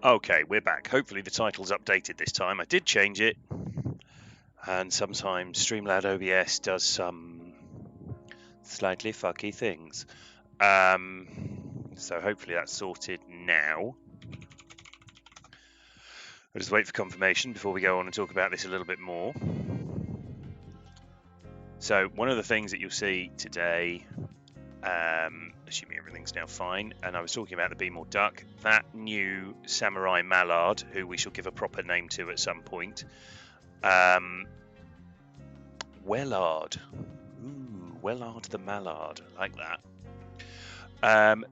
Okay, we're back. Hopefully the title's updated this time. I did change it, and sometimes Streamlabs OBS does some slightly fucky things. So hopefully that's sorted now. I'll just wait for confirmation before we go on and talk about this a little bit more. So one of the things that you'll see today, assuming everything's now fine, and I was talking about the Be More Duck, that new Samurai Mallard, who we shall give a proper name to at some point. Wellard. Ooh, Wellard the Mallard. I like that.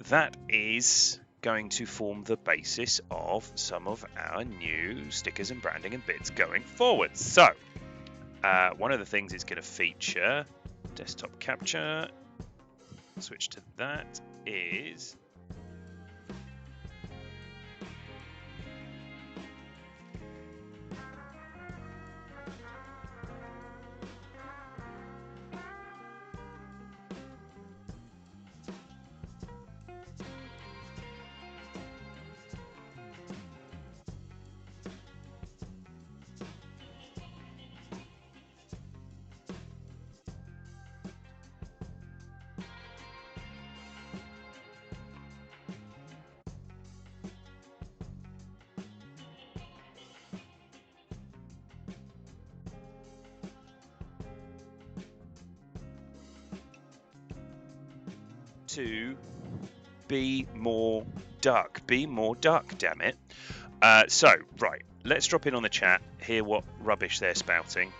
That is going to form the basis of some of our new stickers and branding and bits going forward. So, one of the things it's going to feature, desktop capture, switch to that, is to Be More Duck. Be More Duck, damn it. So, right, let's drop in on the chat, hear what rubbish they're spouting.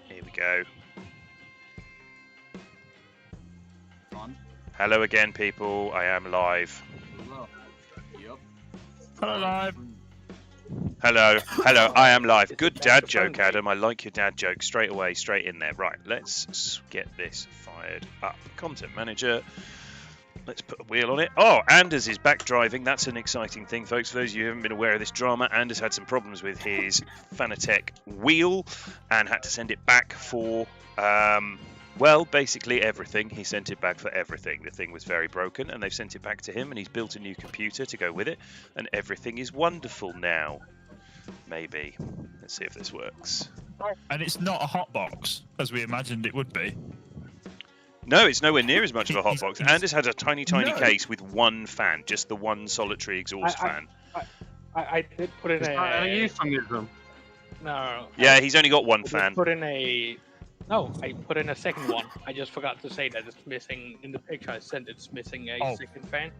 Here we go. Hello again, people. I am live. Hello. Yep. Hello, live. Hello, hello, I am live. Good dad joke, Adam. I like your dad joke. Straight away, straight in there. Right, let's get this fired up. Content manager. Let's put a wheel on it. Oh, Anders is back driving. That's an exciting thing, folks. For those of you who haven't been aware of this drama, Anders had some problems with his Fanatec wheel and had to send it back for, well, basically everything. He sent it back for everything. The thing was very broken, and they've sent it back to him, and he's built a new computer to go with it, and everything is wonderful now. Maybe. Let's see if this works. And it's not a hot box, as we imagined it would be. No, it's nowhere near as much of a hot box. He's- Anders had a tiny No. case with one fan, just the one solitary exhaust fan. I did put in A a euphemism. no. Yeah, he's only got one I did fan. put in a no. I put in a second one. I just forgot to say that it's missing in the picture I sent. It's missing a second fan.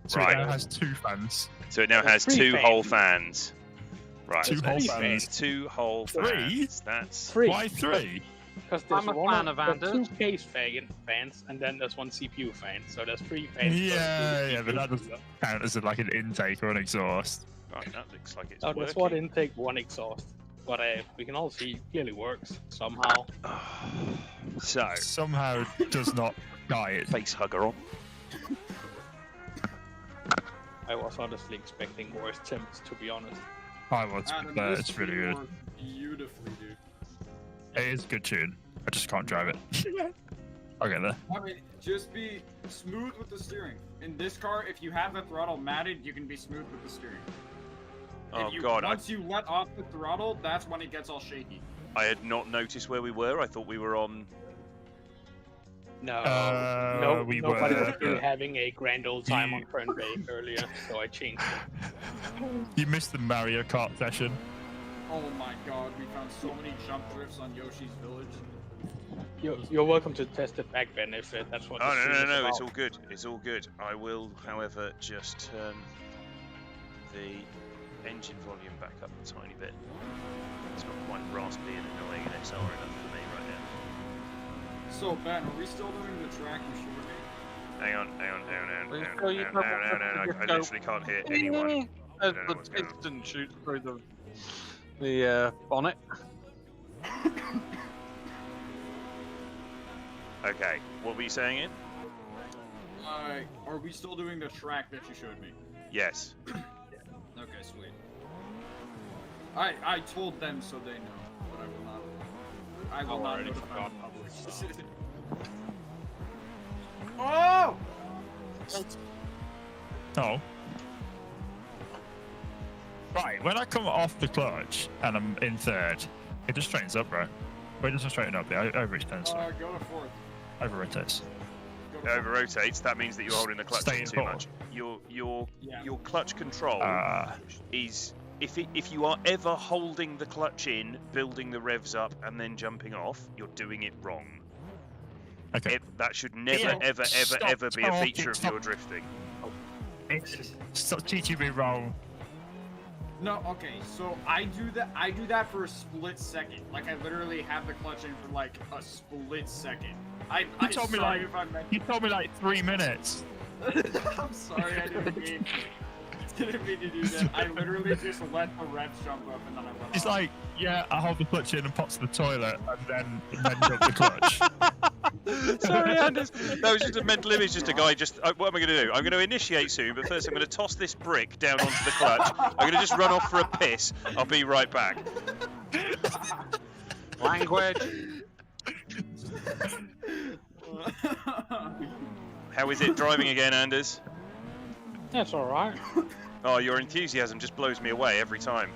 So Right. it now has two fans. So it now has There's 3 two fans. whole fans. Right. Two so whole that's fans. 2 whole Three? fans. That's 3. Why three? Because there's I'm a fan of there's Anders. 2 case fans, and then there's 1 CPU fan. So there's 3 fans. Yeah, but that doesn't count as like an intake or an exhaust. right. That looks like it's Oh, that's one working. intake, 1 exhaust. But we can all see it clearly works somehow. So Somehow does not guide. face hugger on. I was honestly expecting worse temps, to be honest. I was, but it's really good. Beautifully, dude. It is a good tune. I just can't drive it. I'll get there. I mean, just be smooth with the steering. In this car, if you have the throttle matted, you can be smooth with the steering. Oh If you, god, once you let off the throttle, that's when it gets all shaky. I had not noticed where we were. I thought we were on. No, We nobody were. was really having a grand old time on Fern Bay earlier, so I changed it. You missed the Mario Kart session. Oh my god, we found so many jump drifts on Yoshi's Village. You're welcome to test it back, Ben, if that's what. Oh the stream is no! about. It's all good. It's all good. I will, however, just turn the engine volume back up a tiny bit. It's not quite raspy and annoying and XR enough for me right now. So, Ben, are we still doing the track you showed me? Hang on. Well, I you literally can't hear anyone. As don't know the what's going on. piston shoots through the bonnet. Okay, what were you saying, Ian? Are we still doing the track that you showed me? Yes. Okay, sweet. I told them so they know, but I will not. I will not already notify forgot. the public. Oh! Oh. Right, when I come off the clutch and I'm in third, it just straightens up, bro. Wait, it doesn't straighten up, it overextends. Go to fourth. Over-rotates. Go to It fourth. over-rotates. That means that you're holding the clutch Stay in in too four. much. Your Yeah. clutch control is if you are ever holding the clutch in, building the revs up, and then jumping off, you're doing it wrong. Okay. That should never, Ian, ever, ever, stop ever be a talking, feature of stop. your drifting. Stop teaching me wrong. No, okay, so I do that for a split second. Like I literally have the clutch in for like a split second. You told me sorry like if I meant. you told me like 3 minutes. I'm sorry, I didn't mean to do that. I literally just let the revs jump up and then I went It's off. like, yeah, I hold the clutch in and pop to the toilet and then jump the clutch. Sorry, Anders. That was just a mental image. Just a guy. What am I going to do? I'm going to initiate soon, but first I'm going to toss this brick down onto the clutch. I'm going to just run off for a piss. I'll be right back. Language. How is it driving again, Anders? That's all right. Oh, your enthusiasm just blows me away every time.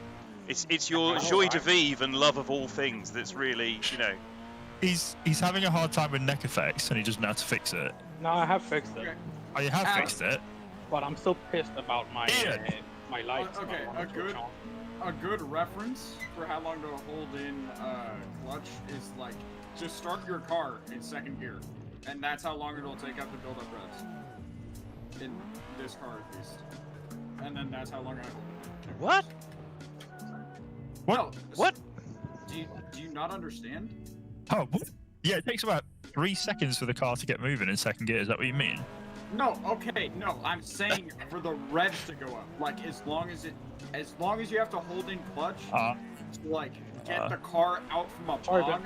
It's your joy de vivre and love of all things that's really, you know. He's having a hard time with neck effects and he doesn't know how to fix it. No, I have fixed it, Okay. Oh, you have fixed it? but I'm still pissed about my Ian. my lights. Okay, not wanting to switch on. a good reference for how long to hold in clutch is like just start your car in second gear, and that's how long it'll take up to build up revs. In this car at least, and then that's how long I hold it. What? What? No, What? Do you not understand? Oh, what? Yeah, it takes about 3 seconds for the car to get moving in second gear. Is that what you mean? No, okay, no. I'm saying for the revs to go up, like as long as you have to hold in clutch to like get the car out from a Sorry, bog,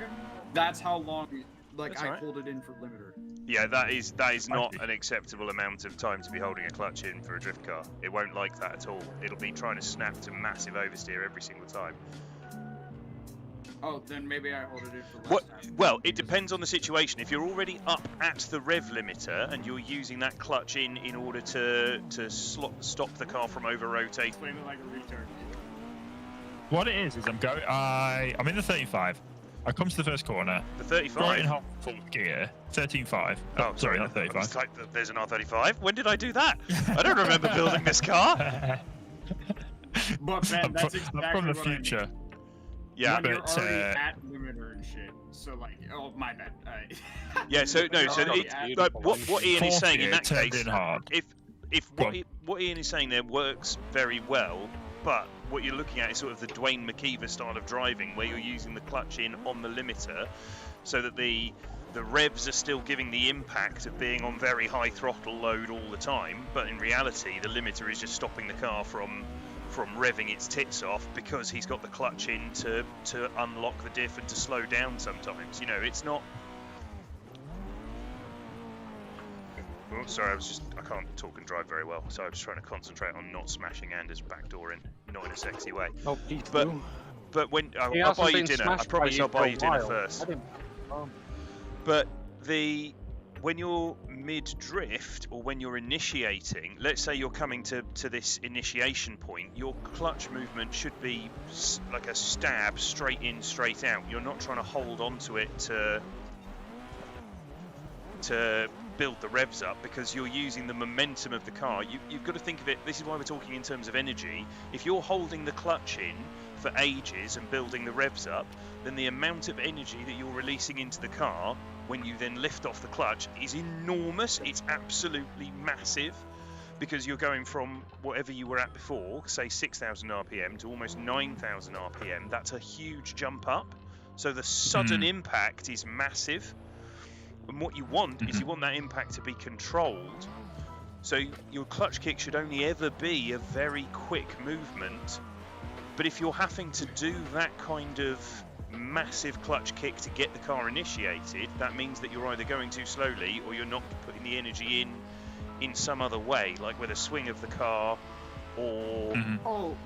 that's how long like That's I alright. hold it in for limiter. Yeah, that is not an acceptable amount of time to be holding a clutch in for a drift car. It won't like that at all. It'll be trying to snap to massive oversteer every single time. Oh, then maybe I hold it in for less What? time. Well, it depends on the situation. If you're already up at the rev limiter and you're using that clutch in order to stop the car from over-rotating. Explain it like a retard. What it is I'm in the 35. I come to the first corner, The throw it in 35. half full gear, 13.5. Oh, sorry, not It's 35. like there's an R35. When did I do that? I don't remember building this car. But Ben, that's I'm exactly from the what I mean. future. Yeah, When you're but, already at limiter and shit. So like, oh my bad. yeah. So no. So Oh, like, what Ian is Fourth saying in gear that turned case, in hard. if Go on. what Ian is saying there works very well, but what you're looking at is sort of the Dwayne McKeever style of driving, where you're using the clutch in on the limiter, so that the revs are still giving the impact of being on very high throttle load all the time, but in reality, the limiter is just stopping the car from revving its tits off because he's got the clutch in to unlock the diff and to slow down sometimes. You know, it's not. Oh, sorry, I can't talk and drive very well, so I'm just trying to concentrate on not smashing Anders' back door in, not in a sexy way. Oh, please But- do. But when He I'll hasn't buy you been dinner, I smashed promise by I'll buy you for a dinner while. first. I didn't- But when you're mid-drift or when you're initiating, let's say you're coming to this initiation point, your clutch movement should be like a stab, straight in, straight out. You're not trying to hold onto it to build the revs up, because you're using the momentum of the car. You've got to think of it, this is why we're talking in terms of energy. If you're holding the clutch in for ages and building the revs up, then the amount of energy that you're releasing into the car when you then lift off the clutch is enormous. It's absolutely massive, because you're going from whatever you were at before, say 6,000 RPM, to almost 9,000 RPM. That's a huge jump up. So the sudden impact is massive. And what you want is you want that impact to be controlled. So your clutch kick should only ever be a very quick movement. But if you're having to do that kind of massive clutch kick to get the car initiated, that means that you're either going too slowly or you're not putting the energy in some other way, like with a swing of the car or Oh,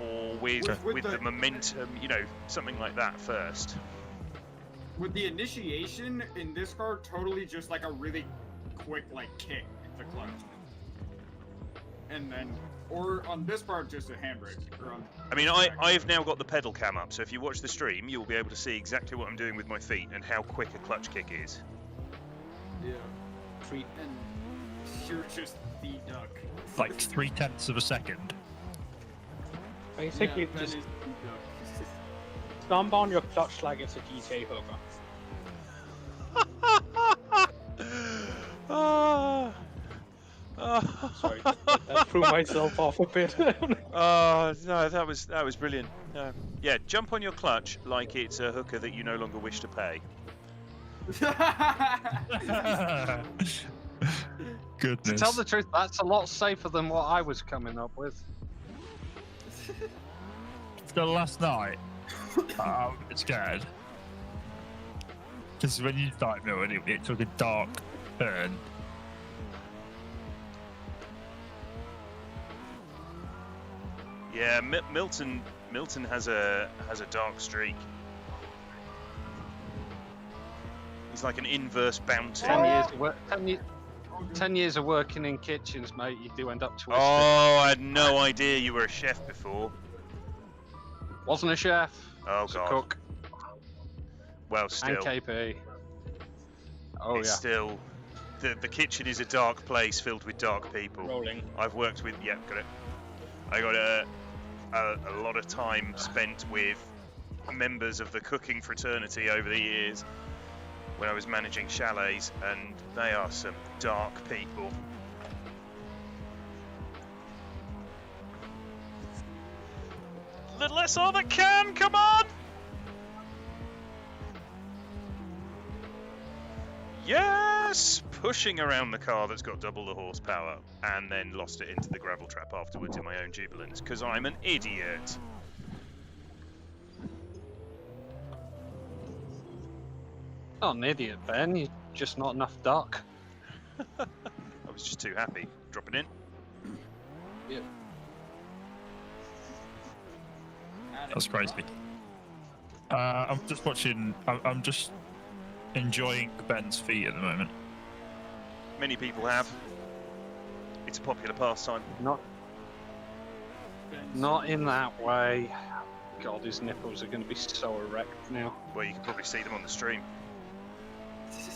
or with With the the- momentum, you know, something like that first. with the initiation in this car, totally just like a really quick like kick the clutch, and then, or on this part just a handbrake. Or on I mean, I've now got the pedal cam up, so if you watch the stream, you'll be able to see exactly what I'm doing with my feet and how quick a clutch kick is. Yeah. And you're just the duck. Like 0.3 of a second. Basically, Yeah, that just is the duck. stomp on your clutch like it's a GTA hooker. Sorry, I threw myself off a bit. Oh no, that was brilliant. Yeah, jump on your clutch like it's a hooker that you no longer wish to pay. Goodness. To tell the truth, that's a lot safer than what I was coming up with. So last night, I was a bit scared. Because when you started moving, it took a dark turn. Yeah, Milton has a dark streak. He's like an inverse bounty. 10 years of working in kitchens, mate, you do end up twisted. Oh, I had no idea you were a chef before. Wasn't a chef. Oh was god. a cook. Well, still. And KP. Oh it's yeah. still. The kitchen is a dark place filled with dark people. Rolling. I've worked with. Yeah, got it. I got a lot of time spent with members of the cooking fraternity over the years when I was managing chalets, and they are some dark people. Little SR that can, come on! Yes! Pushing around the car that's got double the horsepower, and then lost it into the gravel trap afterwards in my own jubilance, because I'm an idiot. Not an idiot, Ben. You're just not enough duck. I was just too happy. Dropping in. Yep. That's crazy. I'm just watching. I'm just enjoying Ben's feet at the moment. Many people have. It's a popular pastime. Not in that way. God, his nipples are going to be so erect now. Well, you can probably see them on the stream.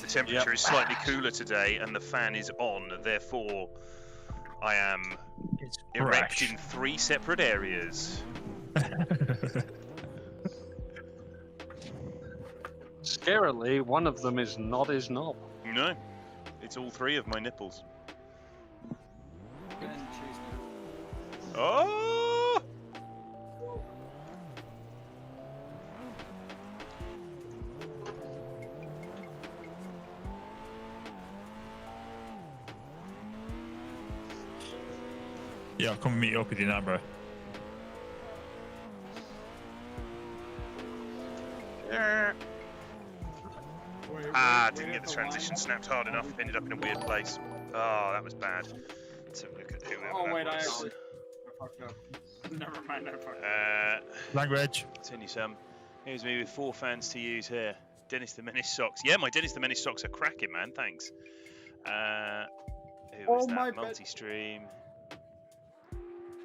The temperature is slightly cooler today, and the fan is on. Therefore, I am It's erect fresh. in 3 separate areas. Scarily, one of them is not his knob. No, it's all 3 of my nipples. Ben chased it. Oh! Yeah, I'll come meet up with you now, bro. Didn't get the transition snapped hard enough. Ended up in a weird place. Oh, that was bad. Let's have a look at whoever Oh that wait, I was. actually I fucked up. Never mind, I fucked up. Language. Send you some. Here's me with 4 fans to use here. Dennis the Menace socks. Yeah, my Dennis the Menace socks are cracking, man. Thanks. Who was my that? Multi-stream.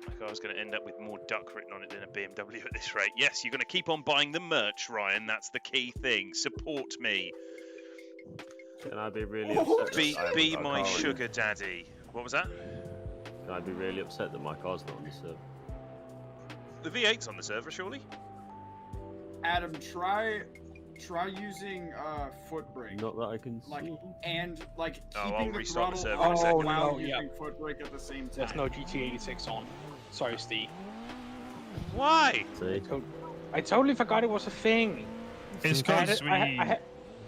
Like I was going to end up with more duck written on it than a BMW at this rate. Yes, you're going to keep on buying the merch, Ryan. That's the key thing. Support me. Can I be really upset? Be my sugar daddy. What was that? Can I be really upset that my car's not on the server? The V8's on the server, surely? Adam, try using foot brake. Not that I can Like see. and like Oh, I'll keeping the restart the throttle server in a up second. while Oh, using yeah. foot brake at the same time. There's no GTA 86 on. Sorry, Steve. Why? See? I totally forgot it was a thing. It's I had because it-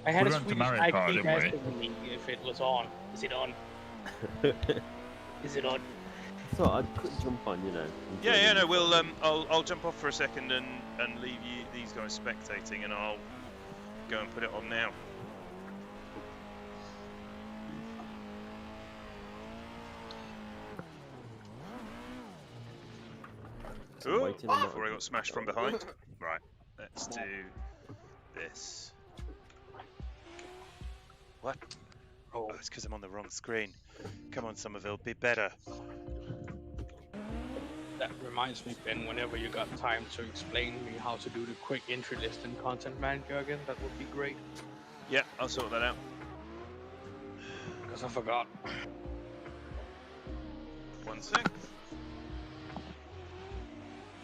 I had we a went to Swedish Mario Kart, IP didn't guest we? with me if it was on. Is it on? Is it on? So I'd quick jump on, you know. Yeah, no, we'll I'll jump off for a second and leave you these guys spectating, and I'll go and put it on now. Ooh, waiting on that. before I got smashed from behind. Right, let's do this. What? Oh, it's because I'm on the wrong screen. Come on, Somerville, be better. That reminds me, Ben, whenever you got time to explain me how to do the quick entry list in Content Manager again, that would be great. Yeah, I'll sort that out. Because I forgot. One sec.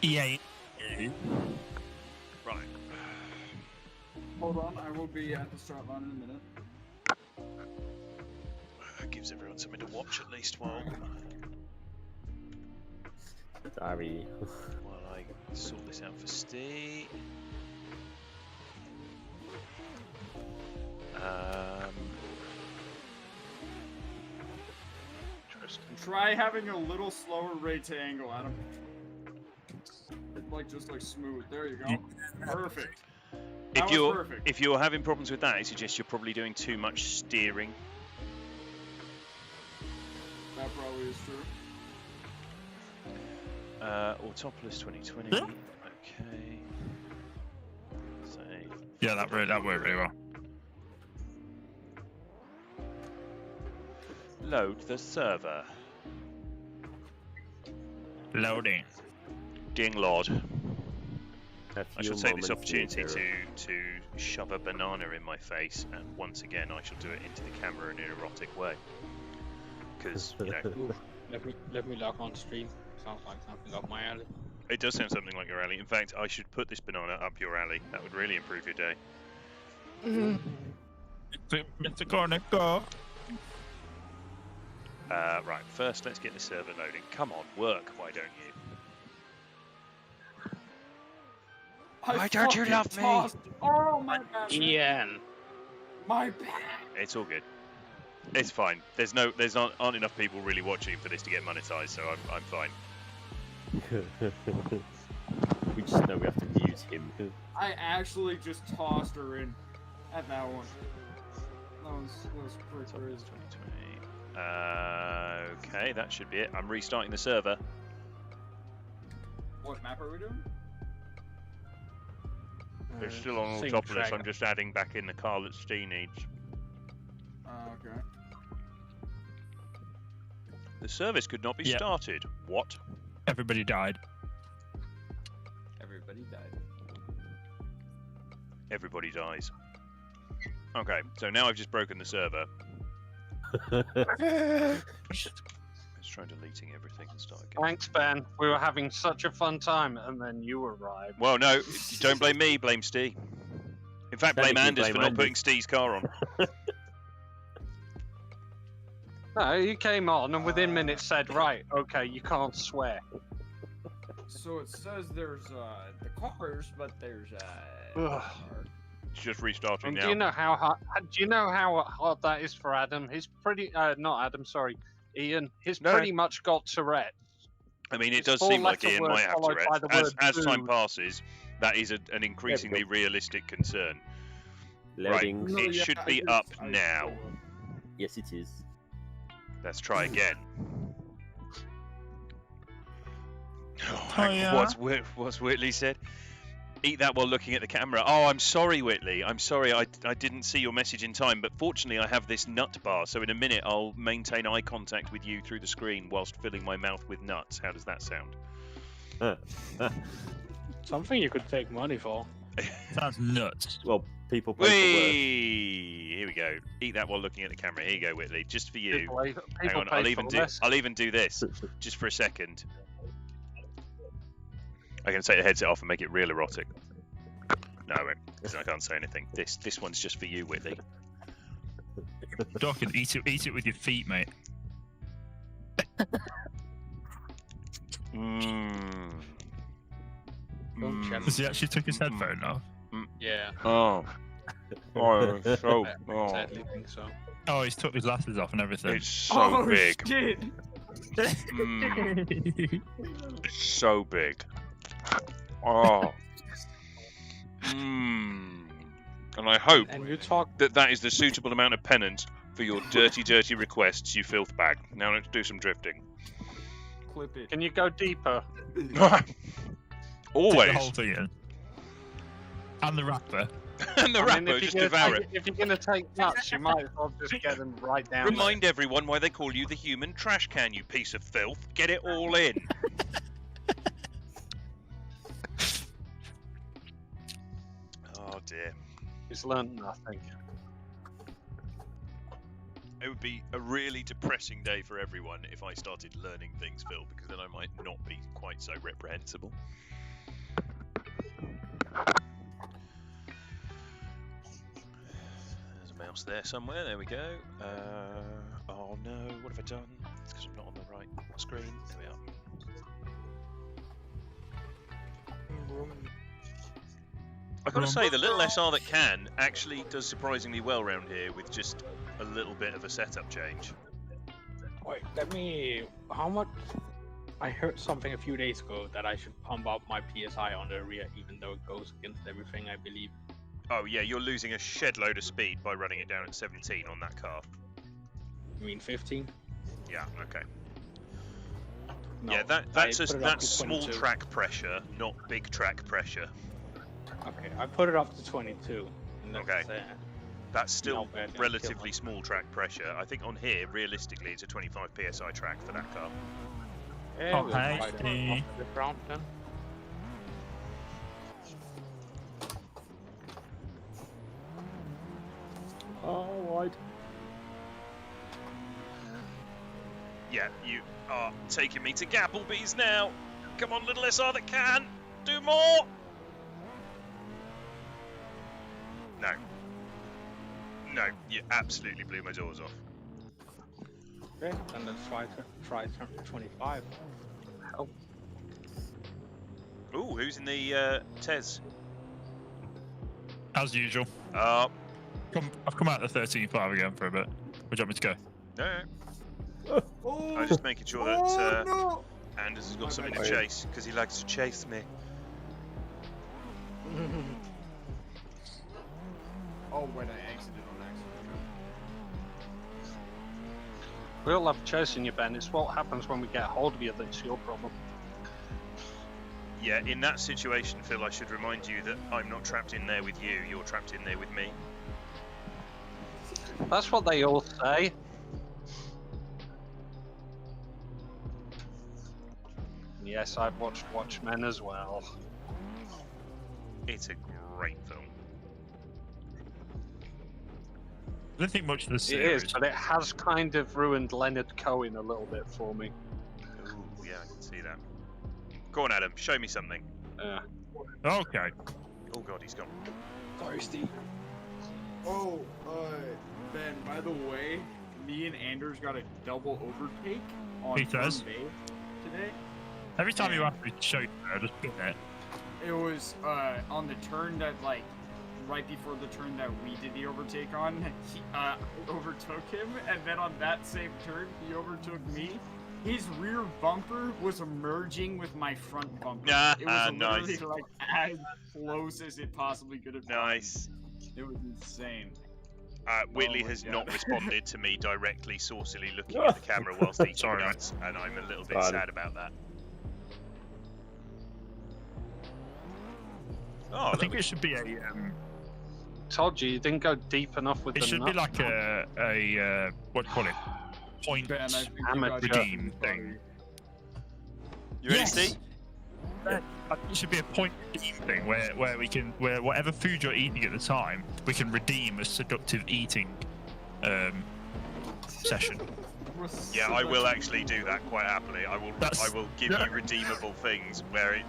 Yeah. Right. Hold on, I will be at the start line in a minute. That gives everyone something to watch at least while Sorry. I sort this out for Steve. Interesting. Try having a little slower rate to angle, Adam. Like just like smooth. There you go. Perfect. If you're having problems with that, I suggest you're probably doing too much steering. That probably is true. Autopolis 2020. Okay. Save. Yeah, that worked really well. Load the server. Loading. Ding Lord. A I few shall take this moments opportunity later. to shove a banana in my face, and once again I shall do it into the camera in an erotic way. Because, you know, Ooh, let me log on stream. Sounds like something up my alley. it does sound something like your alley. In fact, I should put this banana up your alley. That would really improve your day. Mr. Corner, go. Right, first let's get the server loading. Come on, work, why don't you? Why don't you love me? Oh my bad. Ian! My bad. It's all good. It's fine. There's aren't enough people really watching for this to get monetized, so I'm fine. We just know we have to mute him. I actually just tossed her in at that one. That was pretty crazy. 2020. Okay, that should be it. I'm restarting the server. What map are we doing? It's still on Sing Autopolis. track. I'm just adding back in the car that Steve needs. Okay. The service could not be Yeah. started. What? Everybody died. Everybody died. Everybody dies. Okay, so now I've just broken the server. Let's try deleting everything and start again. Thanks, Ben. We were having such a fun time, and then you arrived. Well, no, don't blame me, blame Steve. In fact, blame Technically, Anders for blame not Anders. putting Steve's car on. No, you came on, and within minutes said, right, okay, you can't swear. So it says there's the cars, but there's Ugh. It's just restarting And now. do you know how hard that is for Adam? He's pretty not Adam, sorry, Ian. He's No. pretty much got Tourette's. I mean, it It's does four seem like letter Ian words might have followed by Tourette's. the As word time food. passes, that is an increasingly realistic concern. Loading. Right. It should be up now. Yes, it is. Let's try again. Oh, Oh, yeah? What's Whitley said? Eat that while looking at the camera. Oh, I'm sorry, Whitley. I'm sorry. I didn't see your message in time, but fortunately I have this nut bar, so in a minute I'll maintain eye contact with you through the screen whilst filling my mouth with nuts. How does that sound? Something you could take money for. Sounds nuts. Well, people pay for work. Whee! Here we go. Eat that while looking at the camera. Here you go, Whitley. Just for you. People Hang on. pay I'll even do this just for a second. I can take the headset off and make it real erotic. No, I won't, 'cause I can't say anything. This one's just for you, Whitley. Doc, eat it with your feet, mate. Mmm. Don't Has he actually took his headphone off? Yeah, Oh. Oh, so. Oh. sadly think so. Oh, he's took his glasses off and everything. It's so big. Shit. Mm, it's so big. Oh. Mmm. And I hope And you talk. that is the suitable amount of penance for your dirty, dirty requests, you filth bag. Now let's do some drifting. Clip it. Can you go deeper? Take the whole Always. thing in. And the wrapper. And the Rappo just devour it. If you're gonna take nuts, you might as well just get them right down. Remind everyone why they call you the human trash can, you piece of filth. Get it all in. Oh dear. He's learned nothing. It would be a really depressing day for everyone if I started learning things, Phil, because then I might not be quite so reprehensible. There's a mouse there somewhere. There we go. Oh no, what have I done? It's because I'm not on the right screen. There we are. I've got to say, the little SR that can actually does surprisingly well around here with just a little bit of a setup change. Wait, let me. How much? I heard something a few days ago that I should pump up my PSI on the rear, even though it goes against everything, I believe. Oh yeah, you're losing a shed load of speed by running it down at 17 on that car. You mean 15? Yeah, okay. No, Yeah, that's I put it up that's to small 22. track pressure, not big track pressure. Okay, I put it up to 22. And that's, Okay. That's still not bad, yeah, relatively small track pressure. I think on here, realistically, it's a 25 psi track for that car. Yeah, Oh, we'll hey, try to Steve. off this round then. Oh, wide. Yeah, you are taking me to Gapplebee's now. Come on, little SR that can. Do more. No. No, you absolutely blew my doors off. Okay, and let's try 25. Help. Ooh, who's in the Tez? As usual. Oh, I've come out of the 13.5 again for a bit. Would you want me to go? no. Oh, I'm just making sure that no. Anders has got My something bad. to chase, because he likes to chase me. Oh, wait, I exited on accident. We'll love chasing you, Ben. It's what happens when we get hold of you that's your problem. Yeah, in that situation, Phil, I should remind you that I'm not trapped in there with you, you're trapped in there with me. That's what they all say. Yes, I've watched Watchmen as well. It's a great film. I don't think much of the It series. is, but it has kind of ruined Leonard Cohen a little bit for me. Ooh, yeah, I can see that. Go on, Adam, show me something. Okay. Oh god, he's gone. Sorry, Steve. Oh, Ben, by the way, me and Anders got a double overtake on He does. Bay today. Every time you ask me to show you, I just put it. It was on the turn that, like, right before the turn that we did the overtake on, he overtook him, and then on that same turn, he overtook me. His rear bumper was merging with my front bumper. It was literally nice. like as close as it possibly could have been. Nice. It was insane. Whitley Oh my has God. not responded to me directly, saucily looking at the camera whilst eating Sorry, mate. nuts, and I'm a little bit Fine. sad about that. Oh, I think it should be a. Told you didn't go deep enough with It the should be like a what do you call it? Point Ben, I think you Amateur. guys redeem are thing. you ready, Yes! Steve? I think it should be a point redeem thing where we can whatever food you're eating at the time we can redeem a seductive eating session. Yeah, I will actually do that quite happily. I will give yeah. you redeemable things where it.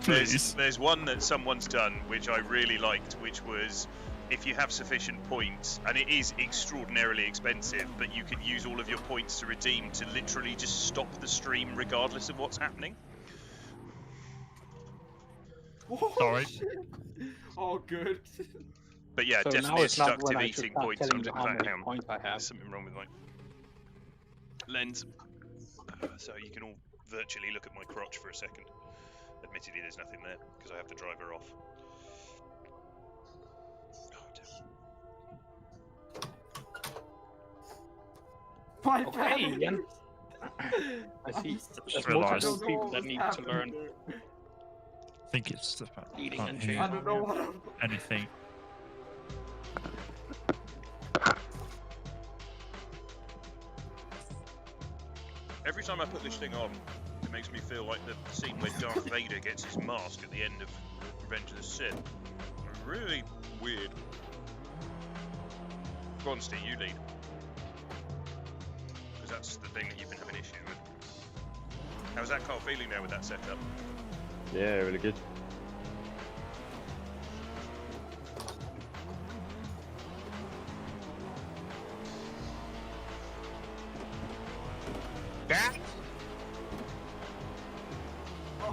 Please. There's one that someone's done which I really liked, which was if you have sufficient points, and it is extraordinarily expensive, but you can use all of your points to redeem to literally just stop the stream regardless of what's happening. Oh, Sorry. shit. All good. But yeah, So now definitely a it's not when seductive I should eating start points. telling I'm you just how many hang on. points I have. There's something wrong with my lens. So you can all virtually look at my crotch for a second. Admittedly, there's nothing there because I have to drive her off. Oh, My Okay, bad. Ian. I see. There's realised. multiple people that need to learn I think it's the fact eating can't and hear I chewing. don't know what I'm... anything. Every time I put this thing on, it makes me feel like the scene where Darth Vader gets his mask at the end of Revenge of the Sith. Really weird. Go on, Steve, you lead. Because that's the thing that you've been having issue with. How's that car feeling now with that setup? Yeah, really good.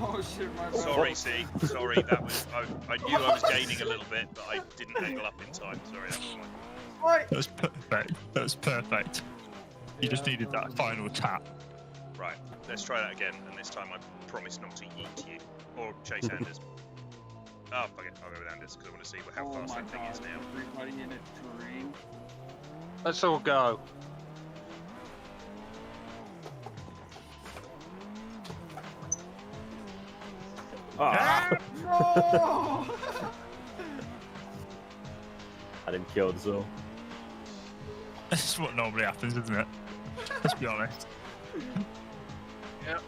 Oh shit, my bad. Sorry, C. Sorry, that was. I knew I was gaining a little bit, but I didn't angle up in time. Sorry, that was my. Right. That was perfect. That was perfect. You just needed that final tap. Right, let's try that again, and this time I promise not to yeet you. Or chase Anders. Oh, fuck it, I'll go with Anders, because I want to see how Oh fast my that thing god, is now. everybody in a train. Let's all go. Ah! No! Had him killed as well. This is what normally happens, isn't it? Let's be honest. Yep.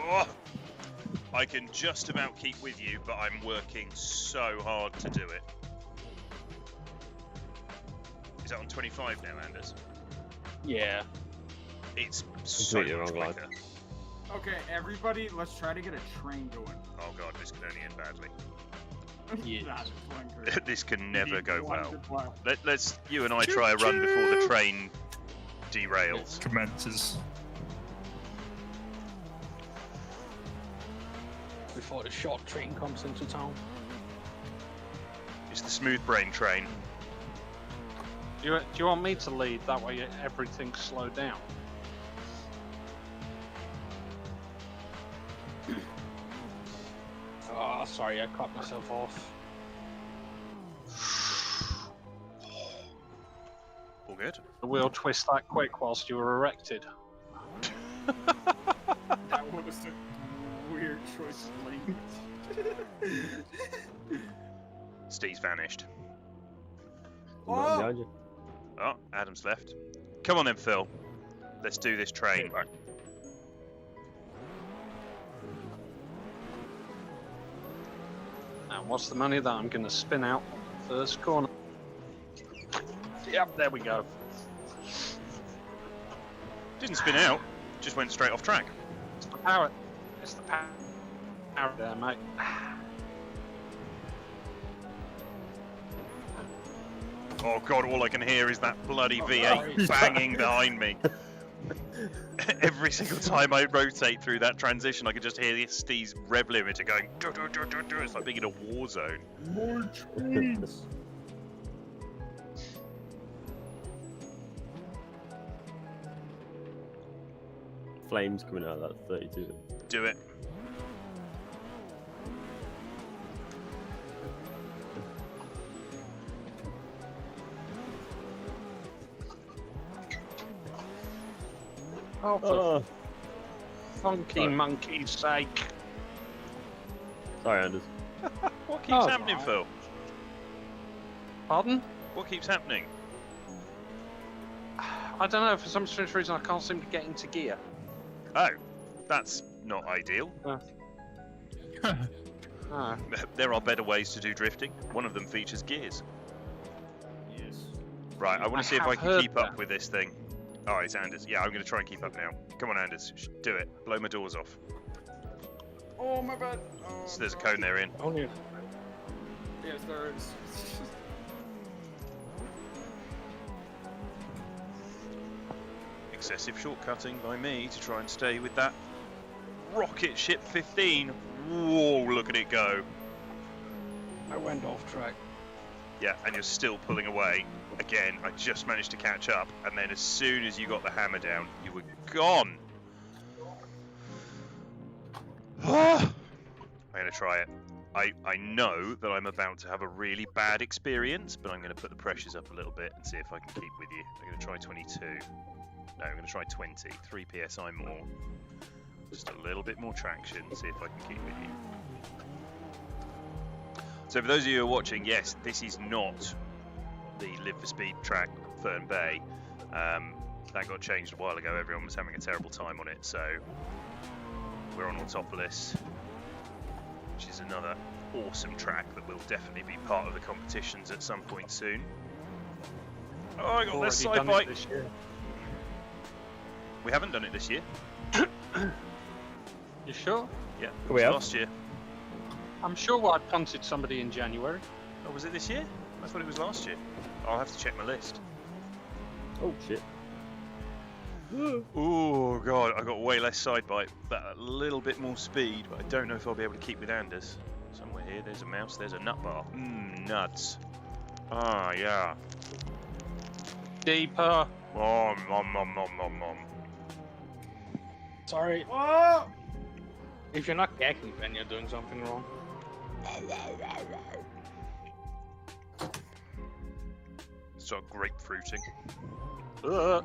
Oh, I can just about keep with you, but I'm working so hard to do it. Is that on 25 now, Anders? Yeah. It's so Completely much wrong line. quicker. Okay, everybody, let's try to get a train going. Oh god, this could only end badly. Yeah. That is going great. This can never Indeed, go well. wonderful. Let's you and I try a run before the train derails. Commences. Before the short train comes into town. It's the smooth brain train. Do you want me to lead? That way everything's slowed down. Oh, sorry, I cut myself off. All good? The wheel twist that quick whilst you were erected. That was a weird choice of language. Steve's vanished. Not Oh! behind you. Oh, Adam's left. Come on then, Phil. Let's do this train. Now, what's the money that I'm going to spin out first corner? Yep, there we go. Didn't spin out, just went straight off track. It's the power. It's the power there, mate. Oh god, all I can hear is that bloody V8 banging behind me. Every single time I rotate through that transition, I can just hear Steve's rev limiter going. "Do, do, do, do, do." It's like being in a war zone. More trains! Flames coming out of that 32. Do it. Oh, for Oh, funky monkey's sake. sorry, Anders. What keeps Oh, happening, right. Phil? Pardon? What keeps happening? I don't know, for some strange reason I can't seem to get into gear. Oh, that's not ideal. Ah. There are better ways to do drifting. One of them features gears. Yes. Right, I want I to see if I have can heard keep up that. with this thing. Oh, it's Anders. Yeah, I'm going to try and keep up now. Come on, Anders. Do it. Blow my doors off. Oh, my bad. Oh, So there's a God. cone there in. Only Yes, there is. Excessive shortcutting by me to try and stay with that rocket ship 15. Whoa, look at it go. I went off track. Yeah, and you're still pulling away. Again, I just managed to catch up, and then as soon as you got the hammer down, you were gone. I'm going to try it. I know that I'm about to have a really bad experience, but I'm going to put the pressures up a little bit and see if I can keep with you. I'm going to try 22. No, I'm going to try 20. 3 psi more. Just a little bit more traction, see if I can keep with you. So for those of you who are watching, yes, this is not the Live for Speed track, Fern Bay. That got changed a while ago. Everyone was having a terrible time on it, so we're on Autopolis, which is another awesome track that will definitely be part of the competitions at some point soon. Oh, I got this side bike. This year. We haven't done it this year. You sure? Yeah, We have. last year. I'm sure I punted somebody in January. Oh, was it this year? I thought it was last year. I'll have to check my list. Oh shit. Oh god, I got way less side bite, but a little bit more speed, but I don't know if I'll be able to keep with Anders. Somewhere here, there's a mouse, there's a nut bar. Nuts. Ah, yeah. Deeper. Nom, nom, nom, nom, nom, nom. Sorry. Oh! If you're not gagging, then you're doing something wrong. Start grapefruiting. Not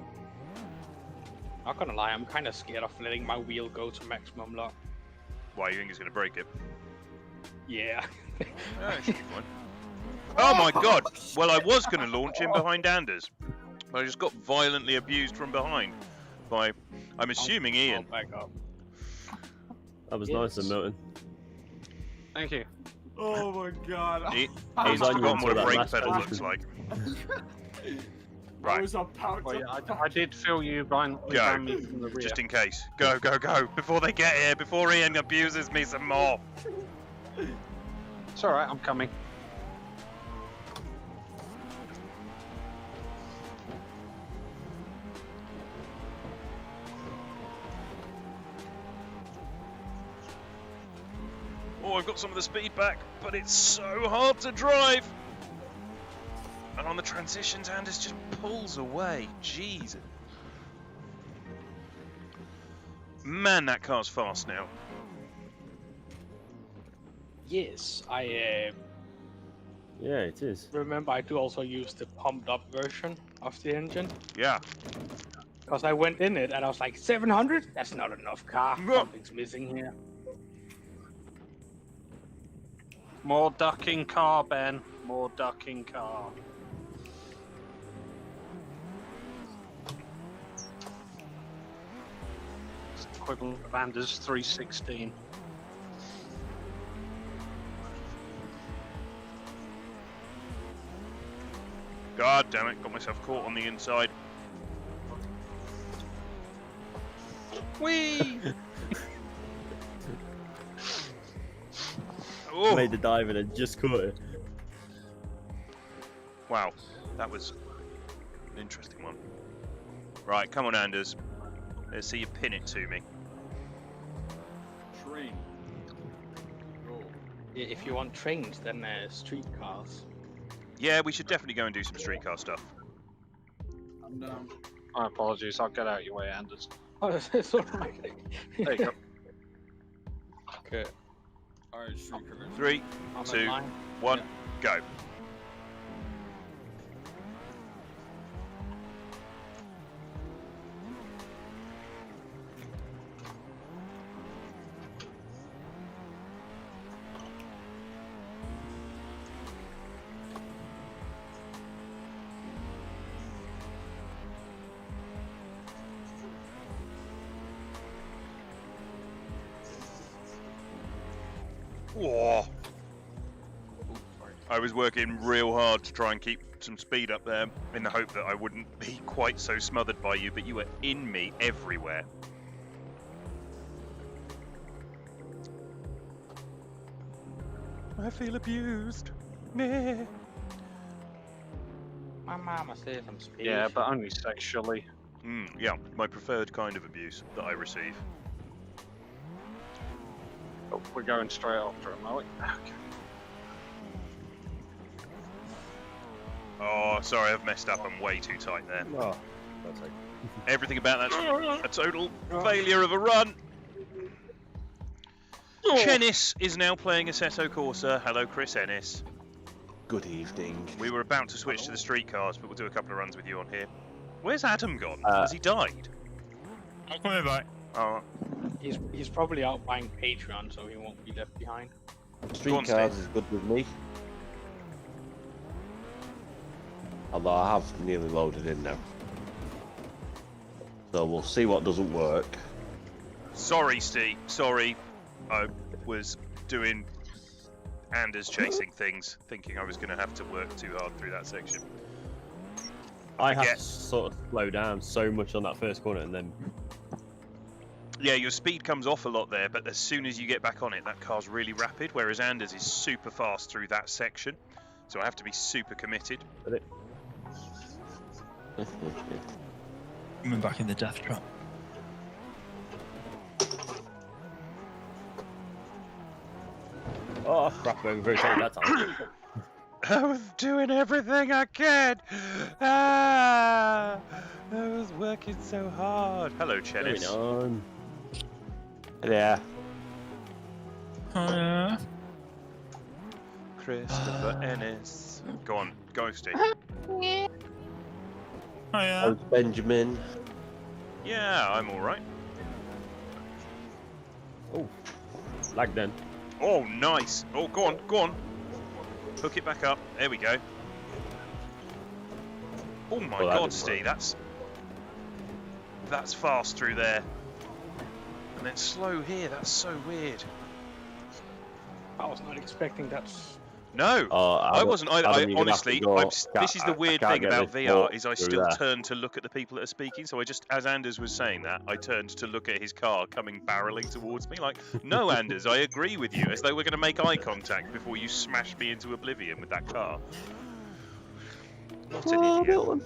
gonna lie, I'm kind of scared of letting my wheel go to maximum lock. Why, you think it's going to break it? Yeah. Oh, it should be fine. Oh my god! Well, I was going to launch in behind Anders, but I just got violently abused from behind by, I'm assuming, Ian. I'll back up. That was nice of Milton. Thank you. Oh my god. He's on you forgotten what until a that brake last pedal position. looks like. I Right, was about Well, to. yeah, I did feel you behind Go. me from the rear. just in case. Go, go, go! Before they get here, before Ian abuses me some more. It's alright, I'm coming. Oh, I've got some of the speed back, but it's so hard to drive. And on the transitions, Anders just pulls away. Jeez. Man, that car's fast now. Yes, Yeah, it is. remember I do also use the pumped up version of the engine. Yeah. Because I went in it and I was like, 700? That's not enough car. No. Something's missing here. More ducking car, Ben. More ducking car. It's the equivalent of Anders 316. God damn it, got myself caught on the inside. Whee! Oh, Made the dive and then just caught it. wow, that was an interesting one. Right, come on, Anders. Let's see you pin it to me. Train. Go. If you want trains, then street cars. Yeah, we should definitely go and do some streetcar stuff. I'm down. My apologies, I'll get out of your way, Anders. Oh, it's alright. There you go. Okay, Alright, street cars. 3, I'm in 2, line. 1, go. Whoa. I was working real hard to try and keep some speed up there in the hope that I wouldn't be quite so smothered by you, but you were in me everywhere. I feel abused. Meh. My mama says I'm speedy. Yeah, but only sexually. Yeah, my preferred kind of abuse that I receive. Oh, we're going straight after him, are we? Okay. Oh, sorry, I've messed up. I'm way too tight there. Oh, that's like. Everything about that's a total failure of a run. Chenis is now playing Assetto Corsa. Hello, Chris Ennis. Good evening. We were about to switch to the streetcars, but we'll do a couple of runs with you on here. Where's Adam gone? Uh, Has he died? I'm coming back. Oh, He's probably out buying Patreon, so he won't be left behind. Go on, Streetcars Steve. is good with me. Although I have nearly loaded in now. So we'll see what doesn't work. Sorry, Steve. Sorry. I was doing Anders chasing things, thinking I was going to have to work too hard through that section. I have to sort of slow down so much on that first corner and then... Yeah, your speed comes off a lot there, but as soon as you get back on it, that car's really rapid, whereas Anders is super fast through that section. So I have to be super committed. Coming back in the death trap. Oh crap, I'm very sorry that time. I was doing everything I could. I was working so hard. Hello, Chenis. Going on. Yeah. Christopher Ennis. Go on, go, Steve. How's Benjamin? Yeah, I'm all right. Oh, lag then. Oh, nice. Oh, go on, go on. Hook it back up. There we go. Oh my Well, God, Steve, that's fast through there. And then slow here. That's so weird. I was not expecting that. No, I wasn't. I honestly, this is the weird thing about VR is I still turn to look at the people that are speaking. So I just, as Anders was saying that, I turned to look at his car coming barreling towards me. Like, no, Anders, I agree with you. As though we're going to make eye contact before you smash me into oblivion with that car. What an idiot.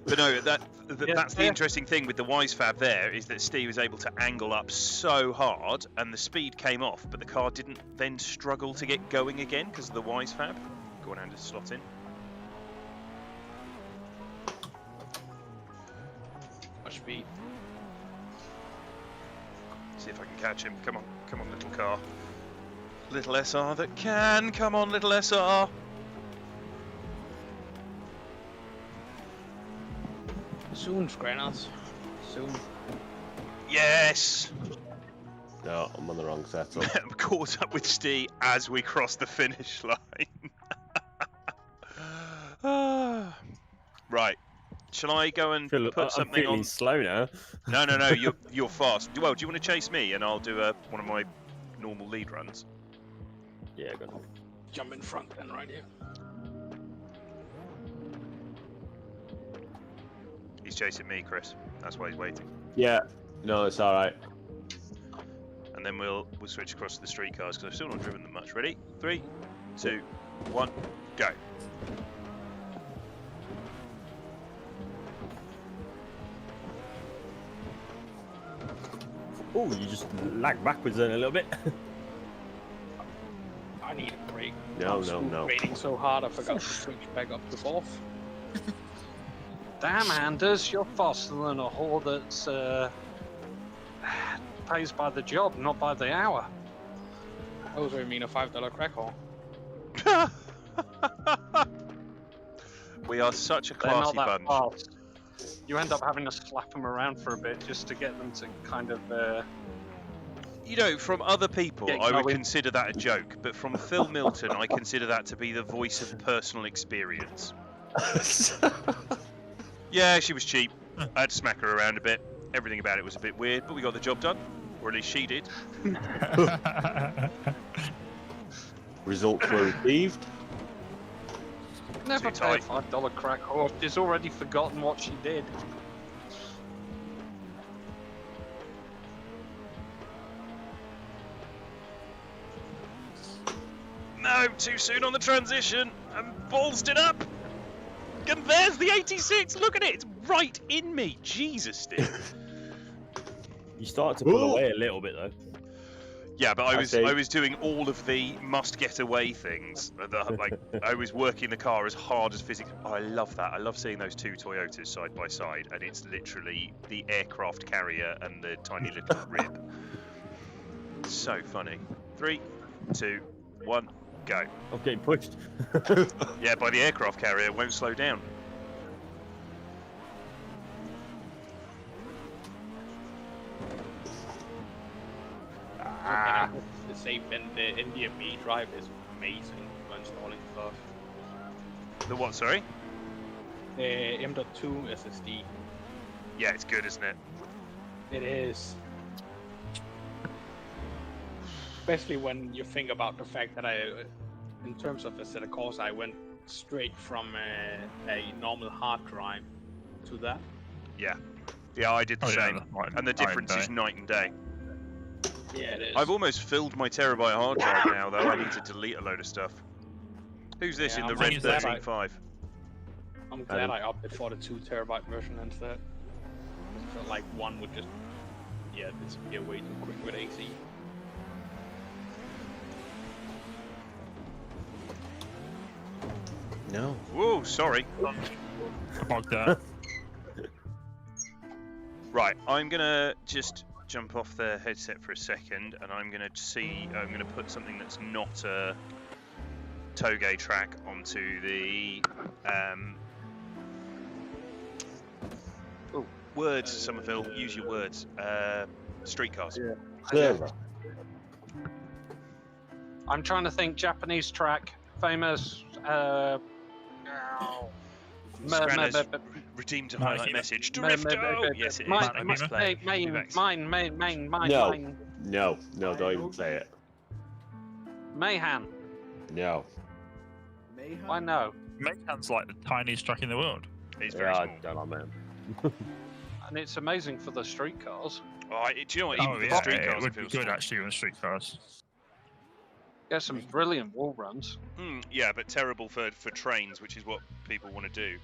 But no, that's the interesting thing with the WiseFab there, is that Steve was able to angle up so hard and the speed came off, but the car didn't then struggle to get going again because of the WiseFab. Go on, Anders, slot in. Much speed. See if I can catch him. Come on, little car. Little SR that can. Come on, little SR. Soon, Scranos. Soon. Yes! No, I'm on the wrong setup. I'm caught up with Steve as we cross the finish line. Right. Shall I go and put something I'm feeling on? slow now. No. You're fast. Well, do you want to chase me and I'll do one of my normal lead runs? Yeah, go on. Jump in front then, right here. He's chasing me, Chris. That's why he's waiting. Yeah. No, it's all right. And then we'll switch across to the street cars because I've still not driven them much. Ready? 3, 2, 1, go. Oh, you just lag backwards then a little bit. I need a break. No. Raining so hard, I forgot to switch back up to both. Damn, Anders, you're faster than a whore that's pays by the job, not by the hour. Oh, so you mean a $5 crack hole? We are such a They're not classy that bunch. fast. You end up having to slap them around for a bit just to get them to kind of... You know, from other people, Get I would going. consider that a joke, but from Phil Milton, I consider that to be the voice of personal experience. Yeah, she was cheap. I had to smack her around a bit. Everything about it was a bit weird, but we got the job done. Or at least she did. Results were received. Never Too pay a tight. $5 crack whore. She's already forgotten what she did. No, too soon on the transition. I'm ballsed it up. And there's the 86. Look at it. It's right in me. Jesus, Steve. You started to pull away a little bit though. Yeah, but I see. I was doing all of the must get away things. Like I was working the car as hard as physically. Oh, I love that. I love seeing those two Toyotas side by side, and it's literally the aircraft carrier and the tiny little rib. So funny. 3, 2, 1, go. I'm getting pushed. Yeah, by the aircraft carrier, it won't slow down. The safe and the NVMe drive is amazing for installing stuff. The what, sorry? The M.2 SSD. Yeah, it's good, isn't it? It is. Especially when you think about the fact that in terms of Assetto Corsa, I went straight from a normal hard drive to that. Yeah. Yeah, I did the same. And the difference is night and day. Yeah, it is. I've almost filled my terabyte hard drive now, though. I need to delete a load of stuff. Who's this in the red 13.5? I'm glad I opted for the 2 terabyte version instead. I felt like one would just, disappear way too quick with AC. No. Whoa, sorry. About that. Right, I'm gonna just jump off the headset for a second, and I'm gonna put something that's not a Toge track onto the words, Somerville, use your words. Streetcars. Yeah. Server. I'm trying to think Japanese track, famous. Scranner's redeemed to highlight message. Drifto! Yes, it is. I must play. Mine. No, don't even say it. Mayhan. No. I know. Mayhan's like the tiniest track in the world. It's very small. I don't know, man. And it's amazing for the streetcars. Oh, do you know what? Even for the streetcars, it would be good actually on streetcars. There's some brilliant wall runs. Yeah, but terrible for trains, which is what people want to do.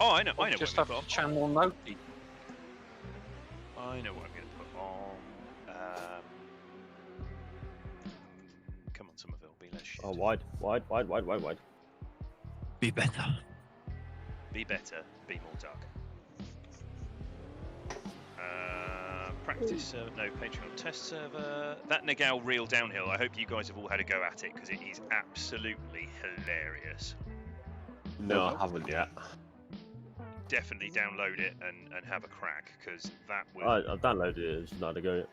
I know. Just what have I'm to channel Noti. I know what I'm going to put on. Come on, Somerville, be less shit. Oh, wide. Be better. Be better, be more dark. Practice server, no Patreon test server. That Nagao Real Downhill, I hope you guys have all had a go at it, because it is absolutely hilarious. No, I haven't yet. Definitely download it and have a crack, because that will... I've downloaded it, it's just not a go.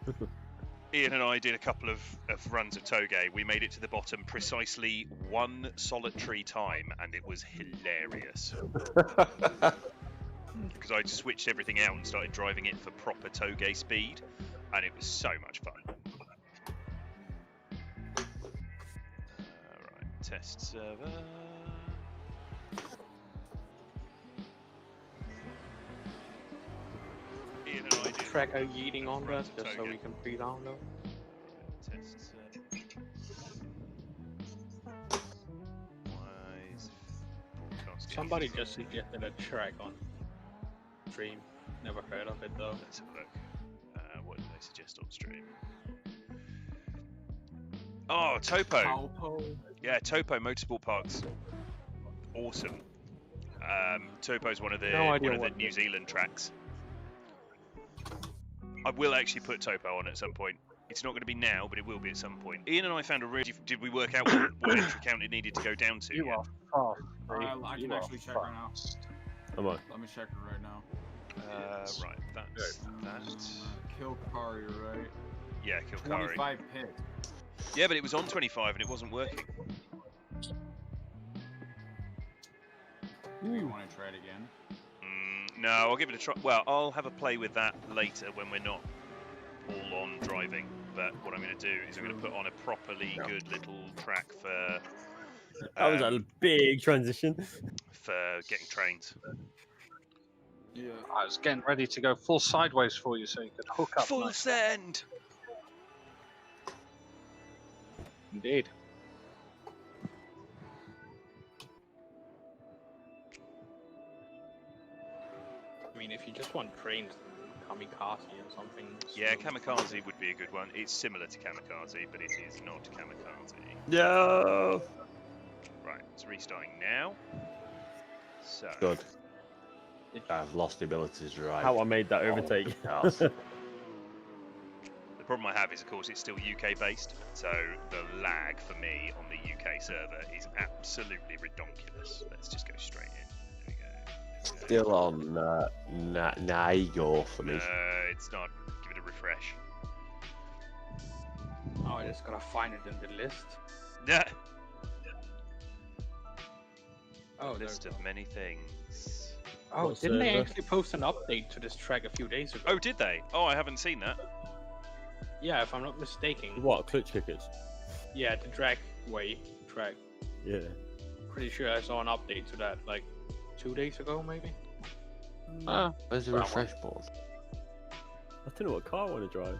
Ian and I did a couple of runs of Toge. We made it to the bottom precisely one solitary time, and it was hilarious. Because I switched everything out and started driving it for proper Toge speed, and it was so much fun. Right, test server. Ian and I did Track are yeeting on that just so we can pre-download. Test server. Somebody just suggested a track on stream. Never heard of it though. Let's have a look. What did they suggest on stream? Oh, Topo. Yeah, Topo Motorsport Parks. Awesome. Topo's one of the New Zealand tracks. I will actually put Topo on at some point. It's not going to be now, but it will be at some point. Ian and I found a really... Did we work out what entry count it needed to go down to? You are fast. I can actually check right now. Come on. Let me check it right now. Right, that's that. Kilkari, right? Yeah, Kilkari. 25 pit. Yeah, but it was on 25 and it wasn't working. Do you want to try it again? No, I'll give it a try. Well, I'll have a play with that later when we're not all on driving. But what I'm going to do is I'm going to put on a properly good little track for... that was a big transition. For getting trains. Yeah. I was getting ready to go full sideways for you so you could hook up. Full send! Indeed. I mean, if you just want trains, Kamikaze or something. Yeah, Kamikaze would be a good one. It's similar to Kamikaze, but it is not Kamikaze. No. Right, it's restarting now. So. Good. I've lost the ability to drive. How I made that overtake. The problem I have is, of course, it's still UK based, so the lag for me on the UK server is absolutely redonkulous. Let's just go straight in. There we go. Still on Naigo for me. It's not. Give it a refresh. Oh, I just gotta find it in the list. Yeah. Oh, list of many things. Oh, What didn't they server? actually post an update to this track a few days ago? Oh, did they? Oh, I haven't seen that. Yeah, if I'm not mistaken. What, clutch kickers? Yeah, the dragway track. Yeah. Pretty sure I saw an update to that like 2 days ago, maybe. Where's the Well, refresh board? I don't know what car I want to drive.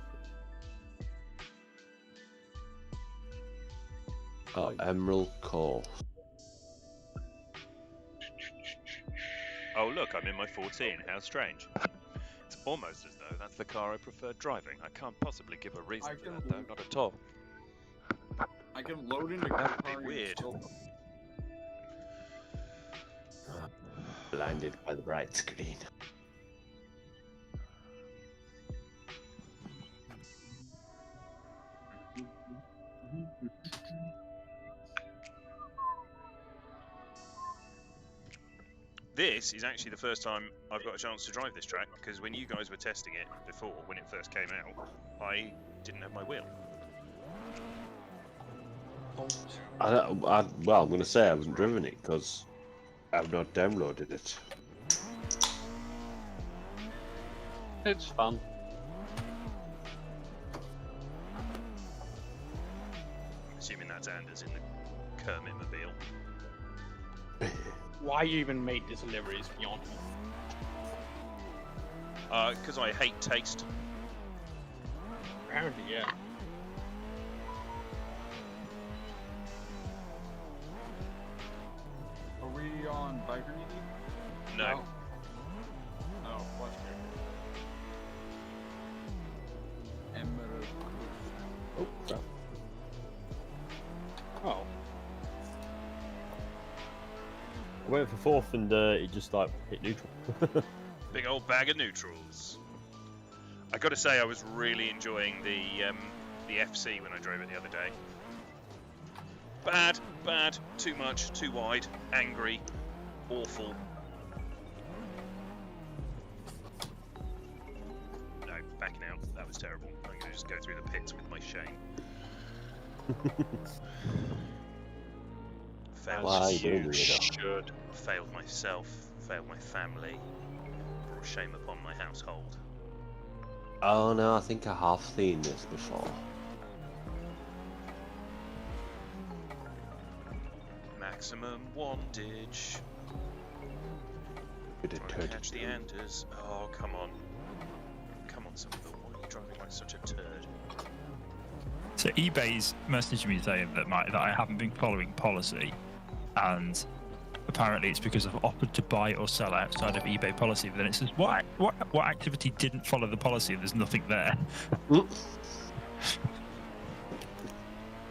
Oh, Emerald Course. Oh, look, I'm in my 14. How strange. It's almost as though that's the car I prefer driving. I can't possibly give a reason for that, though. Not at all. I can load into That would be car and weird. still- Blinded by the bright screen. This is actually the first time I've got a chance to drive this track, because when you guys were testing it before, when it first came out, I didn't have my wheel. Well, I'm going to say I haven't driven it because I've not downloaded it. It's fun. Assuming that's Anders in the Kermit mobile. Why you even made this delivery is beyond me. Because I hate taste. Apparently, yeah. Are we on biker meeting? No. Oh, watch it. Emerald. Oh, crap. Oh. I went for fourth and it just like hit neutral. Big old bag of neutrals. I got to say, I was really enjoying the FC when I drove it the other day. Bad, too much, too wide, angry, awful. No, backing out. That was terrible. I'm going to just go through the pits with my shame. Failed Why you. you Should. Failed myself. Failed my family. Brought shame upon my household. Oh no, I think I have seen this before. Maximum wandage. Could have Trying to turned catch the Anders. Oh, come on. Come on, Somerville. Why are you driving like such a turd? So eBay's messaged me saying that I haven't been following policy, and apparently it's because I've offered to buy or sell outside of eBay policy. But then it says what activity didn't follow the policy? There's nothing there.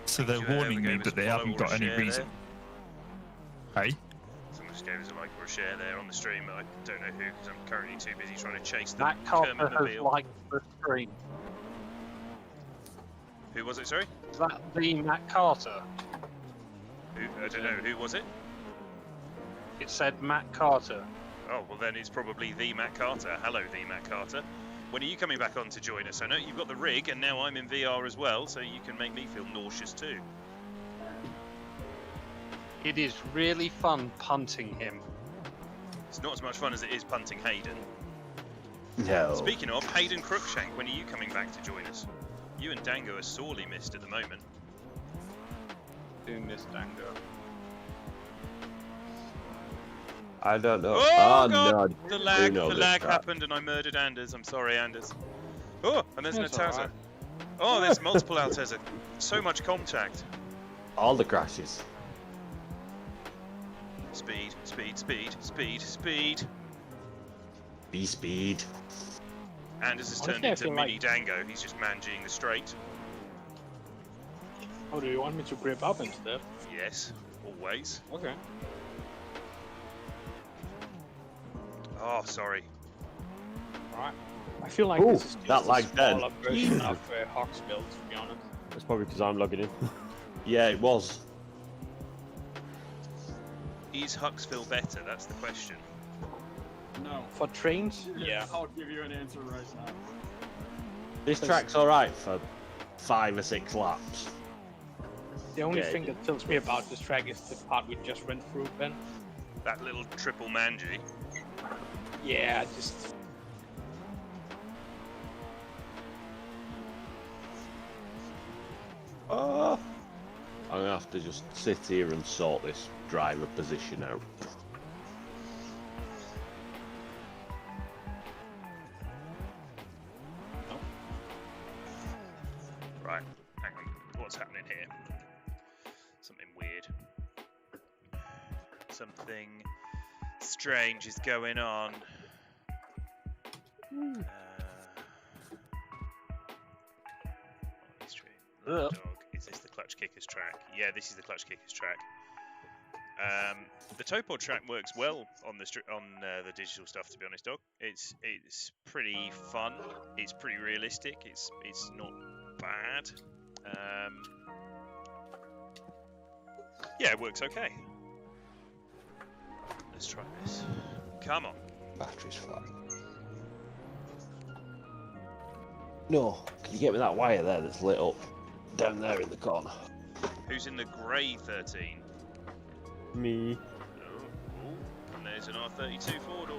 So they're Did you ever warning me give us that a they follow haven't or got a any share reason. Hey, Someone just gave us a like or a share there on the stream, but I don't know who because I'm currently too busy trying to chase the Matt Carter Kermit has mobile. liked the stream. Who was it, sorry? Is that the Matt Carter? Who, I don't know, who was it? It said Matt Carter. Oh, well then it's probably the Matt Carter. Hello, the Matt Carter. When are you coming back on to join us? I know you've got the rig, and now I'm in VR as well, so you can make me feel nauseous too. It is really fun punting him. It's not as much fun as it is punting Hayden. No. Speaking of, Hayden Crookshank, when are you coming back to join us? You and Dango are sorely missed at the moment. Doing this Dango. I don't know. Oh, God! no. The do lag know this track. happened and I murdered Anders. I'm sorry, Anders. Oh, and there's an That's Altezza. alright. Oh, there's multiple Altezza. So much contact. All the crashes. Speed, speed, speed, speed, speed. Be speed. Anders has Honestly, turned I into feel mini like- Dango. He's just managing the straight. Oh, do you want me to grip up instead? Yes, always. Okay. Oh, sorry. Alright. I feel like Ooh, this is just that a lag then. smaller version of Hawk's build, to be honest. That's probably because I'm logging in. Yeah, it was. Is Huxville better? That's the question. No. For trains, yeah. I'll give you an answer right now. This track's alright for 5 or 6 laps. The only Yeah, thing that tilts me about this track is the part we just went through, Ben. That little triple mangy. Yeah, just. I'm gonna have to just sit here and sort this driver position out. Right, hang on. What's happening here? Something weird. Something strange is going on. Dog. Is this the clutch kickers track? Yeah, this is the clutch kickers track. The tow pod track works well on the the digital stuff. To be honest, Dog, it's pretty fun. It's pretty realistic. It's not bad. Yeah, it works okay. Let's try this. Come on. Battery's flat. No, can you get me that wire there that's lit up? Down there in the corner. Who's in the grey 13? Me. Oh, and there's an R32 4-door.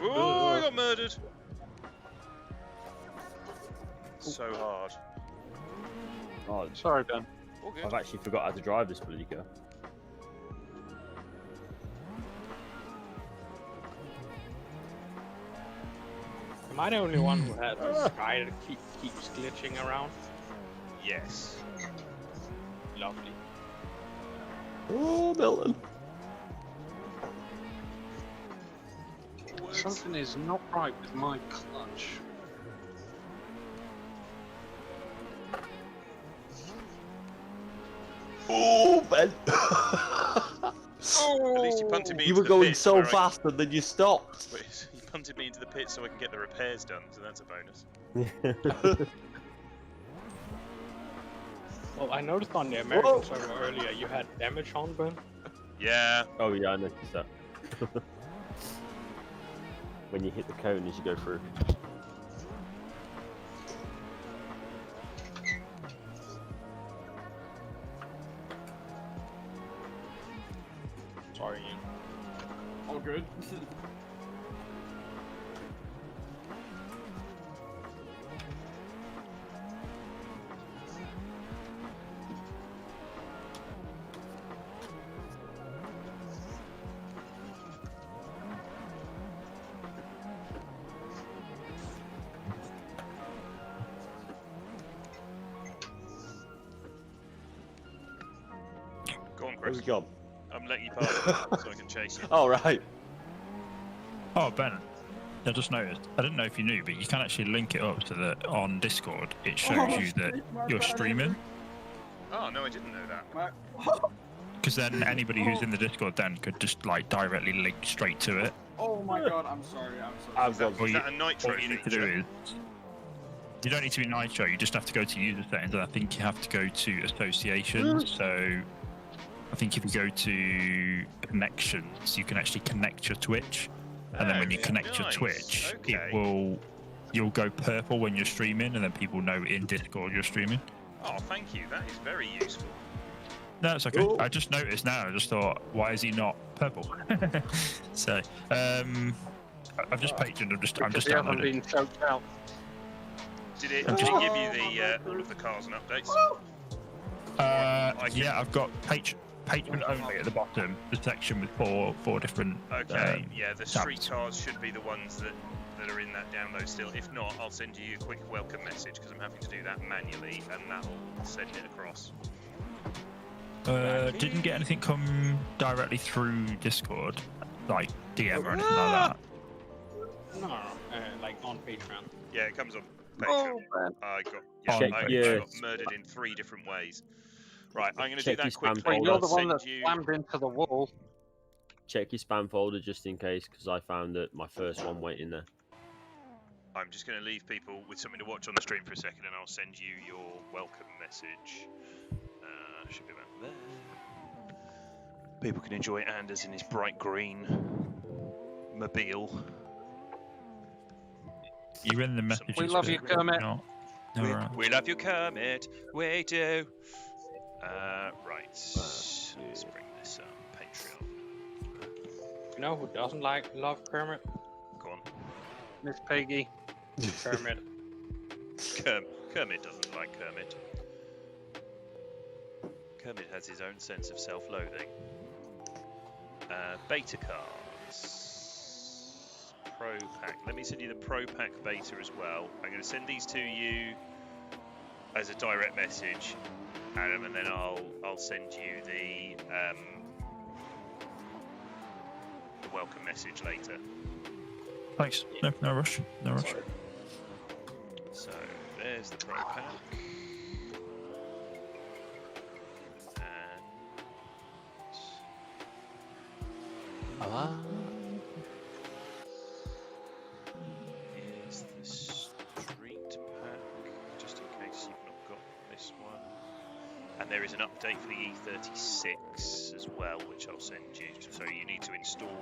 Oh, I got murdered. So hard. Oh, Sorry, Ben. All good. I've actually forgot how to drive this bloody car. Am I the only one who had this guy that keeps glitching around? Yes. Lovely. Oh, Milton. Something is not right with my clutch. Oh, Ben. At least you punted me You into were the going pit so where fast and then you stopped. You punted me into the pit so I can get the repairs done, so that's a bonus. Well, I noticed on the American server earlier you had damage on, Ben. Yeah. Oh yeah, I noticed that. When you hit the cone as you go through. Sorry, Ian. All good. Go on, Where's Chris. he gone? I'm letting you pass so I can chase you. Oh, right. Oh, Ben, I just noticed. I didn't know if you knew, but you can actually link it up so that on Discord it shows you that you're streaming. Oh, no, I didn't know that. Because then anybody who's in the Discord then could just like directly link straight to it. Oh my god, I'm sorry. I've got. All Is you, that a nitro all you need to feature? do is you don't need to be Nitro. You just have to go to user settings, and I think you have to go to associations. So I think if you go to connections, you can actually connect your Twitch, and then when you connect your nice. Twitch, Okay. you'll go purple when you're streaming, and then people know in Discord you're streaming. Oh, thank you. That is very useful. No, it's okay. Cool. I just noticed now. I just thought, why is he not purple? So, I've just patroned. I'm just He hasn't downloading. been choked out. Did it give you the all of the cars and updates? Yeah, I've got patron only at the bottom. The section with four different. Okay, yeah, the street tabs. cars should be the ones that are in that download still. If not, I'll send you a quick welcome message because I'm having to do that manually, and that'll send it across. Didn't get anything come directly through Discord, like DM or anything like that. No, like on Patreon. Yeah, it comes on Oh, Patreon. man. I got Check I your- got murdered in 3 different ways. Right, I'm going to do Check that your quickly. spam Well, folder. you're the one Send that you- slammed into the wall. Check your spam folder just in case, because I found that my first one went in there. I'm just going to leave people with something to watch on the stream for a second, and I'll send you your welcome message. Should be about there. People can enjoy Anders in his bright green mobile. You're in the messages. We love you, bit, Kermit. not- No, right. We love you, Kermit. We do. Right. Let's bring this up. Patreon. You know who doesn't love Kermit? Go on. Miss Piggy. Kermit. Kermit doesn't like Kermit. Kermit has his own sense of self-loathing. Beta cards. Pro pack. Let me send you the Pro pack beta as well. I'm going to send these to you as a direct message, Adam, and then I'll send you the welcome message later. Thanks. No rush. No rush. So there's the Pro pack. Here's the street pack, just in case you've not got this one. And there is an update for the E36 as well, which I'll send you. So you need to install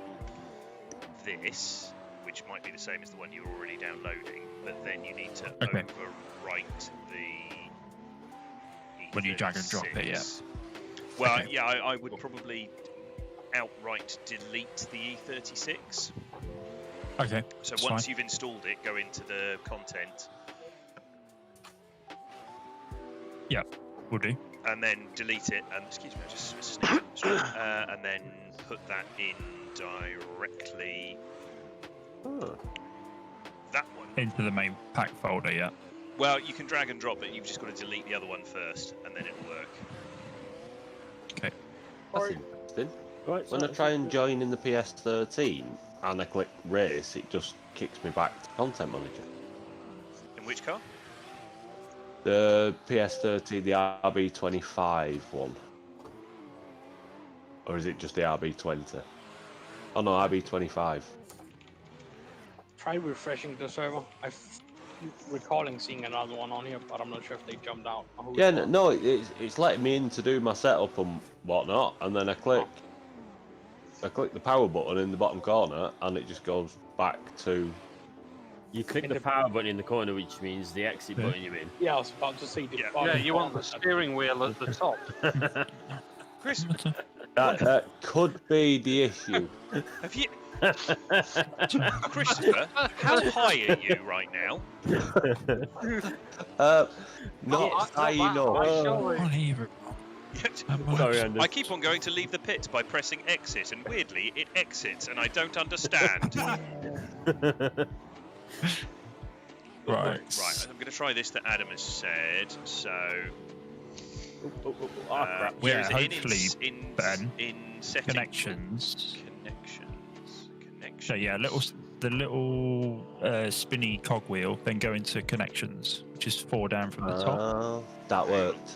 this, which might be the same as the one you're already downloading, but then you need to overwrite the E36. When you drag and drop it, yeah. Well, yeah, I would probably outright delete the E36. Okay. So once you've installed it, go into the content. Yeah, will do. And then delete it. And excuse me, I just sneezed. And then put that in directly. That one. Into the main pack folder, yeah. Well, you can drag and drop it. You've just got to delete the other one first, and then it'll work. Okay. That's interesting. Right, when I try and join in the PS13 and I click race, it just kicks me back to Content Manager. In which car? The PS13, the RB25 one. Or is it just the RB20? Oh no, RB25. Try refreshing the server. I'm recalling seeing another one on here, but I'm not sure if they jumped out. Yeah, no, it's letting me in to do my setup and whatnot, and then I click the power button in the bottom corner, and it just goes back to. You click the power button in the corner, which means the exit button you're in. Yeah, I was about to say the Yeah, you want the steering wheel at the top. Chris, That could be the issue. have you... Christopher, how high are you right now? Not high enough. I keep on going to leave the pit by pressing exit, and weirdly, it exits, and I don't understand. Right. Right, I'm going to try this that Adam has said, so... Yeah, in hopefully, Ben, settings... connections. Connections. So yeah, the little spinny cogwheel, then go into connections, which is 4 down from the top. That worked.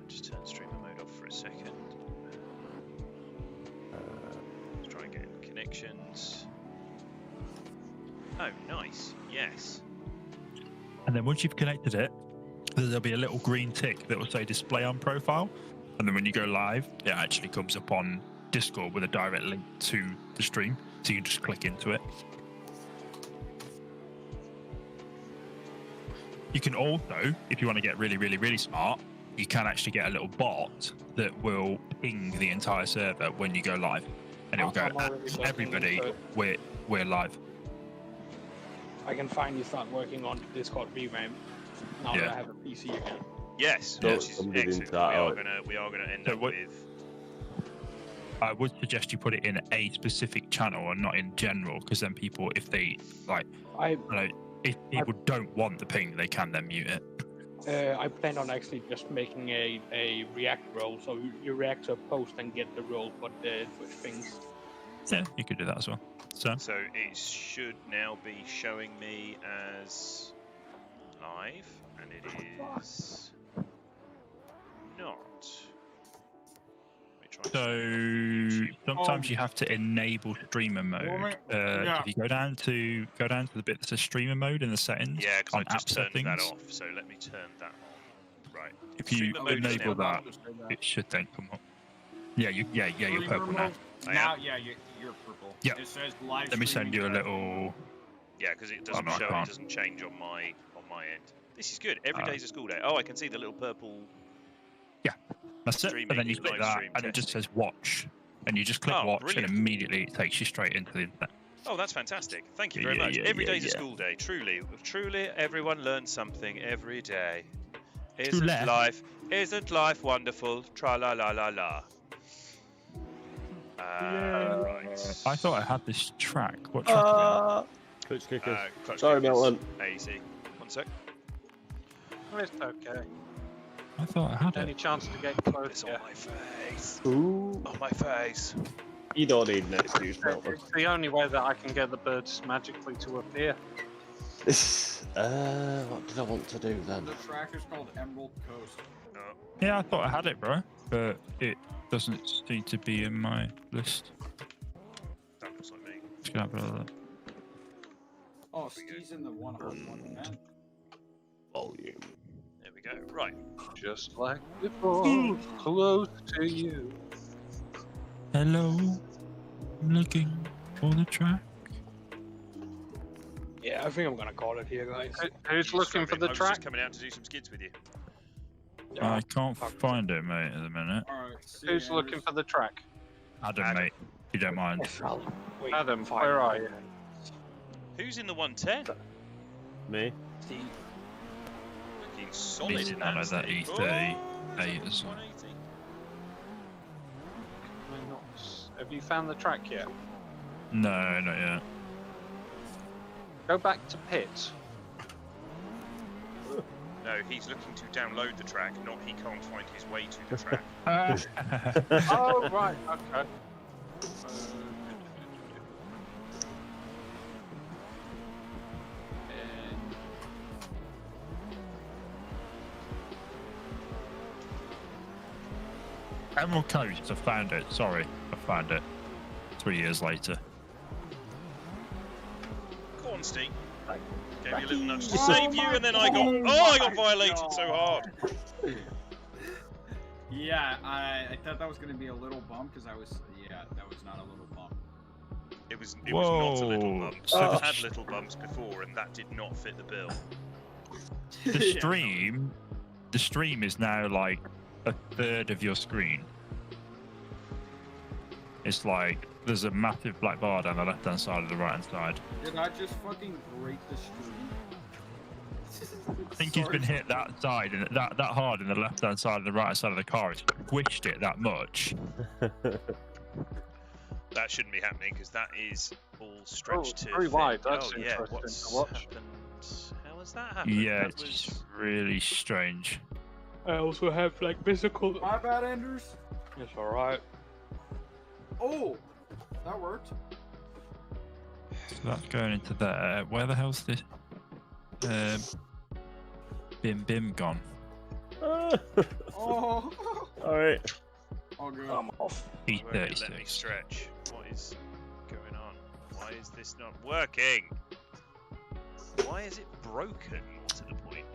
Just turn streamer mode off for a second. Let's try and get in connections. Oh, nice. Yes. And then once you've connected it, there'll be a little green tick that will say display on profile. And then when you go live, it actually comes up on Discord with a direct link to the stream. So you can just click into it. You can also, if you want to get really, really, really smart, you can actually get a little bot that will ping the entire server when you go live. And it will go, everybody, we're live. I can finally start working on the Discord revamp now that I have a PC again. Yes, No, which is somebody excellent. did that We are gonna end So up what- with. I would suggest you put it in a specific channel and not in general, because then people, if they like, if people don't want the ping, they can then mute it. I plan on actually just making a React role, so you react to a post and get the role, but switch things. Yeah, you could do that as well. So it should now be showing me as live, and it is not. Sometimes you have to enable streamer mode. If you go down to the bit that says streamer mode in the settings, Yeah, because on I just app turned settings, that off. So let me turn that on. Right. if you Streamer mode is enable now that, it should then come up. Yeah, you're purple now. Now, you're purple. Yeah. It says live. Let me send you a little. Yeah, because it doesn't no, I show. It can't. doesn't change on my end. This is good. Every day's a school day. Oh, I can see the little purple. That's it. And then you click that, and it just says watch. And you just click watch, brilliant. and immediately it takes you straight into the internet. Oh, that's fantastic. Thank you very much. Every day's a school day. Truly, everyone learns something every day. Isn't life wonderful? Tra la la la la. Right. I thought I had this track. What track are Clutch kickers. Clutch Sorry, kickers. Milton. Easy. 1 sec. It's okay. I thought I had Any it. chance to get It's close? on my face. Ooh. On my face. You don't need an excuse, Milton. It's the only way that I can get the birds magically to appear. What did I want to do then? The track is called Emerald Coast. Yeah, I thought I had it, bro. But it doesn't seem to be in my list. That looks like me. Just gonna have a look. Oh, Steve's in the one man. Volume. There we go. Right. Just like before, close to you. Hello, I'm looking for the track. Yeah, I think I'm gonna call it here, guys. Who's looking for the I was track? just coming out to do some skids with you. I can't find it, mate, at the minute. Alright, Who's looking for the track? Adam, mate, if you don't mind. Wait, Adam, fine. where are you? Who's in the 110? Me? Steve. Looking solid He's in none that of that Steve. E38 as well. 180. Have you found the track yet? No, not yet. Go back to pit. No, he's looking to download the track, not he can't find his way to the track. Oh, right, okay. Emerald Coast, I found it. Sorry, I found it. 3 years later. Go on, Steve. Gave me a little nudge to save you, and then I got violated so hard. Yeah, I thought that was gonna be a little bump because that was not a little bump. It was not a little Whoa. bump. So I've the- had little bumps before, and that did not fit the bill. The stream is now like a third of your screen. It's like there's a massive black bar down the left hand side of the right hand side. Did I just fucking break the stream? I think he's been hit that side and that hard in the left hand side and the right hand side of the car. It's squished it that much. That shouldn't be happening because that is all stretched to very fit. wide. That's yeah, interesting what's to watch. happened? How has that happened? Yeah, That it's really strange. I also have like physical. My bad, Anders. It's alright. Oh, that worked. So that's going into there. Where the hell's this? Bim gone. Oh, Alright. all good. I'm off. Won't it let me E36. stretch. What is going on? Why is this not working? Why is it broken? More to the point.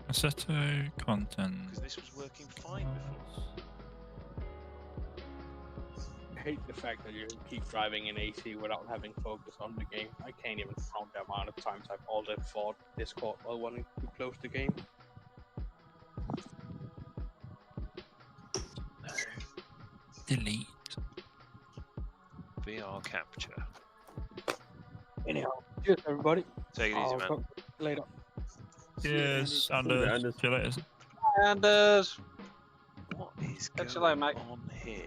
Assetto content. Because this was working fine before. I hate the fact that you keep driving in AC without having focus on the game. I can't even count the amount of times I've altered fought Discord while wanting to close the game. Delete. VR capture. Anyhow, cheers everybody. Take it easy, I'll man. talk later. Yes, Anders. Anders. See you later. Anders. What is Catch you going later, mate. on here?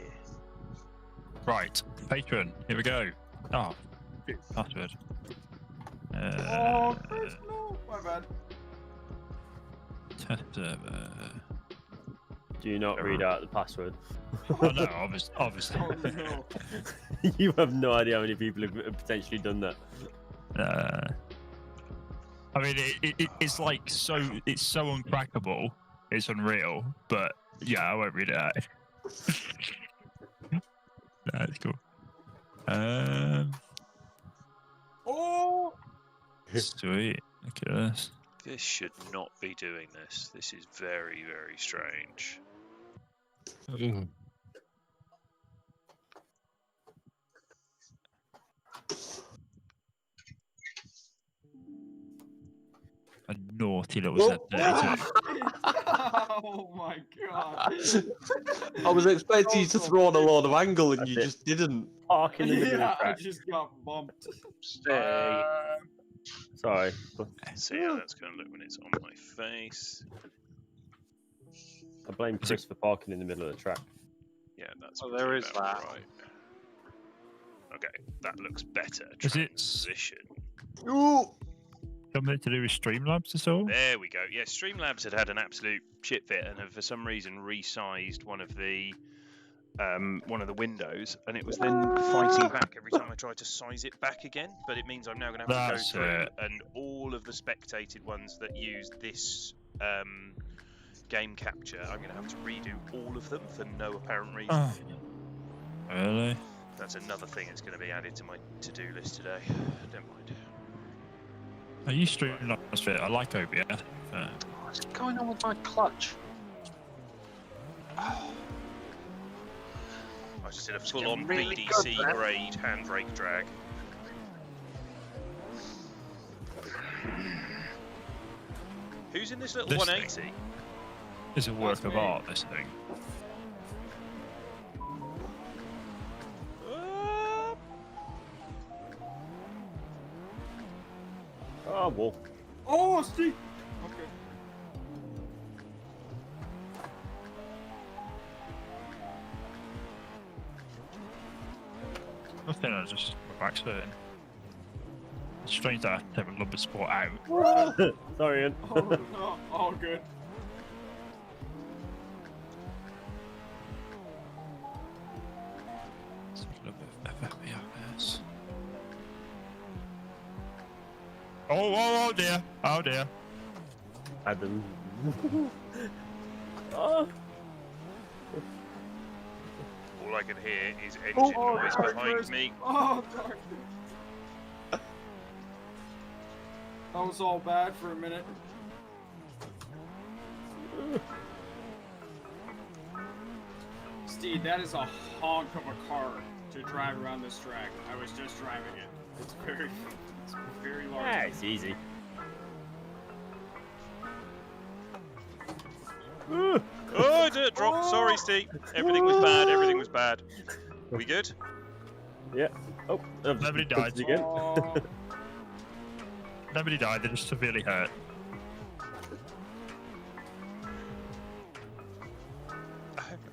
Right, patron. Here we go. Oh, password. Oh, Chris, no, my bad. Test server. Do you not read out the password? Oh no, obviously. Oh no. You have no idea how many people have potentially done that. I mean, it's like it's so uncrackable. It's unreal, but yeah, I won't read it out. That's cool. Oh, Sweet. Look at this. This should not be doing this. This is very, very strange. A North naughty little Z32. Oh my god. I was expecting you to throw on a load of angle and That's you it. just didn't. Park in the middle Yeah, of the I track. just got bumped. Stay. Sorry. See how that's going to look when it's on my face. I blame Chris for parking in the middle of the track. Yeah, that's Well, there is about that. right. Okay, that looks better. Is it- Transition. Something to do with Streamlabs at all? There we go. Yeah, Streamlabs had an absolute shit fit and have for some reason resized one of the windows, and it was then fighting back every time I tried to size it back again. But it means I'm now going to have That's to go through it. and all of the spectated ones that use this game capture, I'm going to have to redo all of them for no apparent reason. Oh, really? That's another thing that's going to be added to my to-do list today. Don't mind. Are you Streamlabs fit? I like OBS. What's going on with my clutch? I just did a full-on really BDC good, man. grade handbrake drag. Who's in this little This 180? It's a work That's of me. art, this thing. Oh, well. Oh, Steve! Okay. Nothing, I just my back's hurting. It's strange that I have to take a lumbar sport out. Sorry, Ian. Oh, no. All good. It's a little bit of FFPS. Oh dear. Oh dear. Adam. Oh. All I can hear is engine Oh, noise dark behind first. me. Oh, dark. That was all bad for a minute. Steve, that is a honk of a car to drive around this track. I was just driving it. It's very large. Yeah, it's easy. Oh, dirt drop. Sorry, Steve. Everything was bad. Everything was bad. We good? Yeah. Oh, I've Nobody just pushed died. it again. Oh, Nobody died, they're just severely hurt.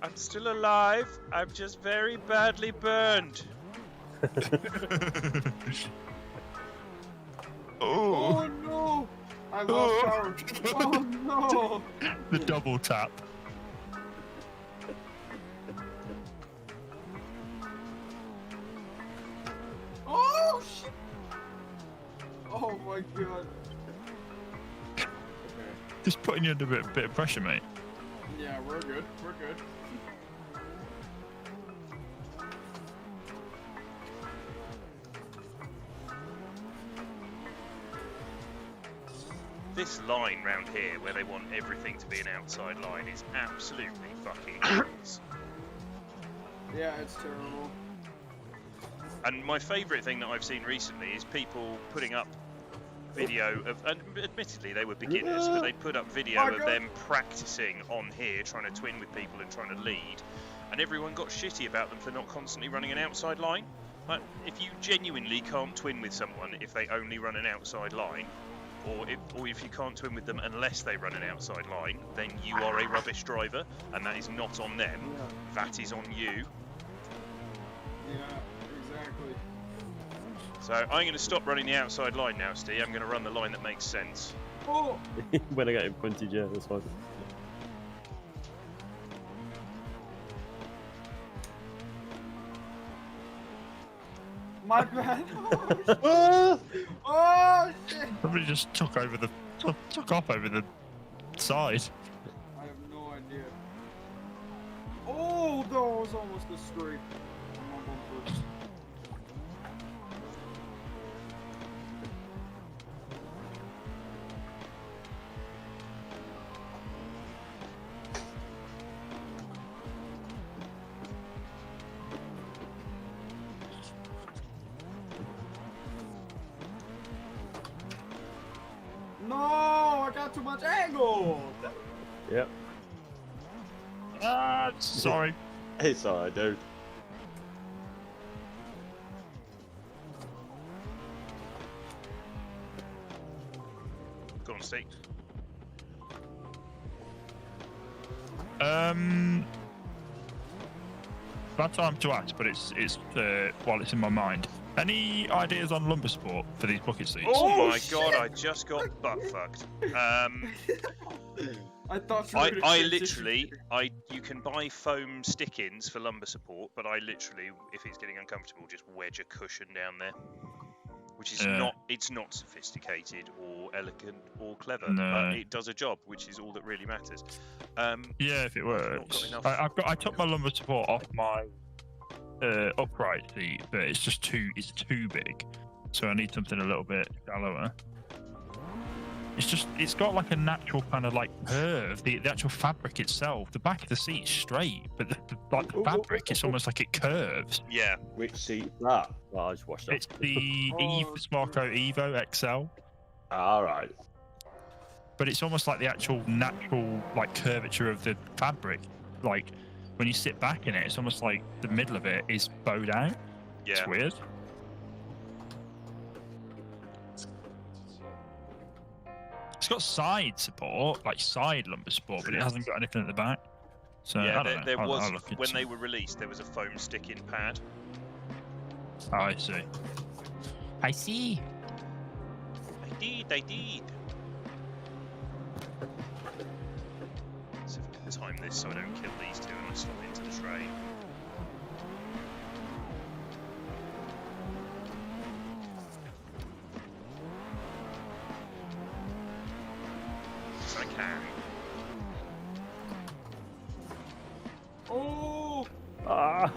I'm still alive. I'm just very badly burned. oh no! I lost power. Oh no! The double tap. Oh shit! Oh my god. Okay. Just putting you under a bit of pressure, mate. Yeah, we're good. We're good. This line round here, where they want everything to be an outside line, is absolutely fucking nuts. Yeah, it's terrible. And my favourite thing that I've seen recently is people putting up video of, and admittedly they were beginners, but they put up video of them practicing on here, trying to twin with people and trying to lead, and everyone got shitty about them for not constantly running an outside line. Like, if you genuinely can't twin with someone if they only run an outside line, or if you can't twin with them unless they run an outside line, then you are a rubbish driver, and that is not on them. That is on you. Yeah, exactly. So I'm going to stop running the outside line now, Steve. I'm going to run the line that makes sense. Oh! When I get in punted, yeah, that's fine. My bad. Oh, shit. Oh shit! Somebody just took off over the side. I have no idea. Oh, that was almost a straight. I'm on one first. No, I got got too much angle. Yep. Sorry. It's alright, dude. Go on, Steve. Bad time to ask, but it's while it's in my mind. Any ideas on lumber support for these bucket seats? Oh my god, I just got butt fucked. I thought you were gonna I transition literally, here. you can buy foam stick-ins for lumber support, but I literally, if it's getting uncomfortable, just wedge a cushion down there, which is it's not sophisticated or elegant or clever, but it does a job, which is all that really matters. Yeah, if it works. enough- I took my lumber support off my upright seat, but it's too big, so I need something a little bit shallower. It's got like a natural kind of like curve. The actual fabric itself, the back of the seat is straight, but the fabric, it's almost like it curves. Yeah. Which seat is that? Well, I just watched that. It's the Smarco Evo XL, Alright. but it's almost like the actual natural like curvature of the fabric. Like when you sit back in it, it's almost like the middle of it is bowed out. Yeah. It's weird. It's got side support, like side lumbar support, but it hasn't got anything at the back. So Yeah, I don't know. there I'll was, look into when it. they were released, there was a foam stick-in pad. Oh, I see. I see. I did. So if I can time this so I don't kill these two and I slot into the train. Yes, I can. Oh! Ah.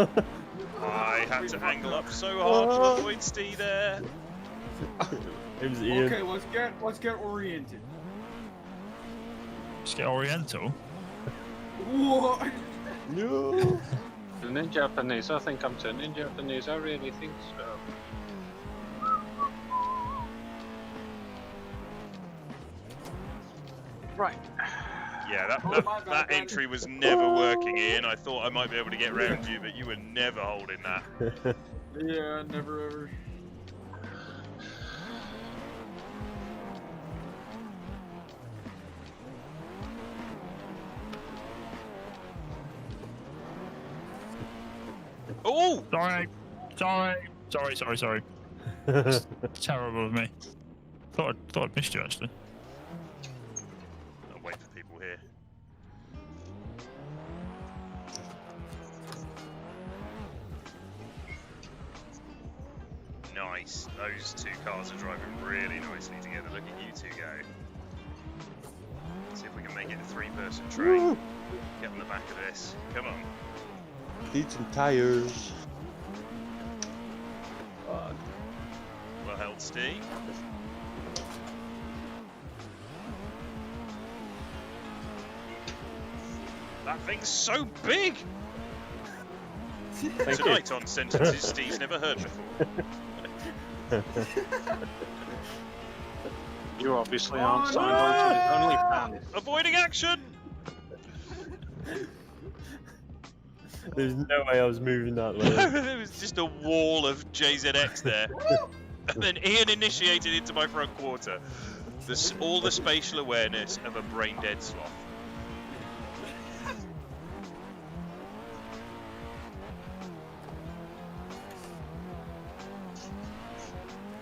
I had to angle up so hard to avoid Steve there. It was Ian. Okay, let's get oriented. Just get Oriental. What? No. Turning Japanese. I think I'm turning Japanese. I really think so. Right. Yeah, Oh, my bad, that man. entry was never working, Ian. I thought I might be able to get round you, but you were never holding that. Yeah, never ever. Oh! Sorry. It's terrible of me. Thought I'd missed you actually. I'll wait for people here. Nice. Those two cars are driving really nicely together. Look at you two go. See if we can make it a three-person train. Get on the back of this. Come on. Need some tires. Fuck. Well held, Steve. That thing's so big! Thank you. Tonight on sentences Steve's never heard before. You obviously aren't signed on to his OnlyFans. Avoiding action! There's no way I was moving that way. There was just a wall of JZX there. And then Ian initiated into my front quarter. All the spatial awareness of a brain-dead sloth.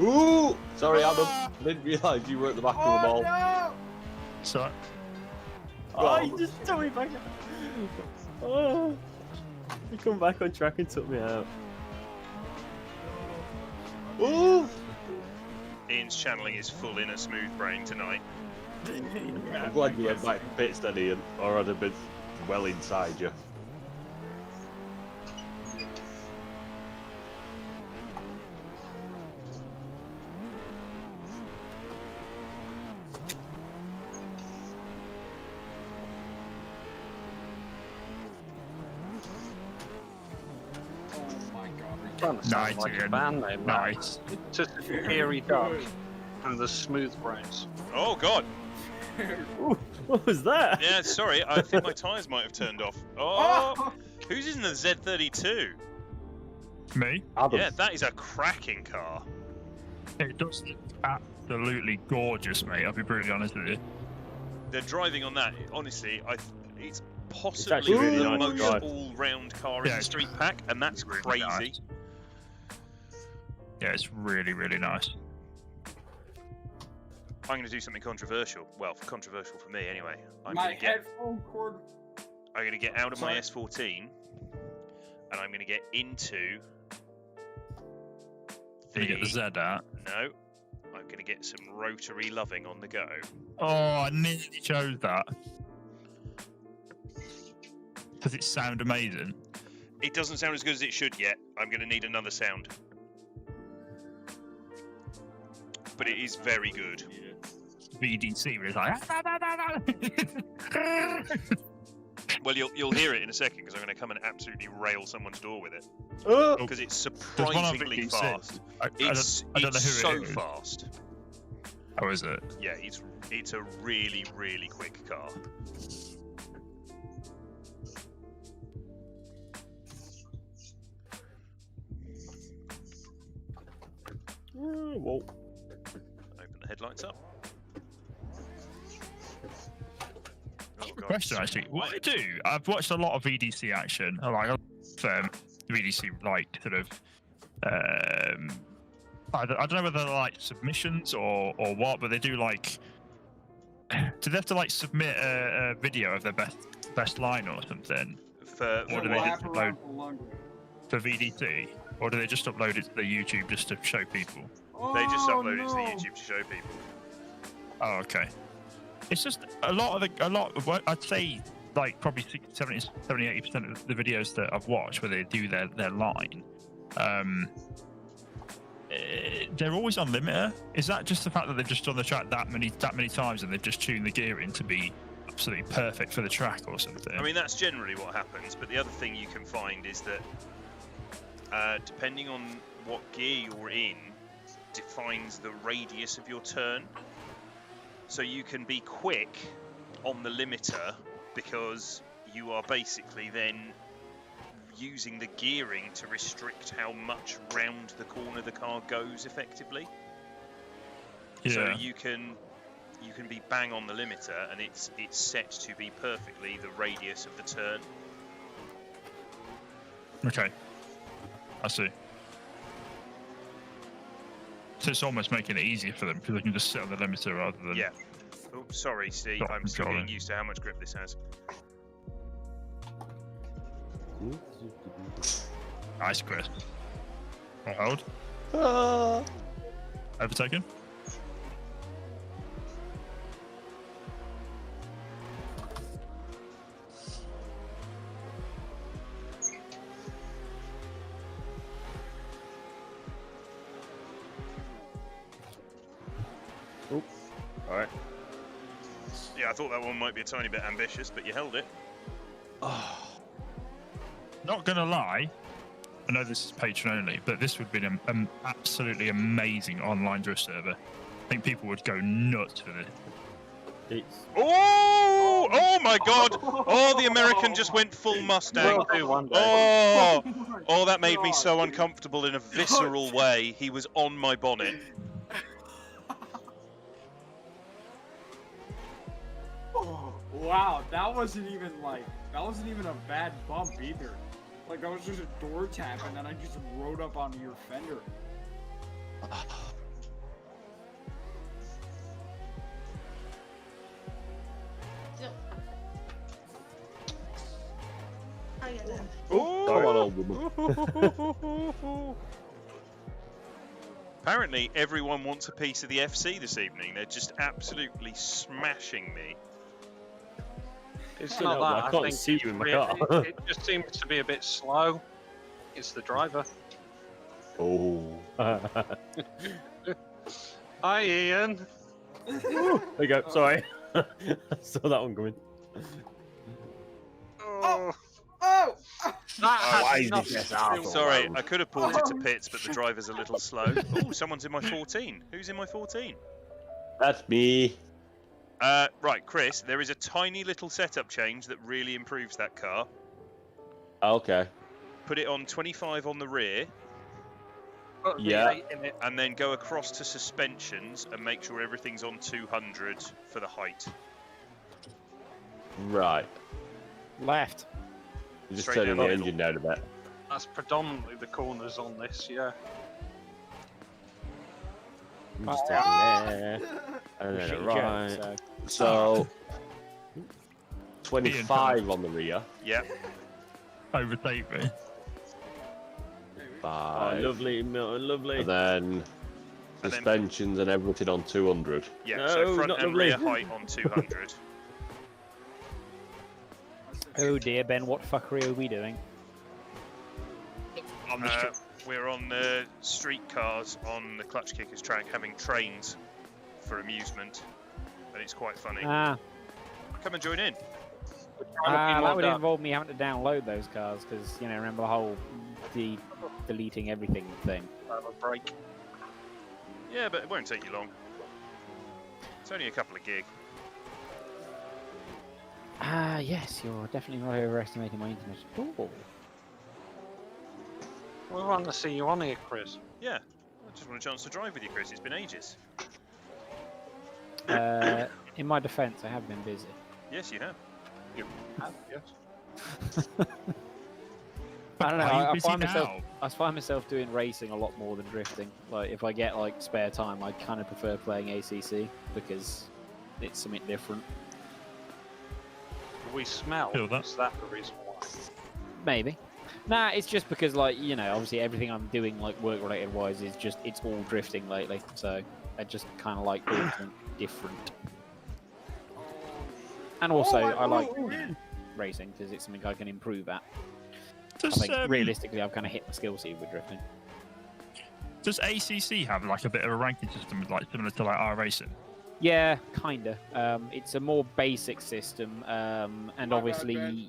Ooh! Sorry, Adam. I didn't realise you were at the back of the ball. No! So Oh, you just took me back. Oh, you come back on track and took me out. Ooh! Ian's channeling his full inner smooth brain tonight. I'm glad you went back to pits then, Ian, or I'd have been well inside you. Oh my god. Trying to sound Nice, like a Ian. band name. nice. Just Hairy Dog and the Smooth Brains. Oh god! Ooh, what was that? Yeah, sorry, I think my tyres might have turned off. Oh, who's in the Z32? Me? Adam. Yeah, that is a cracking car. It does look absolutely gorgeous, mate. I'll be brutally honest with you. They're driving on that. Honestly, it's possibly actually really the nice to most drive. all-round car in Yeah, the it's street pack, and that's really crazy. nice. Yeah, it's really, really nice. I'm going to do something controversial. Well, controversial for me anyway. I'm My going to get headphone cord. I'm going to get out of my Sorry. S14, and I'm going to get into Gonna get the Z out. No, I'm going to get some rotary loving on the go. Oh, I nearly chose that. Does it sound amazing? It doesn't sound as good as it should yet. I'm going to need another sound. But it is very good. VDC, where it's like. Well, you'll hear it in a second because I'm going to come and absolutely rail someone's door with it. Because it's There's one on surprisingly VDC. fast. I It's don't know who so it is. fast. How is it? Yeah, it's a really, really quick car. Whoa. Open the headlights up. Oh, God, Question it's actually. so What I quiet. do? I've watched a lot of VDC action. I like VDC like sort of. I don't know whether they're like submissions or what, but they do like. Do they have to like submit a video of their best line or something For Or do they Lap just upload- around the London. for VDC, or do they just upload it to the YouTube just to show people? They just Oh, upload it to the no. YouTube to show people. Oh, okay. It's just a lot of what I'd say, like probably 70-80% of the videos that I've watched where they do their line, they're always on limiter. Is that just the fact that they've just done the track that many times and they've just tuned the gear in to be absolutely perfect for the track or something? I mean, that's generally what happens, but the other thing you can find is that depending on what gear you're in, defines the radius of your turn. So you can be quick on the limiter because you are basically then using the gearing to restrict how much round the corner the car goes effectively. yeah. So you can be bang on the limiter and it's set to be perfectly the radius of the turn. Okay. I see. So it's almost making it easier for them because they can just sit on the limiter rather than. Yeah. Oh, sorry, Steve. Stop I'm still getting controlling. used to how much grip this has. Nice, Chris. Hold. Overtaken. Alright. Yeah, I thought that one might be a tiny bit ambitious, but you held it. Not gonna lie, I know this is patron only, but this would be an absolutely amazing online drift server. I think people would go nuts for this. It's Oh! Oh my God! Oh, the American just went full Mustang. Will do one day. Oh! my Oh, that made me God. so uncomfortable in a visceral way. He was on my bonnet. Oh, wow, that wasn't even a bad bump either. Like that was just a door tap and then I just rode up onto your fender. Come on, old woman. Apparently, everyone wants a piece of the FC this evening. They're just absolutely smashing me. It's You not know, that. I I can't think see you in my really- car. It just seems to be a bit slow. It's the driver. Oh. Hi, Ian. There you go. Sorry. I saw that one coming. Oh, Oh! that had why is nothing this to asshole? do with Sorry, it. I could have pulled it to pits, but the driver's a little slow. Oh, someone's in my 14. Who's in my 14? That's me. Right, Chris, there is a tiny little setup change that really improves that car. Okay. Put it on 25 on the rear, Put a Yeah. V8 in it. and then go across to suspensions and make sure everything's on 200 for the height. Right. Left. Just Straight turning down the the middle. engine down a bit. That's predominantly the corners on this, yeah. I'm just turning there. And then Shit, right. joke, So. So 25 on the rear. Yeah. Overtake me. Oh, 5. lovely, Milton, lovely. And then And then- suspensions and everything on 200. Yeah, No, so front not and lovely. rear height on 200. Oh dear, Ben, what fuckery are we doing? We're on street cars on the Clutch Kickers track having trains for amusement, and it's quite funny. Ah, Come and join in. that would involve me having to download those cars because, you know, remember the whole deleting everything thing. Have a break. Yeah, but it won't take you long. It's only a couple of gig. Ah, yes, you're definitely not overestimating my internet at all. We want to see you on here, Chris. Yeah, I just want a chance to drive with you, Chris. It's been ages. In my defence, I have been busy. Yes, you have. Yes. I don't know. Are you I busy find myself. now? I find myself doing racing a lot more than drifting. Like, if I get like spare time, I kind of prefer playing ACC because it's something different. We smell. Feel that. Is that the reason why? Maybe. Nah, it's just because, like, you know, obviously everything I'm doing, like, work-related wise, is just, it's all drifting lately. So I just kind of like doing something different. And also, I like racing because it's something I can improve at. I think realistically, I've kind of hit my skill set with drifting. Does ACC have like a bit of a ranking system, like similar to like iRacing? Yeah, kinda. It's a more basic system, and obviously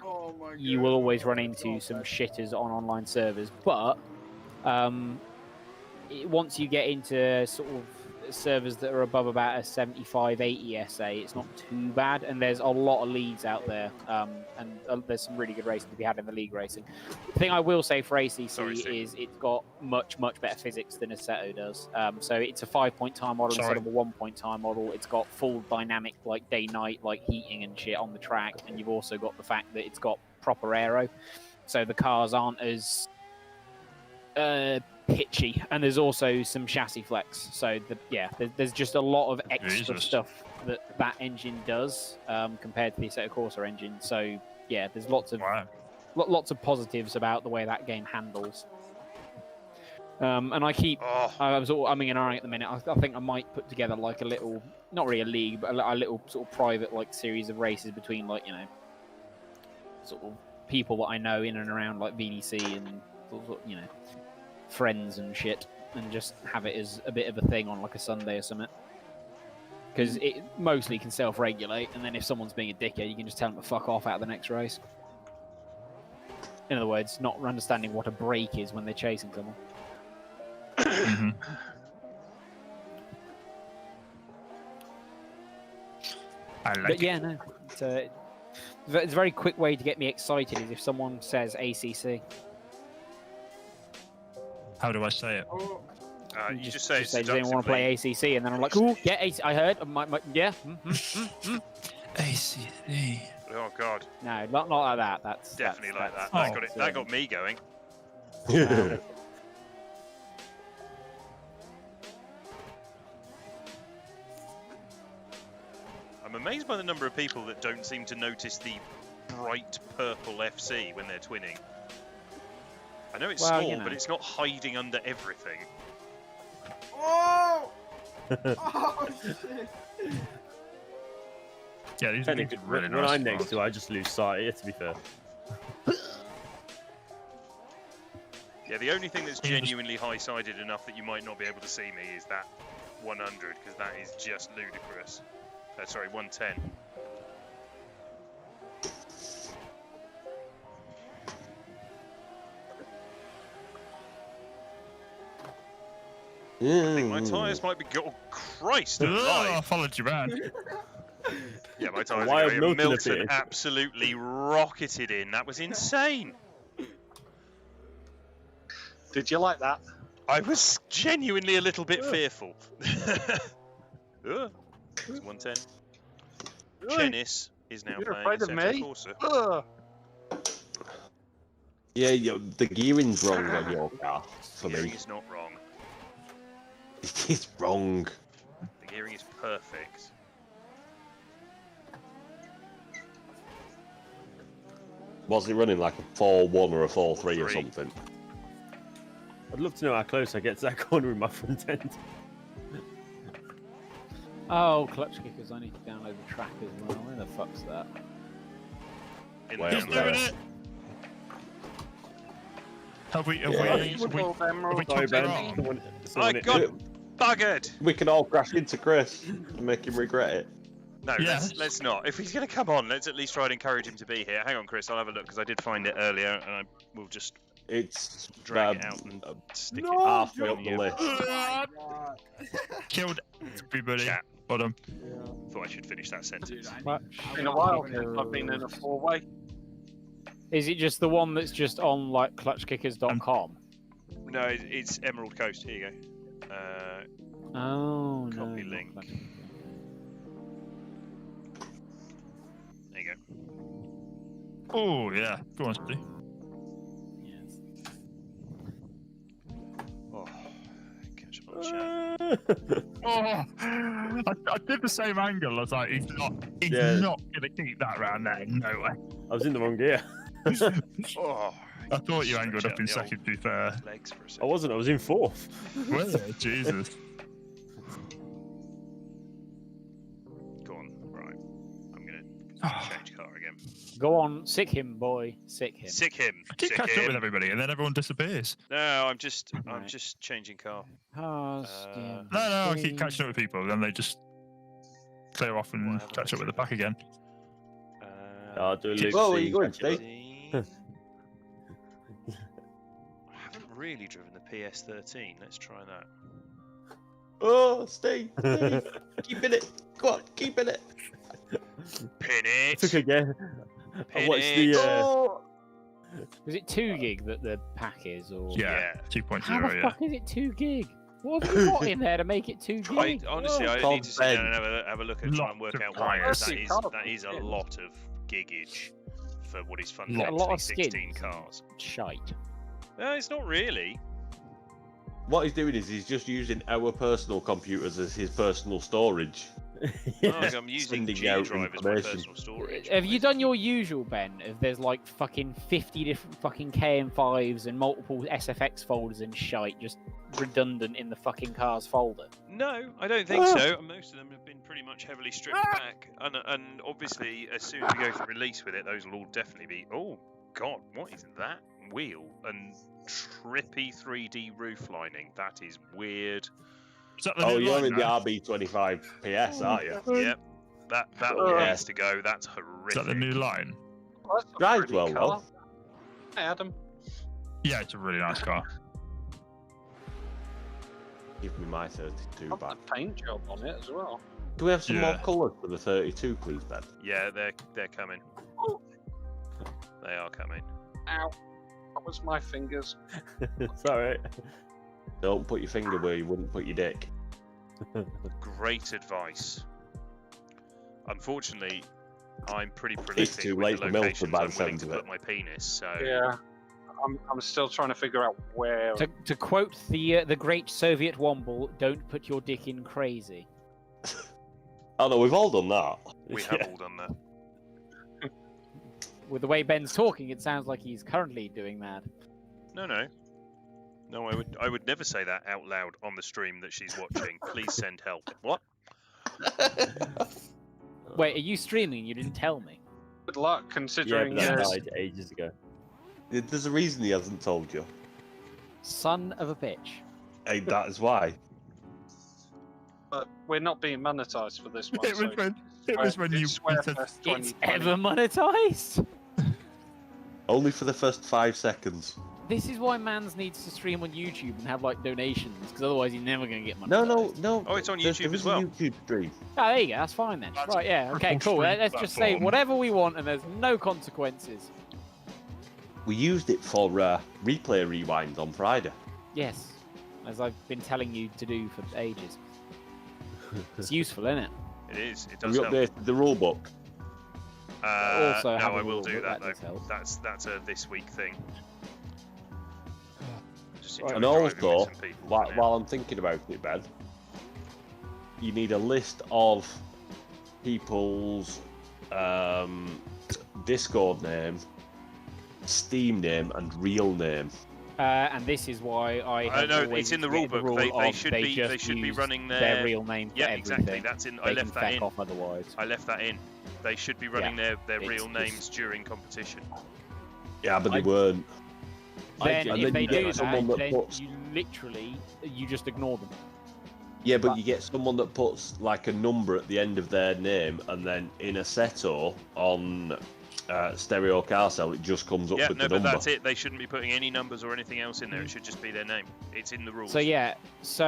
you will always run into some shitters on online servers. But once you get into sort of servers that are above about a 75, 80 SA, it's not too bad. And there's a lot of leagues out there, and there's some really good racing to be had in the league racing. The thing I will say for ACC is it's got much better physics than Assetto does. So it's a 5-point time model instead of a 1-point time model. It's got full dynamic, like day-night, like heating and shit on the track, and you've also got the fact that it's got proper aero, so the cars aren't as pitchy, and there's also some chassis flex. So there's just a lot of extra stuff that engine does compared to the Assetto Corsa engine. So yeah, there's lots of positives about the way that game handles. And I keep I'm sort of umming and ahhing at the minute. I think I might put together like a little, not really a league, but a little sort of private like series of races between, like, you know, sort of people that I know in and around like VDC and, you know, friends and shit, and just have it as a bit of a thing on like a Sunday or something. Because it mostly can self-regulate, and then if someone's being a dickhead, you can just tell them to fuck off out of the next race. In other words, not understanding what a brake is when they're chasing someone. But yeah, no. It's a very quick way to get me excited is if someone says ACC. How do I say it? You just say does anyone want to play ACC? And then I'm like, ooh, yeah, I heard. Yeah. ACC. Oh god. No, not like that. That's definitely like that. that's, That got me going. I'm amazed by the number of people that don't seem to notice the bright purple FC when they're twinning. I know it's small, you know. but it's not hiding under everything. Oh! Oh shit! Yeah, these things are really when nice. I'm next to, I just lose sight. To be fair. Yeah, the only thing that's genuinely high-sided enough that you might not be able to see me is that 100, because that is just ludicrous. Sorry, 110. I think my tyres might be... Oh, Christ I alive! followed you around. Yeah, my time Why have ago, Milton Milton appeared? absolutely rocketed in. That was insane. Did you like that? I was genuinely a little bit fearful. It's 110. Chenis is now You're playing afraid of Assetto me? Corsa. Ugh. Yeah, the gearing's wrong on your car for Gearing me. is not wrong. It is wrong. The gearing is perfect. Was it running like a 4-1 or a 4-3 or 4-3. something? I'd love to know how close I get to that corner with my front end. Oh, clutch kickers. I need to download the track as well. Where the fuck's that? In Well, the He's number. doing it! Have we Yeah. Emerald, emerald, Sorry, Ben. emerald. Someone I hit got me. buggered! We can all crash into Chris and make him regret it. No, Yes. let's not. If he's going to come on, let's at least try and encourage him to be here. Hang on, Chris, I'll have a look, because I did find it earlier, and I will just It's drag it out and stick it halfway up in the the list. Killed everybody. chat. Bottom. Thought I should finish that sentence. Clutch. Been a while since I've been in a 4-way. Is it just the one that's just on like clutchkickers.com? No, it's Emerald Coast. Here you go. Oh, no. Copy not link. Clutch Kickers. There you go. Oh, yeah. Go on, Steve. Yes. Oh, catch up on chat. Oh, I did the same angle. I was like, he's not Yeah. going to keep that round there. No way. I was in the wrong gear. Oh, I thought you angled stretch up in out the second, to be fair. old legs for a I second. wasn't, I was in fourth. Well, Jesus. Go on. Right. I'm going Oh, to change car again. Go on, sick him, boy. Sick him. Sick him. I keep Sick catching up him. with everybody, and then everyone disappears. No, I'm just Right. changing car. Oh, Uh, No, I keep catching up with people, then they just clear off and Whatever, catch up with the let's pack again. I'll do a Luke Oh, where C, you going, catch up. Steve? I haven't really driven the PS13. Let's try that. Oh, Steve, keep in it. Go on, keep in it. Pin I it. took a guess. I Pin watched it. the. Oh, Is it 2 gig that the pack is, or Yeah, Yeah. 2.0, how the yeah. fuck is it 2 gig? What have you got in there to make it 2 gig? Honestly, I Called need to sit down Ben. and have a look and try and work Lots out of why. bias. That is a lot of giggage for what is a fundamentally lot of 16 skins. cars. Shite. No, it's not really. what he's doing is he's just using our personal computers as his personal storage. Oh, I'm using Sending G out drive as my information. personal storage. Have you done your usual, Ben? If there's like fucking 50 different fucking KM5s and multiple SFX folders and shite just redundant in the fucking car's folder? No, I don't think so. Most of them have been pretty much heavily stripped back, and obviously, as soon as we go to release with it, those will all definitely be. Oh God, what is that wheel and trippy 3D roof lining? That is weird. Is that the Oh, new you're line in the now? RB25 PS, aren't you? Yep, that all Yeah. needs to go. That's horrific. Is that the new line? Well, that's a Drives pretty well, car. though. Hey, Adam. Yeah, it's a really nice car. Give me my 32 Got back. the paint job on it as well. Do we have some more Yeah. colours for the 32, please, Ben? Yeah, they're coming. They are coming. Ow. That was my fingers. It's alright. Don't put your finger where you wouldn't put your dick. Great advice. Unfortunately, I'm pretty prolific too with late the for Milton locations by I'm the willing sounds to of put it. my penis. So Yeah. I'm still trying to figure out where. To quote the great Soviet Womble, don't put your dick in crazy. Oh no, we've all done that. we have all done that. With the way Ben's talking, it sounds like he's currently doing that. No, I would never say that out loud on the stream that she's watching. Please send help. What? Wait, are you streaming? You didn't tell me. Good luck, Yeah, considering but that there's died ages ago. There's a reason he hasn't told you. Son of a bitch. Hey, that is why. but we're not being monetized for this one. It was when you it's Swear said Fest It's 2020. ever monetized? Only for the first 5 seconds. This is why Mans needs to stream on YouTube and have like donations, because otherwise he's never going to get money. No. Oh, it's on There YouTube is as well. a YouTube stream. Oh, there you go. That's fine then. That's Right, yeah. Okay, triple cool. stream Let's just say platform. whatever we want, and there's no consequences. We used it for replay rewind on Friday. Yes, as I've been telling you to do for ages. It's useful, isn't it? It is. It We does help. updated the rulebook. Also no, have a I will rule do book, that that does though. help. That's a this week thing. Just And enjoy driving with also, some people while, for now. while I'm thinking about it, Ben, you need a list of people's Discord name, Steam name, and real name. And this is why I know always it's in the created rule book. rule They of should just be use running their real name for Yeah, everything. exactly. That's in. I They left can that feck in. off otherwise. I left that in. They should be running their It's- real it's- names during competition. Yeah, but they I- weren't. Then and if then they you get do someone that, that then puts- you just ignore them. Yeah, but you get someone that puts like a number at the end of their name, and then in Assetto on Stereo Car Cell, it just comes up Yeah, with no, the but number. that's it. They shouldn't be putting any numbers or anything else in there. It should just be their name. It's in the rules. So yeah, so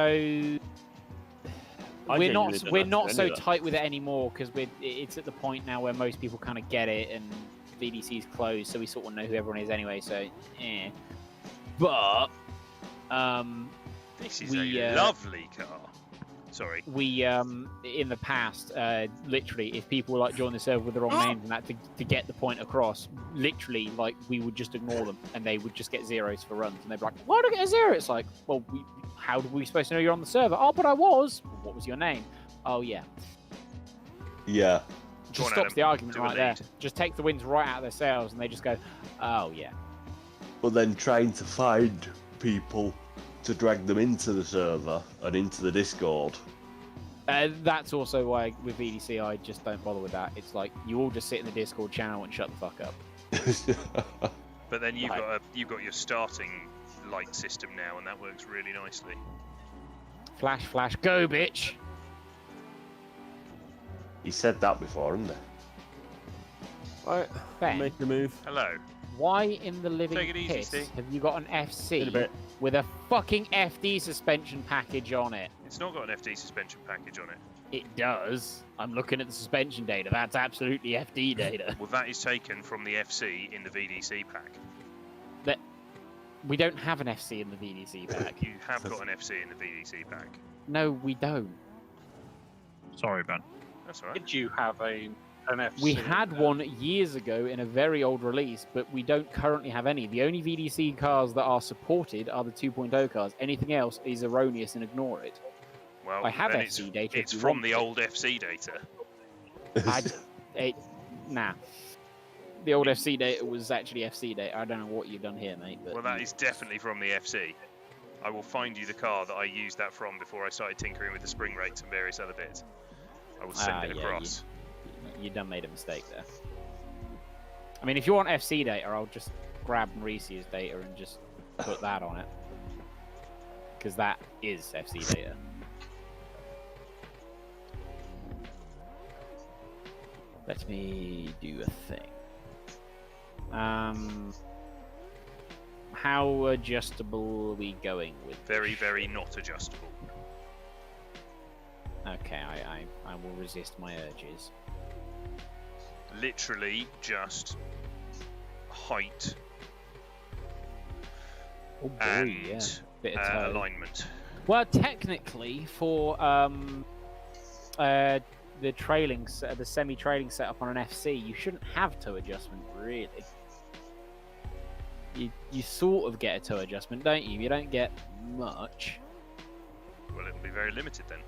I we're not genuinely don't we're understand not so any of that. tight with it anymore because it's at the point now where most people kind of get it and VDC's closed, so we sort of know who everyone is anyway. So, but this is we, a lovely car. Sorry. we in the past, literally, if people like join the server with the wrong names and that to get the point across, literally, like we would just ignore them and they would just get zeros for runs, and they'd be like, "Why did I get a zero?" It's like, well, how were we supposed to know you're on the server? Oh, but I was. What was your name? Oh yeah. Yeah. Go Just on, stops Adam. the argument Do a right there. lead. Just take the wins right out of their sails, and they just go, "Oh yeah." But then trying to find people to drag them into the server and into the Discord. That's also why with VDC I just don't bother with that. It's like you all just sit in the Discord channel and shut the fuck up. But then you've Right. got your starting light system now, and that works really nicely. Flash, flash, go, bitch! He said that before, hasn't he? Right, Ben, make the move. Hello. why in the living Take it easy, piss Steve. have you got an In a FC bit. with a fucking FD suspension package on it? It's not got an FD suspension package on it. It does. I'm looking at the suspension data. That's absolutely FD data. Well, that is taken from the FC in the VDC pack. We don't have an FC in the VDC pack. You have got an FC in the VDC pack. No, we don't. Sorry, Ben. That's all right. Did you have an FC? We had one years ago in a very old release, but we don't currently have any. The only VDC cars that are supported are the 2.0 cars. Anything else is erroneous and ignore it. Well, I have then FC data if It's you from want the it. old FC data. Nah. The old FC data was actually FC data. I don't know what you've done here, mate. But Well, that is definitely from the FC. I will find you the car that I used that from before I started tinkering with the spring rates and various other bits. I will send it yeah, across. you done made a mistake there. I mean, if you want FC data, I'll just grab Mauricio's data and just put that on it. Because that is FC data. Let me do a thing. How adjustable are we going with this Very, shit? very not adjustable. Okay, I will resist my urges. Literally just height Oh boy, and yeah. Bit of toe. alignment. Well, technically, for the trailing, the semi-trailing setup on an FC, you shouldn't have toe adjustment, really. You sort of get a toe adjustment, don't you? You don't get much. Well, it'll be very limited then.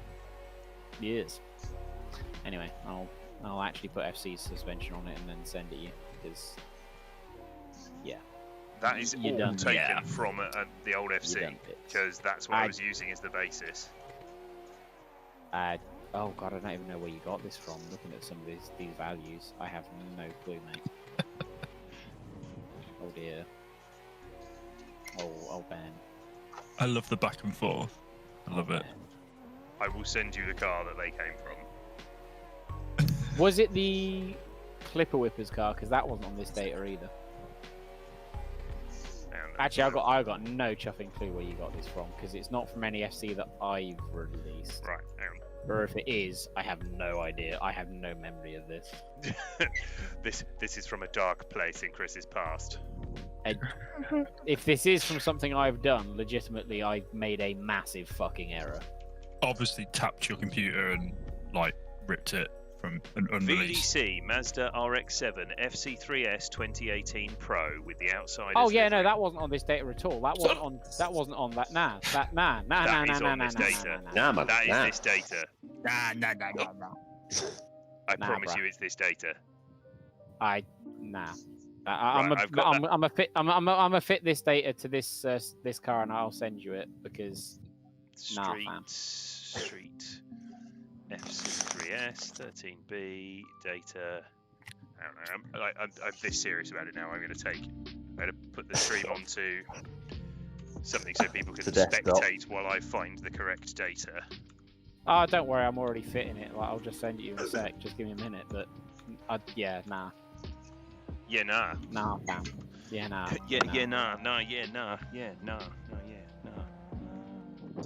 Yes. Anyway, I'll actually put FC suspension on it and then send it you, because yeah. That is You all done- taken yeah. from the old You FC, done bits. because that's what I I- was using as the basis. Oh god, I don't even know where you got this from. Looking at some of these values, I have no clue, mate. Oh dear. Oh Ben. I love the back and forth. I love it. I will send you the car that they came from. Was it the Clipper Whippers car? Because that wasn't on this data either. Actually, I got no chuffing clue where you got this from because it's not from any FC that I've released. Right, hang on. Or if it is, I have no idea. I have no memory of this. This is from a dark place in Chris's past. If this is from something I've done, legitimately, I've made a massive fucking error. Obviously, tapped your computer and like ripped it from an unreleased. VDC Mazda RX-7 FC3S 2018 Pro with the outside. Oh yeah, no, that wasn't on this data at all. That wasn't on. That wasn't on that. Nah. That is this data. Nah. I promise you, it's this data. I'm a fit this data to this this car, and I'll send you it because Street FC3S 13B data. I don't know. I'm this serious about it now. I'm going to put the stream onto something so people can spectate while I find the correct data. Oh, don't worry, I'm already fitting it. Like, I'll just send it you in a sec. Just give me a minute. But yeah, nah. Yeah, nah. Nah, fam. Yeah, nah.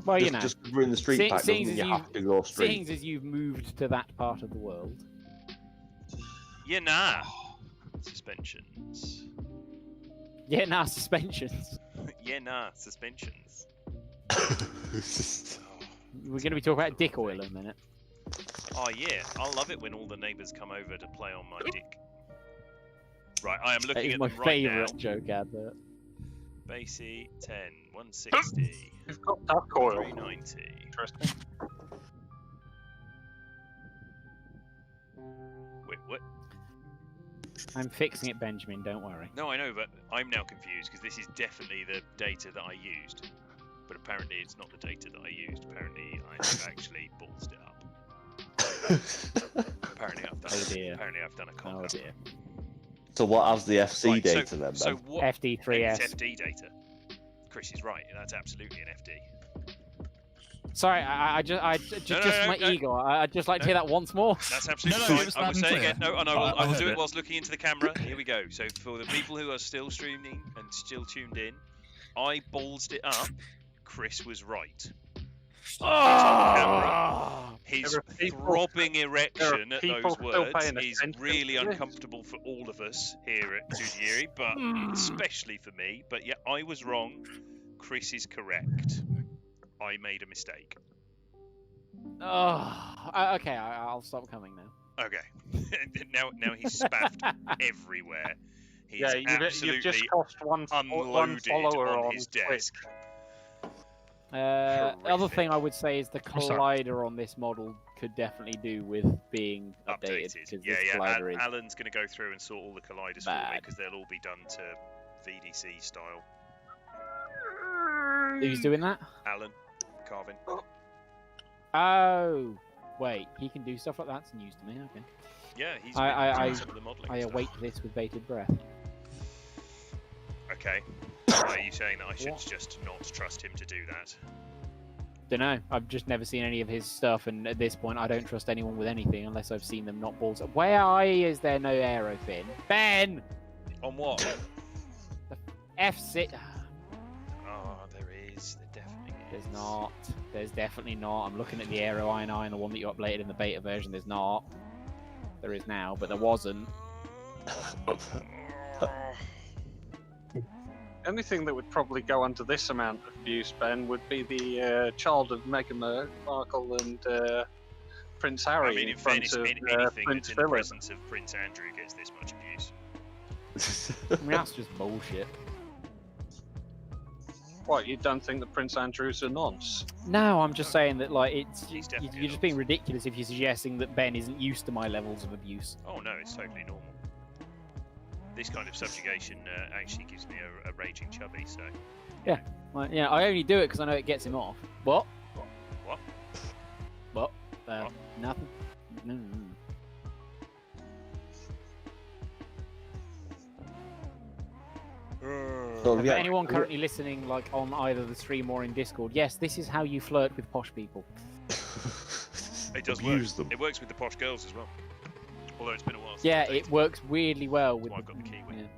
Well, you know, just covering the street pack doesn't mean you have to go street. Seeing as you've moved to that part of the world. Yeah, nah. Suspensions. Yeah, nah, suspensions. Yeah, nah, suspensions. We're going to be talking about dick oil in a minute. Oh yeah, I love it when all the neighbours come over to play on my dick. Right, I am looking at them right now. That is my favourite joke advert. Basie 10, 160. You've got duck oil. 390. Interesting. Wait, what? I'm fixing it, Benjamin, don't worry. No, I know, but I'm now confused because this is definitely the data that I used. But apparently it's not the data that I used. Apparently I have actually ballsed it up. Apparently I've done a cock up. Dear. So what has the FC data then? So what? FD3S. It's FD data. Chris is right. That's absolutely an FD. Sorry, I'd just like to hear that once more. That's absolutely fine. I will say it again. No, and I will do it whilst looking into the camera. Here we go. So for the people who are still streaming and still tuned in, I ballsed it up. Chris was right. His throbbing erection at those words is really uncomfortable for all of us here at Tsujigiri, but especially for me. But yeah, I was wrong. Chris is correct. I made a mistake. Okay, I'll stop coming now. Okay. now he's spaffed everywhere. He's you've just cost one follower on his desk. The other thing I would say is the collider on this model could definitely do with being updated. Alan's going to go through and sort all the colliders for me because they'll all be done to VDC style. Who's doing that? Alan, Carvin. Oh, wait, he can do stuff like that. It's news to me. Okay. Yeah, he's doing some of the modelling. I await this with bated breath. Okay. Are you saying that I should just not trust him to do that? Dunno. I've just never seen any of his stuff, and at this point, I don't trust anyone with anything unless I've seen them not balls. Why is there no aero fin? Ben! On what? The F6. Oh, there is. There definitely is. There's not. There's definitely not. I'm looking at the Aero i9, the one that you updated in the beta version. There's not. There is now, but there wasn't. The only thing that would probably go under this amount of abuse, Ben, would be the child of Meghan Markle and Prince Harry. I mean, in front fairness, of anything Prince that's in Philip. the presence of Prince Andrew gets this much abuse. I mean, that's just bullshit. What, you don't think that Prince Andrew's a nonce? No, I'm just saying that, like, He's you're definitely just being ridiculous if you're suggesting that Ben isn't used to my levels of abuse. Oh no, it's totally normal. This kind of subjugation actually gives me a raging chubby, so... Yeah, like, yeah, I only do it because I know it gets him off. What? What? What? Nothing. No. So, If anyone currently listening, like on either the stream or in Discord, yes, this is how you flirt with posh people. It does work. It works with the posh girls as well. Although it's been a while since Yeah, I've dated. it works weirdly well with. I've got the Kiwi.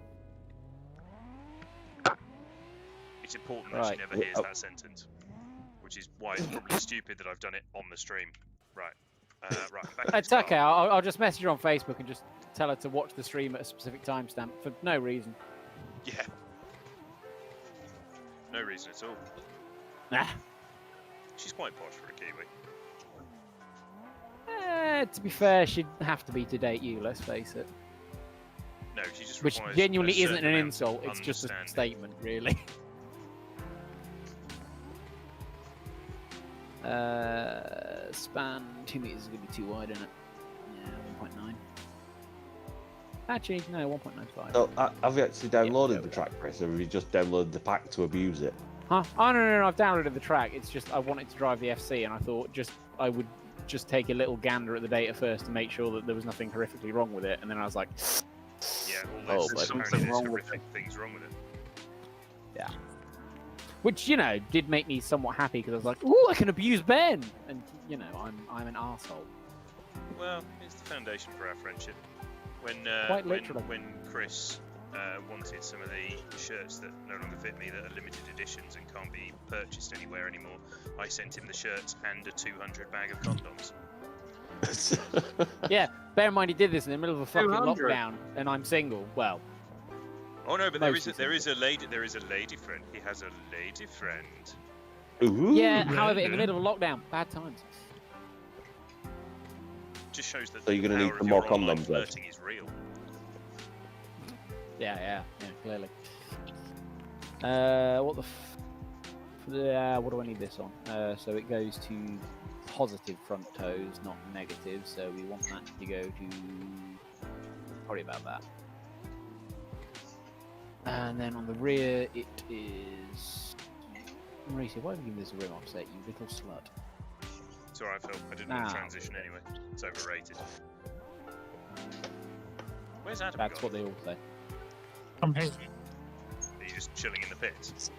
important that she never hears that sentence, which is why it's probably stupid that I've done it on the stream. Right. Right. Back It's okay. I'll just message her on Facebook and just tell her to watch the stream at a specific timestamp for no reason. Yeah. No reason at all. Nah. She's quite posh for a Kiwi. To be fair, she'd have to be to date you. Let's face it. No, she just Which requires genuinely a isn't certain an amount insult. of It's just a understanding. statement, really. Span 2 meters is going to be too wide, isn't it? Yeah, 1.9. Actually, no, 1.95. So, have you actually downloaded the track, Chris, or have you just downloaded the pack to abuse it? Huh? Oh no, I've downloaded the track. It's just I wanted to drive the FC, and I thought I would just take a little gander at the data first to make sure that there was nothing horrifically wrong with it, and then I was like, Yeah, all those but apparently there's horrific things wrong with it. yeah. Which did make me somewhat happy because I was like, ooh, I can abuse Ben, and I'm an asshole. Well, it's the foundation for our friendship. Quite literally. When Chris wanted some of the shirts that no longer fit me, that are limited editions and can't be purchased anywhere anymore, I sent him the shirts and a 200 bag of condoms. Yeah, bear in mind he did this in the middle of a fucking 200. lockdown, and I'm single. Well, Oh no, but Most there is a lady friend. He has a lady friend. Ooh. yeah. However, in the middle of a lockdown, bad times. Just shows that So you're the gonna need power some of more your online condoms, then? flirting is real. Yeah, clearly. What do I need this on? So it goes to positive front toes, not negative. So we want that to go to probably about that. And then on the rear, it is. Mauricio, why have you given this a rim offset, you little slut? It's alright, Phil. I didn't want to transition anyway. It's overrated. Where's Adam That's gone? what they all say. I'm here. Are you just chilling in the pits?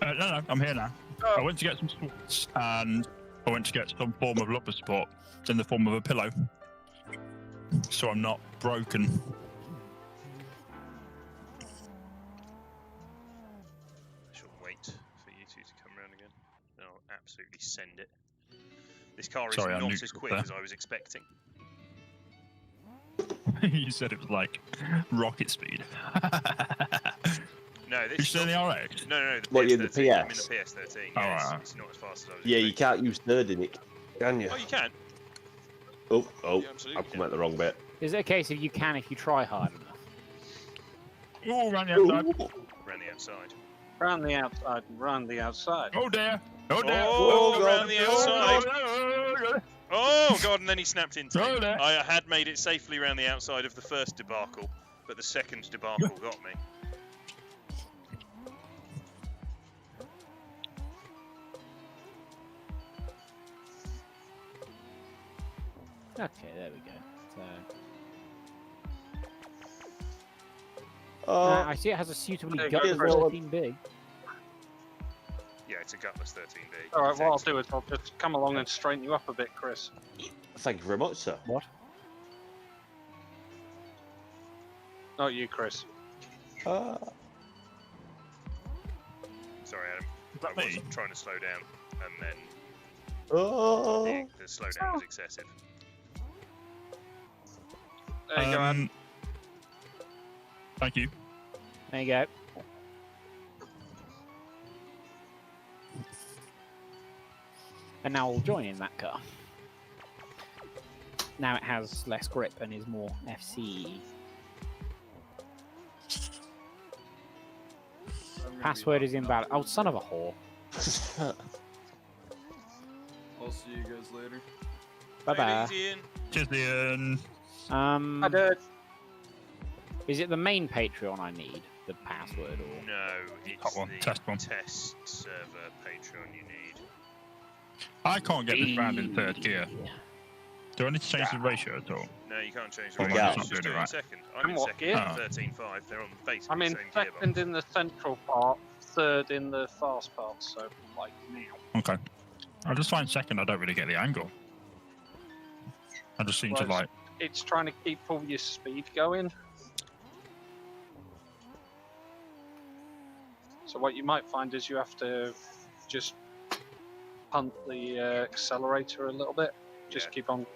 No, I'm here now. I went to get some sports and I went to get some form of lumbar support in the form of a pillow, so I'm not broken. I shall wait for you two to come round again. Then I'll absolutely send it. This car is Sorry, I'm not neutral as quick there. as I was expecting. You said it was like rocket speed. No, You this still in is the not, RX? no, the What, you're in the PS13. I'm in the PS? PS13. Oh, Yeah, right. it's not as fast as I was Yeah, you expecting. can't use third in it, can you? Oh, you can. Oh, You absolutely I've come can. out the wrong bit. Is it a case of you can if you try hard enough? Oh, around the outside. Around the outside. Round the outside and round the outside. Oh dear. Oh dear. Oh, God. around the outside. Oh, Oh, God, and then he snapped into Oh, me. there. I had made it safely around the outside of the first debacle, but the second debacle got me. Okay, there we go. So Oh, I see it has a suitably There you go, gutless Chris. 13 big. Yeah, it's a gutless 13B. Alright, It's what I'll excellent. do is I'll just come along and straighten you up a bit, Chris. thank you very much, sir. What? Not you, Chris. Uh, Sorry, Adam. Is that I was me? trying to slow down, and then oh. the slowdown was excessive. There you go, Adam. Thank you. There you go. And now we'll join in that car. Now it has less grip and is more FC. Password is invalid. Oh, son of a whore. I'll see you guys later. Bye bye. Take it easy, Ian. Cheers, Ian. I did. Is it the main Patreon I need? The password or? No, it's Hot one, the test one. test server Patreon you need. I can't get this round in third gear. Do I need to change the ratio at all? No, you can't change the Oh, ratio. yeah. Just Doing do it it in right. second. I'm In in what second gear? at 13.5. They're on basically I'm in the same second gearbox. in the central part, third in the fast part, so like now. Okay. I just find second I don't really get the angle. I just seem to Well, like... It's trying to keep all your speed going. So So what you might find is you have to just punt the accelerator a little bit. Just keep on.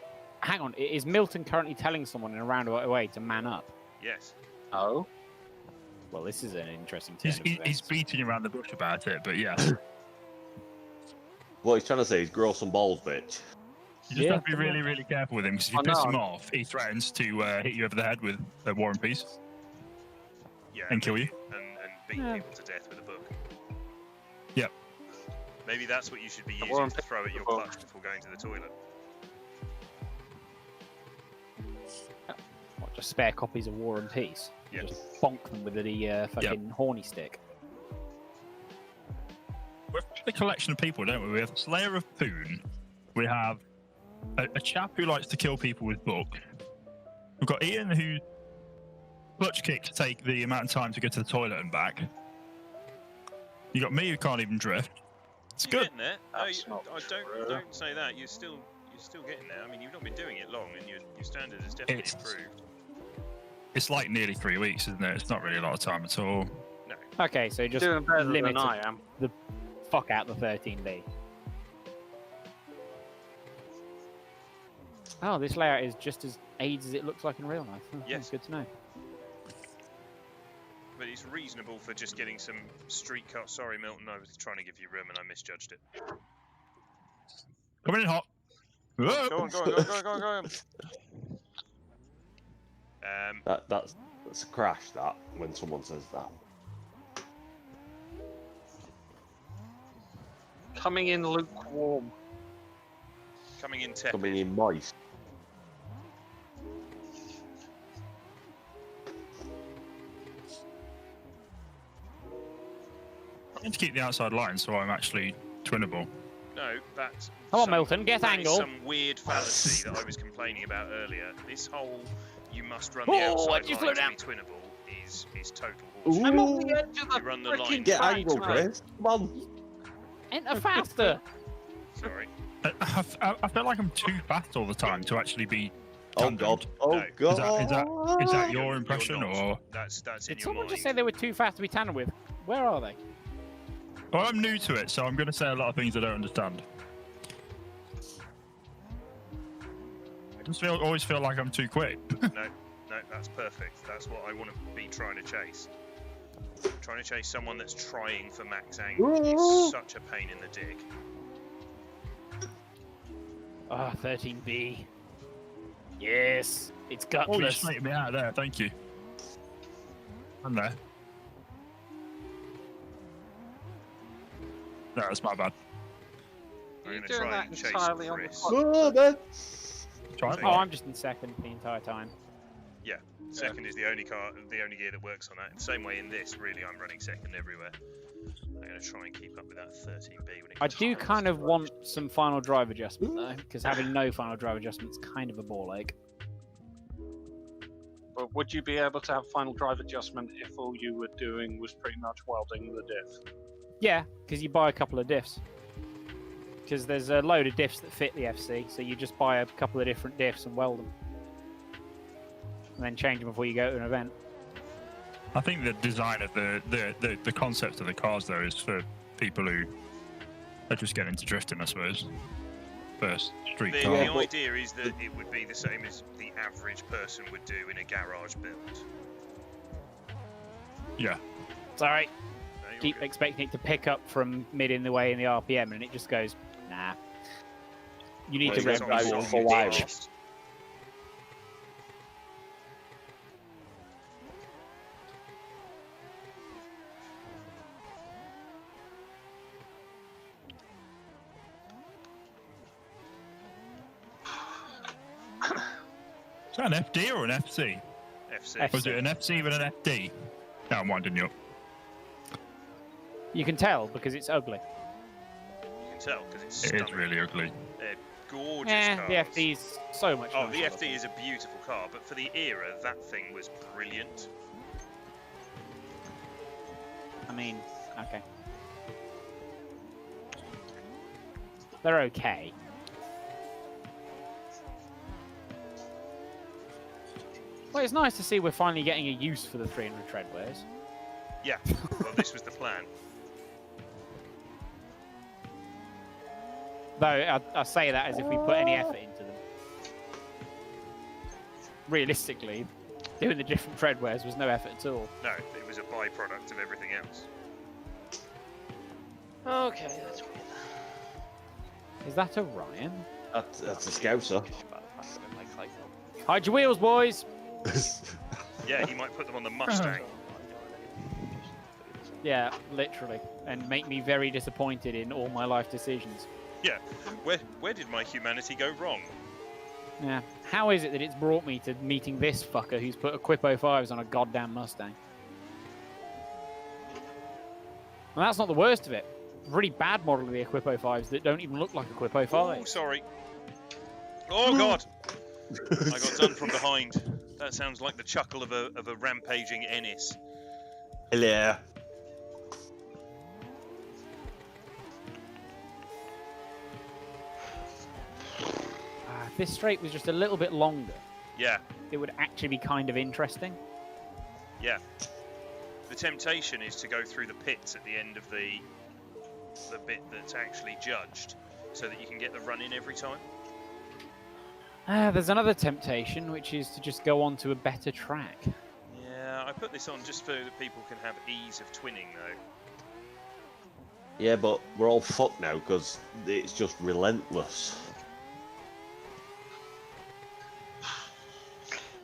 Hang on, is Milton currently telling someone in a roundabout way to man up? Yes. Oh. Well, this is an interesting turn of He's events. beating around the bush about it, but yeah. What he's trying to say is grow some balls, bitch. You just have to be really, really careful with him, because if you piss him off, he threatens to hit you over the head with a War and Peace. Yeah. And kill you. And beat people to death with a book. Yep. Maybe that's what you should be using to throw at your clutch before going to the toilet. What, just spare copies of War and Peace? Yeah. Just bonk them with the fucking horny stick. We're a collection of people, don't we? We have Slayer of Poon. We have a chap who likes to kill people with book. We've got Ian who clutch kicks take the amount of time to get to the toilet and back. You got me who can't even drift. It's You're good. getting there. That's No, not don't say that. You're still getting there. I mean, you've not been doing it long, and your standard has definitely improved. It's like nearly 3 weeks, isn't it? It's not really a lot of time at all. No. Okay, so just Doing better limit than I am. the fuck out the 13B. Oh, this layout is just as AIDS as it looks like in real life. Oh, Yes. That's good to know. But it's reasonable for just getting some street cut. Sorry, Milton, I was trying to give you room and I misjudged it. Coming in hot. Go on. That's a crash, that, when someone says that. Coming in lukewarm. Coming in tepid. Coming in moist. I need to keep the outside line so I'm actually twinnable. No, that's... Come on, Milton, get that is angle. some weird fallacy that I was complaining about earlier. This whole you must run the outside you line slow to be twinnable is total bullshit. I'm on the edge of the You run the freaking line. Get track, angle, mate. Chris. Come on. Enter faster. Sorry. I feel like I'm too fast all the time to actually be. Oh tandem. god. Oh No. god. Is that your You're impression, not. or? That's in Did your someone mind. just say they were too fast to be tandem with? Where are they? Well, I'm new to it, so I'm going to say a lot of things I don't understand. I just always feel like I'm too quick. No, that's perfect. That's what I want to be trying to chase. Trying to chase someone that's trying for max angle is such a pain in the dick. Ah, 13B. Yes, it's Oh, you gutless. straightened me out there, thank you. I'm there. No, that's my bad. I'm You're going to doing try that and chase entirely on the Chris. clock. Oh, man. Try Oh, I'm just in second the entire time. Yeah, second is the only gear that works on that. The same way in this, really, I'm running second everywhere. I'm going to try and keep up with that 13B when it I comes do to kind of first. want some final drive adjustment though, because having no final drive adjustment is kind of a ball ache. But would you be able to have final drive adjustment if all you were doing was pretty much welding the diff? Yeah, because you buy a couple of diffs. Because there's a load of diffs that fit the FC, so you just buy a couple of different diffs and weld them. And then change them before you go to an event. I think the design of the concept of the cars though is for people who are just getting into drifting, I suppose. First street The car. idea is that it would be the same as the average person would do in a garage build. Yeah. It's alright. No, you're Keep good. expecting it to pick up from mid in the way in the RPM, and it just goes, nah. You need to Well, rev it's more. driving It's for on a while. fast. Is that an FD or an FC? FC. Was it an FC with an FD? No, I'm winding you up. You can tell because it's ugly. You can tell because it's It stunning. is really ugly. They're gorgeous Yeah, cars. the FD's so much Oh, nicer the FD looking. is a beautiful car, but for the era, that thing was brilliant. I mean, okay. They're okay. Well, it's nice to see we're finally getting a use for the 300 treadways. Yeah, well, this was the plan. Though I say that as if we put any effort into them. Realistically, doing the different treadwears was no effort at all. No, it was a byproduct of everything else. Okay, that's weird. Is that a Ryan? That's a Scouser. Hide your wheels, boys! Yeah, he might put them on the Mustang. Yeah, literally. And make me very disappointed in all my life decisions. Yeah, where did my humanity go wrong? Yeah. How is it that it's brought me to meeting this fucker who's put Equipo 5s on a goddamn Mustang? And that's not the worst of it. Really bad model of the Equipo 5s that don't even look like Equipo 5s. Oh, sorry. Oh, God! I got done from behind. That sounds like the chuckle of a rampaging Ennis. Hello. If this straight was just a little bit longer, Yeah, it would actually be kind of interesting. yeah. The temptation is to go through the pits at the end of the bit that's actually judged, so that you can get the run in every time. There's another temptation, which is to just go on to a better track. Yeah, I put this on just so that people can have ease of twinning, though. Yeah, but we're all fucked now because it's just relentless.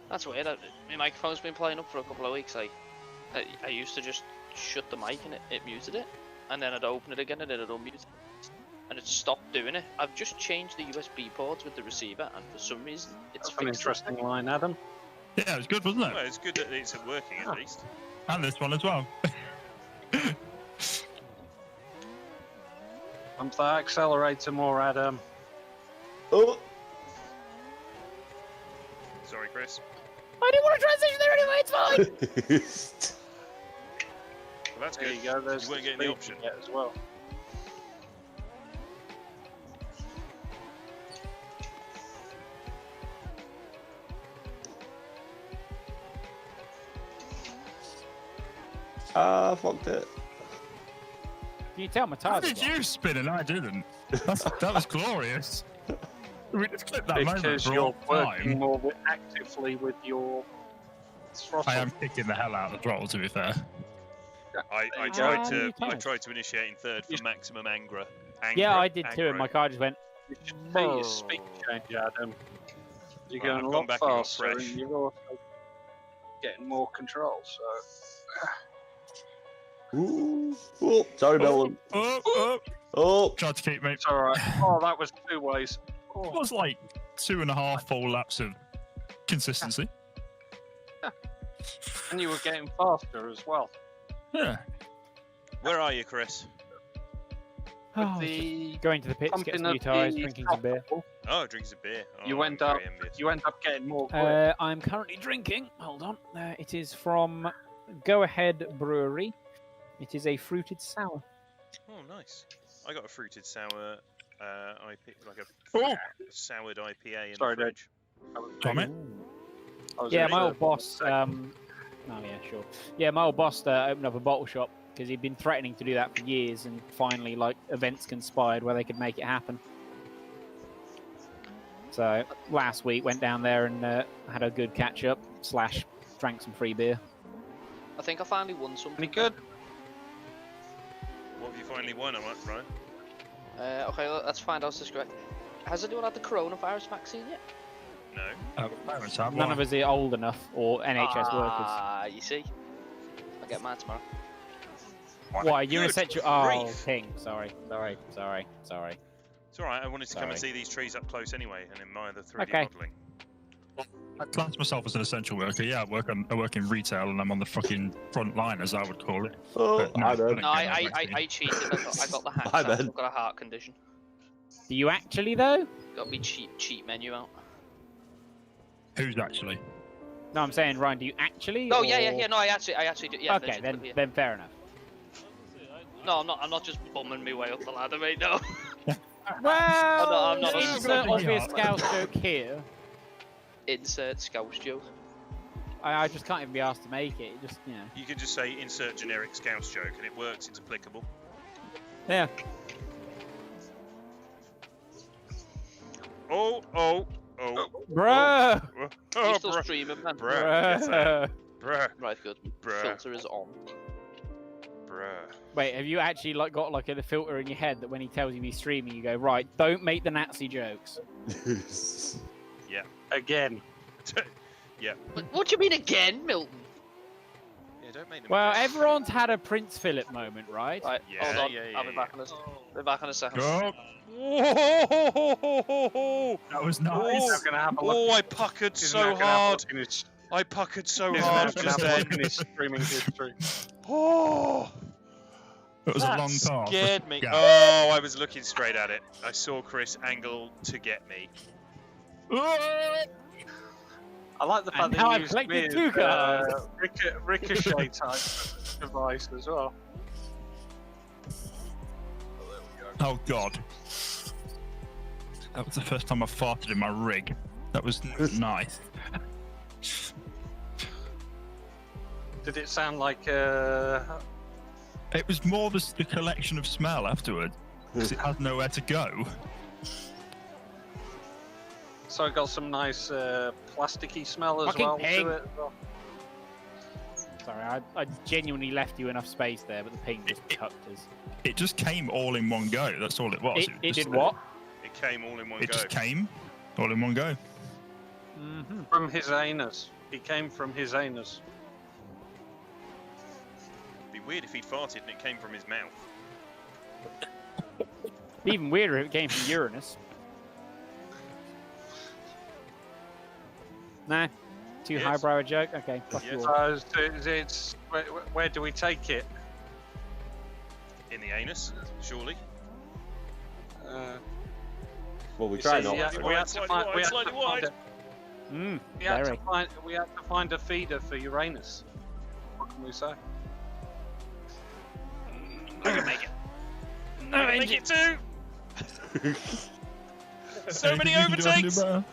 That's weird. My microphone's been playing up for a couple of weeks. I used to just shut the mic and it muted it, and then I'd open it again and then it'd unmute it, and it stopped doing it. I've just changed the USB ports with the receiver, and for some reason it's That's an fixed. interesting line, Adam. Yeah, it was good, wasn't it? Well, it's good that it's working at least. And this one as well. Pump that accelerator more, Adam. Oh! Sorry, Chris. I didn't want to transition there anyway, it's fine! Well, that's There good. you go. There's You weren't the getting the speed option. you get as well. Ah, fucked it. Can you tell my How tires? did you spin and I didn't? That was glorious. We just clipped that moment Because for you're all working time. more actively with your throttle. I am kicking the hell out of the throttle, to be fair. I Ah, tried to initiate in third for maximum anger. Yeah, I did too, and my car just went. You should see your speed change, Adam. You're Right, going I've a gone lot back and got faster, and fresh. you're also getting more control. So Ooh. Oh, sorry, Melon. Oh. Oh! Tried to keep me. it's all right. Oh, that was two ways. It was like 2.5 full laps of consistency. And you were getting faster as well. Yeah. Where are you, Chris? Oh, the going to the pits, get pumping some new of tyres, the drinking some beer. throttle, Oh, drinks a beer. Oh, You end I'm up. very envious. You end up getting more grip. I'm currently drinking. Hold on. It is from Go Ahead Brewery. It is a fruited sour. Oh, nice. I got a fruited sour like a Oh. soured IPA in Sorry, the fridge. Tommy? I was Yeah, in my the- old boss. Oh yeah, sure. Yeah, my old boss opened up a bottle shop because he'd been threatening to do that for years, and finally, like, events conspired where they could make it happen. So last week, went down there and had a good catch up / drank some free beer. I think I finally won something. Any good? What have you finally won, right? Okay, let's find out this correct. Has anyone had the coronavirus vaccine yet? No. None of us are old enough or NHS workers. Ah, you see. I'll get mine tomorrow. Why? You're an Good essential. grief. Oh, King. Sorry. It's alright, I wanted to come and see these trees up close anyway and admire the 3D Okay. modelling. I class myself as an essential worker. Yeah, I work in retail and I'm on the fucking front line, as I would call it. Oh, But no, I I know. don't No, get that vaccine. I cheated. I got the hack. Hi, so Ben. I've got a heart condition. Do you actually though? Got me cheat menu out. Who's actually? No, I'm saying, Ryan. Do you actually? No, or- yeah. No, I actually do. Yeah. Okay, legitimately, then fair enough. No, I'm not just bumming my way up the ladder, mate. No. Well, I'm not a- insert obvious Yeah. scouse joke here. Insert scouse joke. I just can't even be asked to make it. It just, you know. You can just say insert generic Scouse joke and it works, it's applicable. Yeah. Bro! You still streaming, man? Bruh. Yes, I am. Bruh. Right, good. Bruh. Filter is on. Bruh. Wait, have you actually got a filter in your head that when he tells you he's streaming, you go, right, don't make the Nazi jokes? Yeah. Again. Yeah. What do you mean again, Milton? Yeah, don't make them. Well, again. everyone's had a Prince Philip moment, right? Right, Yeah, hold on. yeah, I'll be yeah, back in a, be back in a second. Oh, Whoa! that was He's nice. not gonna have a look. Oh, I puckered He's so not gonna have a hard. look in his- I puckered so he's hard not gonna just have a look then. in his streaming history. Oh, It was a that long pass. scared me. Yeah. Oh, I was looking straight at it. I saw Chris angle to get me. I like the fact And that now you I've used collected me 2 as, cards. ricochet type device as well. Oh god. That was the first time I farted in my rig. That was nice. Did it sound like It was more the collection of smell afterward, because it had nowhere to go. so it got some nice plasticky smell as Fucking well pig. to it as well? Sorry, I genuinely left you enough space there, but the ping just tucked us. It just came all in one go. That's all it was. It just- did what? It came all in one It go. just came all in one go. Mm-hmm. From his anus. He came from his anus. It'd be weird if he'd farted and it came from his mouth. Even weirder if it came from Uranus. Nah, too Yes. highbrow a joke? Okay, fuck Yes. you all. So where do we take it? In the anus, surely. Well, we You try see, not yeah, to. we had to Slightly find- wide, we had to slightly find wide. a- Mm, We had, to very. find a feeder for Uranus. What can we say? I can make it. No, I can make it too. So many Anything you can do, I can do overtakes. better.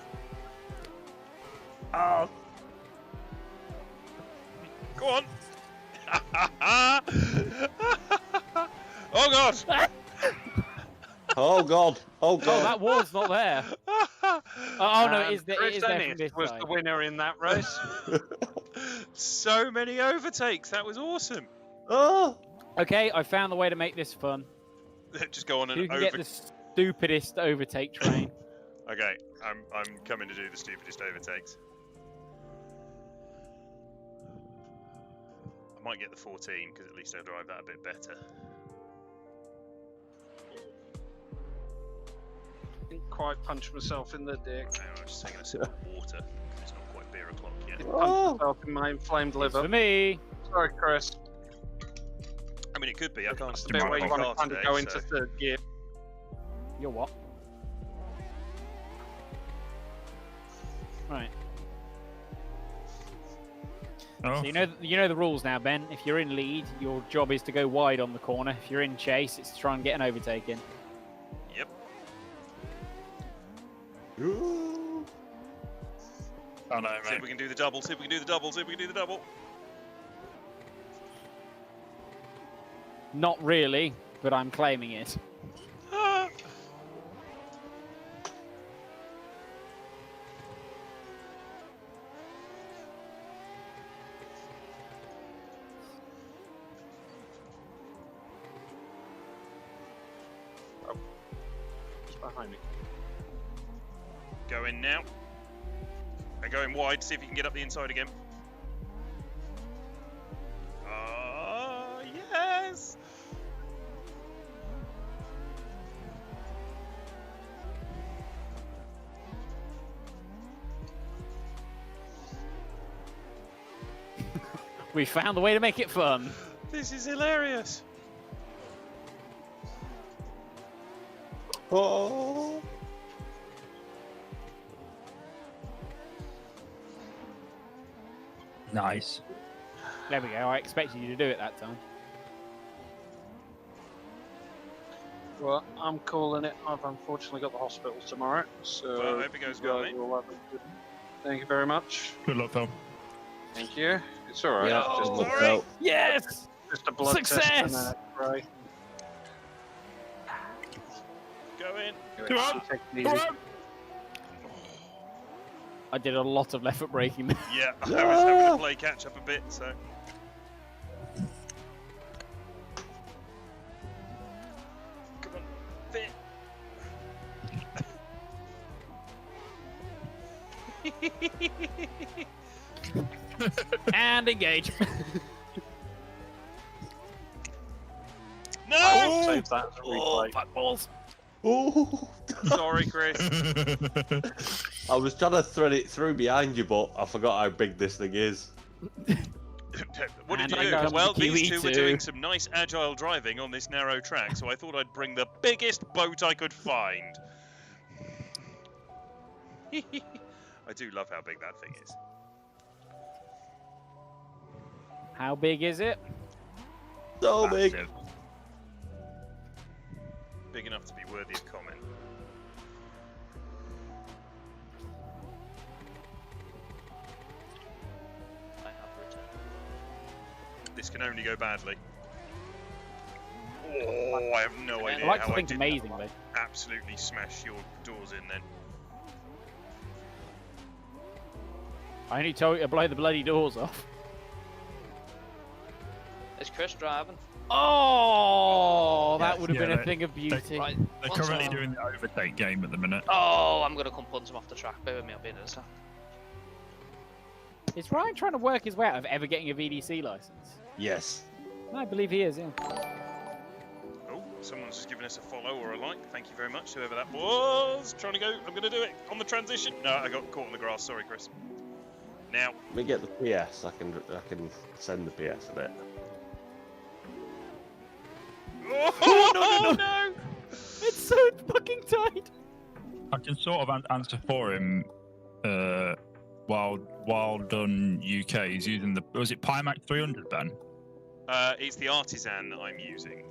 Oh. Go on. Oh god. Oh god! Oh Oh, god! that was not there. Oh no, it is there. It Chris is there from Ennis this was side. the winner in that race. So many overtakes. That was awesome. Oh! Okay, I found the way to make this fun. Just go on Who and can over. get the stupidest overtake train? Okay, I'm coming to do the stupidest overtakes. I might get the 14 because at least I'll drive that a bit better. Didn't quite punch myself in the dick. Hang on, I'm just taking a sip of water because it's not quite beer o'clock yet. Didn't Oh. punch myself in my inflamed For liver. me. Sorry, Chris. I mean, it could be. I can't. It's the bit where you my want to car kind of today, go so- into third gear. You're what? Right. Oh, So you know the rules now, Ben. If you're in lead, your job is to go wide on the corner. If you're in chase, it's to try and get an overtake in. Yep. Ooh. oh no, See mate. if we can do the double. See if we can do the double. See if we can do the double. Not really, but I'm claiming it. Ah. It's behind me. Go in now. And go in wide. See if you can get up the inside again. Ah, yes. We found the way to make it fun. This is hilarious. Oh! Nice. There we go. I expected you to do it that time. Well, I'm calling it. I've unfortunately got the hospital tomorrow, so Well, I hope it goes you well, guys mate. will have a good- Thank you very much. Good luck, Phil. Thank you. It's all right. Yeah, It's just Oh, look sorry. out. Yes! just a blood test and Success! an X-ray. Go in. Anyway, Come on. take it Come easy. on. I did a lot of left foot braking. Yeah, I was having to play catch up a bit, so. Come on, fit. And engage. No! Save that as a replay. Fuck balls. Oh! Sorry, Chris. I was trying to thread it through behind you, but I forgot how big this thing is. What did And you I do? got Well, the these two were Kiwi doing too. some nice agile driving on this narrow track, so I thought I'd bring the biggest boat I could find. I do love how big that thing is. How big is it? So big. Massive. Big enough to be worthy of comment. I have returned. This can only go badly. Oh, I have no idea I like how to I think did amazingly. absolutely smash your doors in then. I only told you to blow the bloody doors off. Is Chris driving? Oh, that Yes, would have yeah, been a they- thing of beauty. Right. They're What's currently on? doing the overtake game at the minute. Oh, I'm gonna come punt him off the track. Bear with me, I'll be in a sec. Is Ryan trying to work his way out of ever getting a VDC license? Yes. I believe he is, yeah. Oh, someone's just given us a follow or a like. Thank you very much, whoever that was. Trying to go. I'm going to do it on the transition. No, I got caught in the grass. Sorry, Chris. Now. Let me get the PS. I can send the PS a bit. Oh, no! It's so fucking tight. I can sort of answer for him. While done UK, he's using the. Was it Pimax 300 then? It's the Artisan that I'm using.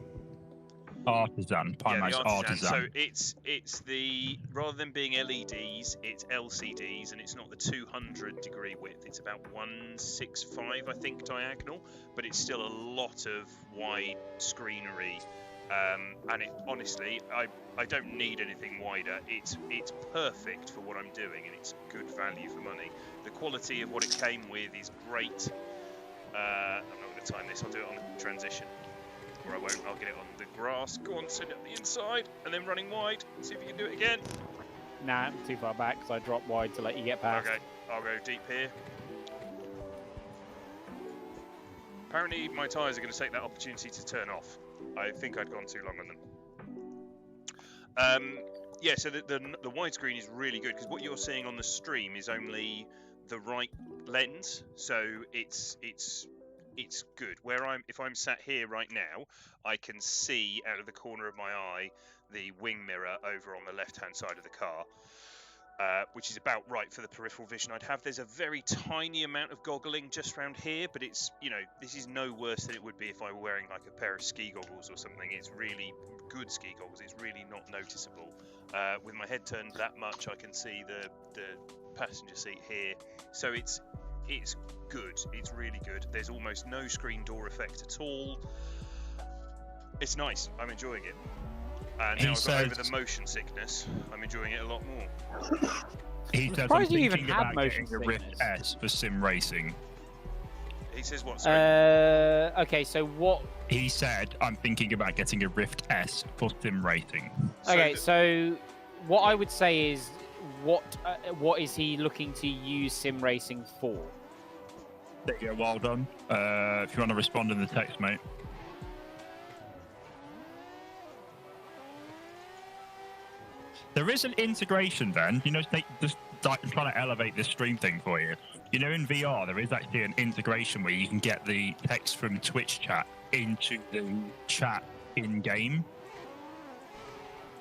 Artisan, Pimax Yeah, the Artisan. So it's the, rather than being LEDs, it's LCDs, and it's not the 200 degree width. It's about 165, I think, diagonal, but it's still a lot of wide screenery. And it, honestly, I don't need anything wider. It's perfect for what I'm doing, and it's good value for money. The quality of what it came with is great. I'm not going to time this. I'll do it on the transition. Or I won't, I'll get it on the grass. Go on, send it up the inside, and then running wide. See if you can do it again. Nah, I'm too far back, so I dropped wide to let you get past. Okay, I'll go deep here. Apparently my tyres are going to take that opportunity to turn off. I think I'd gone too long on them. Yeah, so the widescreen is really good, because what you're seeing on the stream is only the right lens, so it's good. If I'm sat here right now, I can see out of the corner of my eye the wing mirror over on the left-hand side of the car, which is about right for the peripheral vision I'd have. There's a very tiny amount of goggling just around here, but it's, you know, this is no worse than it would be if I were wearing like a pair of ski goggles or something. It's really good ski goggles. It's really not noticeable. With my head turned that much, I can see the passenger seat here, so it's good. It's really good. There's almost no screen door effect at all. It's nice. I'm enjoying it. And now I've got over the motion sickness, I'm enjoying it a lot more. He says, I'm surprised you even thinking had about motion getting a Rift sickness. S for sim racing. He says what? Sorry. Okay, so what? He said, I'm thinking about getting a Rift S for sim racing. Okay, so what I would say is, what is he looking to use sim racing for? There you go, well done. If you want to respond in the text, mate. There is an integration then, you know, just like, trying to elevate this stream thing for you. You know, in VR, there is actually an integration where you can get the text from Twitch chat into the chat in-game.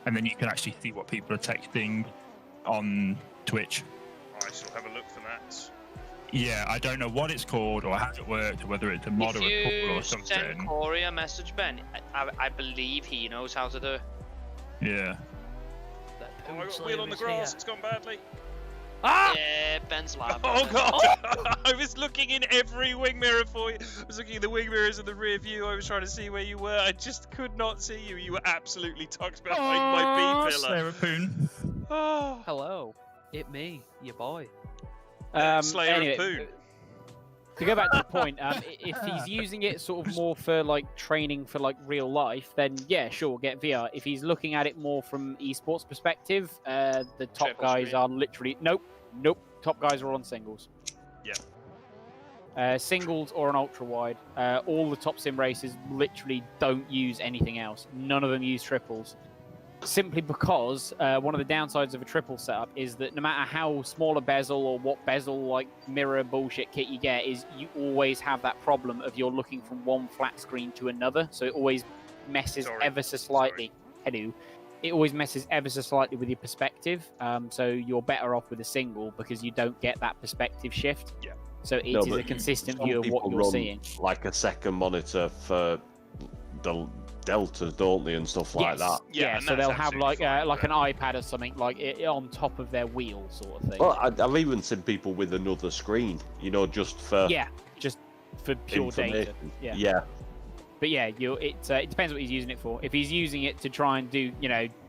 And then you can actually see what people are texting on Twitch. I shall have a look for that. Yeah, I don't know what it's called or how it works or whether it's a mod or a tool or If you send something. Corey a message, Ben, I believe he knows how to do it. Yeah. Oh, I got a wheel on the grass. It's gone badly. Ah! Yeah, Ben's live. Oh god! I was looking in every wing mirror for you. I was looking in the wing mirrors in the rear view. I was trying to see where you were. I just could not see you. You were absolutely tucked behind my B pillar. Sarah Poon. Oh. Hello, it me, your boy. Slayer anyway, of Poon. to go back to the point, if he's using it sort of more for like training for like real life, then yeah, sure, get VR. If he's looking at it more from esports perspective, the top Triple guys screen. are literally nope. Top guys are on singles. Yeah. Singles or an ultra wide. All the top sim races literally don't use anything else. None of them use triples. Simply because one of the downsides of a triple setup is that no matter how small a bezel or what bezel like mirror bullshit kit you get, is you always have that problem of you're looking from one flat screen to another, so it always messes ever so slightly. Hello. It always messes ever so slightly with your perspective, so you're better off with a single because you don't get that perspective shift. Yeah. So it is a consistent view of what you're seeing. Like a second monitor for the deltas, don't they, and stuff like that. Yeah, so they'll have like an iPad or something like it on top of their wheel, sort of thing. Well, I've even seen people with another screen, just for just for pure data. Yeah. But yeah, it depends what he's using it for. If he's using it to try and do,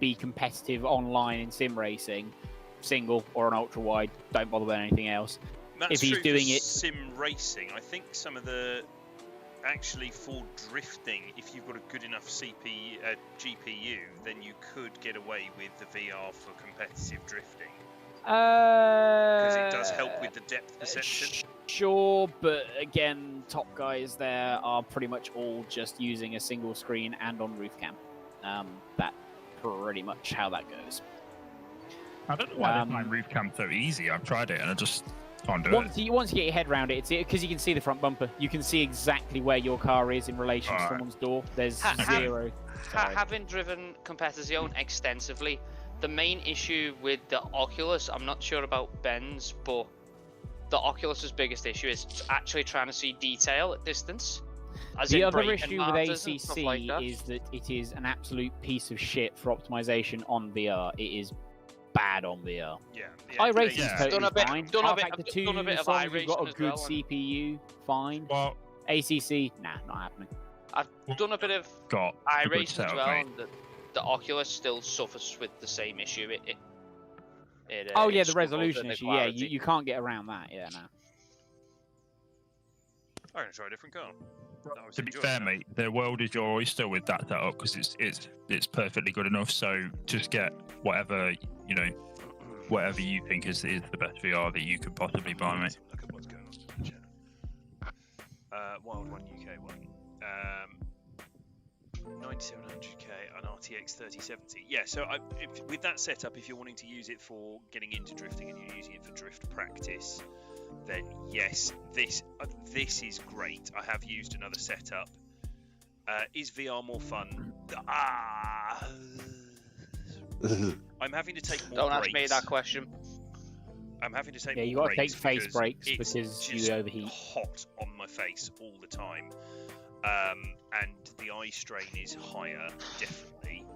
be competitive online in sim racing, single or an ultra wide, don't bother with anything else. That's if he's true doing for it sim racing, I think some of the actually for drifting, if you've got a good enough GPU, then you could get away with the VR for competitive drifting. Because it does help with the depth perception. Sure, but again, top guys there are pretty much all just using a single screen and on roof cam. That's pretty much how that goes. I don't know why they find roof cam so easy. I've tried it and I just can't do it. Once you get your head around it, it's because you can see the front bumper. You can see exactly where your car is in relation to someone's door. There's zero. Having driven Competizione extensively, the main issue with the Oculus, I'm not sure about Ben's, but the Oculus's biggest issue is actually trying to see detail at distance. The other issue with ACC is that it is an absolute piece of shit for optimization on VR. It is bad on VR. Yeah. iRacing is totally Done a bit fine. of You've got a good CPU, fine. Well, ACC, nah, not happening. I've done a bit of got iRacing as well, and the Oculus still suffers with the same issue. The resolution issue. Yeah, you can't get around that. Yeah, no. I'm gonna try a different car. To be fair, mate, the world is your oyster with that setup because it's perfectly good enough. So just get whatever you think is the best VR that you could possibly buy, mate. Look at what's going on in the chat. Wild One UK one. 9700K and RTX 3070. Yeah, so with that setup, if you're wanting to use it for getting into drifting and you're using it for drift practice, then yes, this is great. I have used another setup. Is VR more fun? I'm having to take more breaks. Don't ask me that question. I'm having to take more breaks. Yeah, you got to take face breaks because you overheat. Hot on my face all the time. And the eye strain is higher, definitely.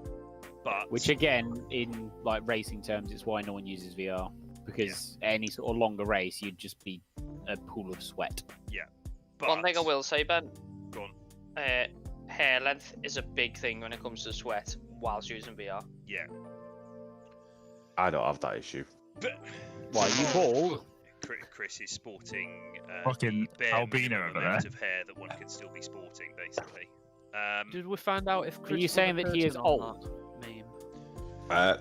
But which again, in like racing terms, is why no one uses VR. Because any sort of longer race, you'd just be a pool of sweat. Yeah. But one thing I will say, Ben. Go on. Hair length is a big thing when it comes to sweat whilst using VR. Yeah. I don't have that issue. Why, you bald? Chris is sporting fucking bare albino over there. of hair that one can still be sporting, basically. Did we find out if Chris are you saying that he is old?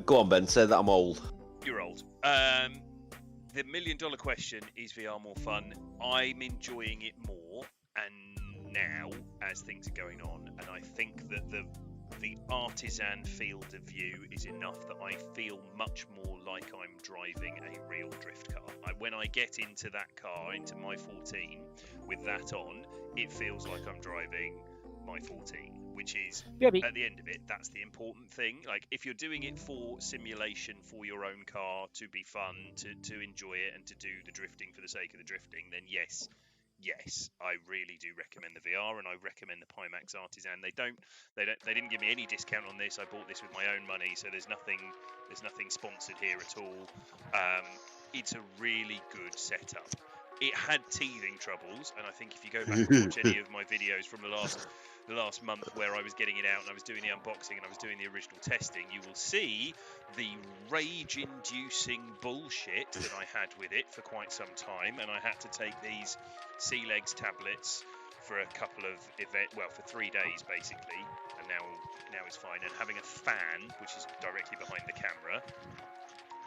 Go on, Ben. Say that I'm old. You're old. The $1 million question, is VR more fun? I'm enjoying it more, and now as things are going on, and I think that the artisan field of view is enough that I feel much more like I'm driving a real drift car. When I get into that car, into my 14, with that on, it feels like I'm driving my 14, which is, at the end of it, that's the important thing. Like, if you're doing it for simulation for your own car, to be fun, to enjoy it, and to do the drifting for the sake of the drifting, then yes, I really do recommend the VR, and I recommend the Pimax Artisan. They didn't give me any discount on this. I bought this with my own money, so there's nothing sponsored here at all. It's a really good setup. It had teething troubles, and I think if you go back and watch any of my videos from the last month where I was getting it out and I was doing the unboxing and I was doing the original testing, you will see the rage-inducing bullshit that I had with it for quite some time, and I had to take these sea legs tablets for a couple of for 3 days basically, and now it's fine. And having a fan, which is directly behind the camera,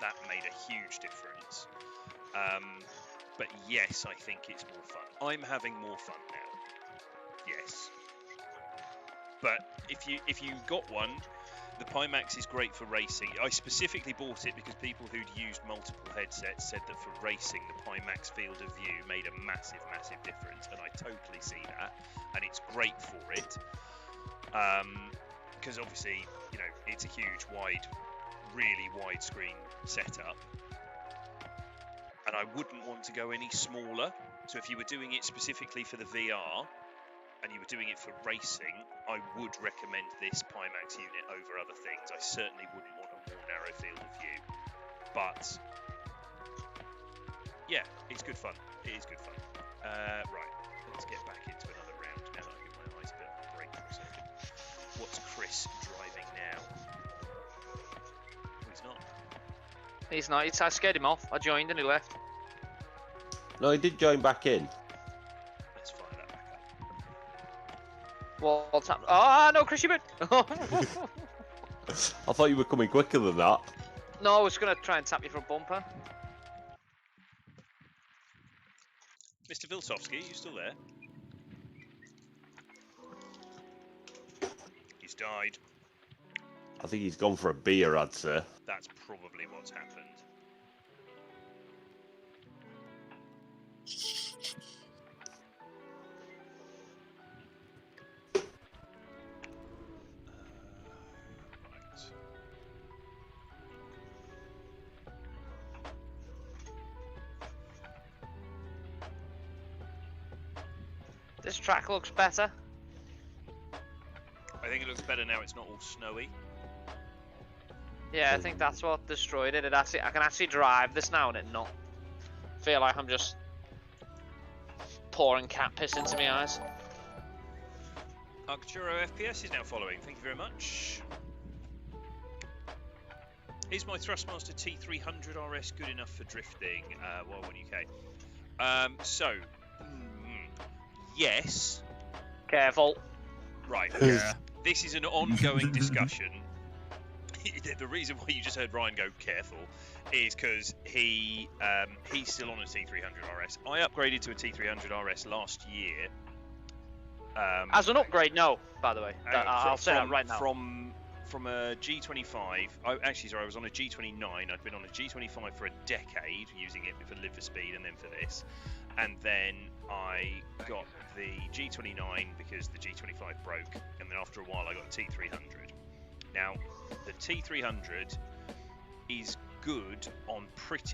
that made a huge difference. But yes, I think it's more fun. I'm having more fun now. Yes. But if you got one, the Pimax is great for racing. I specifically bought it because people who'd used multiple headsets said that for racing, the Pimax field of view made a massive, massive difference, and I totally see that, and it's great for it. Because obviously, you know, it's a huge, really widescreen setup, and I wouldn't want to go any smaller. So if you were doing it specifically for the VR, and you were doing it for racing, I would recommend this Pimax unit over other things. I certainly wouldn't want a more narrow field of view. But, yeah, it's good fun. It is good fun. Right, let's get back into another round now that I've given my eyes a bit of a break for a second. What's Chris driving now? Oh, he's not. He's not. I scared him off. I joined and he left. No, he did join back in. Let's fire that back up. What's happening? Oh, no, Chris, you been. I thought you were coming quicker than that. No, I was going to try and tap you for a bumper. Mr. Vilsovsky, are you still there? He's died. I think he's gone for a beer, I'd say. That's probably what's happened. This track looks better. I think it looks better now it's not all snowy. Yeah, I think that's what destroyed it. I can actually drive this now and it not feel like I'm just pouring cat piss into my eyes. Arcturo FPS is now following. Thank you very much. Is my Thrustmaster T300 RS good enough for drifting? Well, when UK. Yes. Careful. Right. Yeah. This is an ongoing discussion. The reason why you just heard Ryan go careful is because he's still on a T300 RS. I upgraded to a T300 RS last year. As an upgrade, no. By the way, I'll say that right now. From a G25, I was on a G29. I'd been on a G25 for a decade, using it for Live for Speed and then for this. And then I got the G29 because the G25 broke, and then after a while I got a T300. Now, the T300 is good on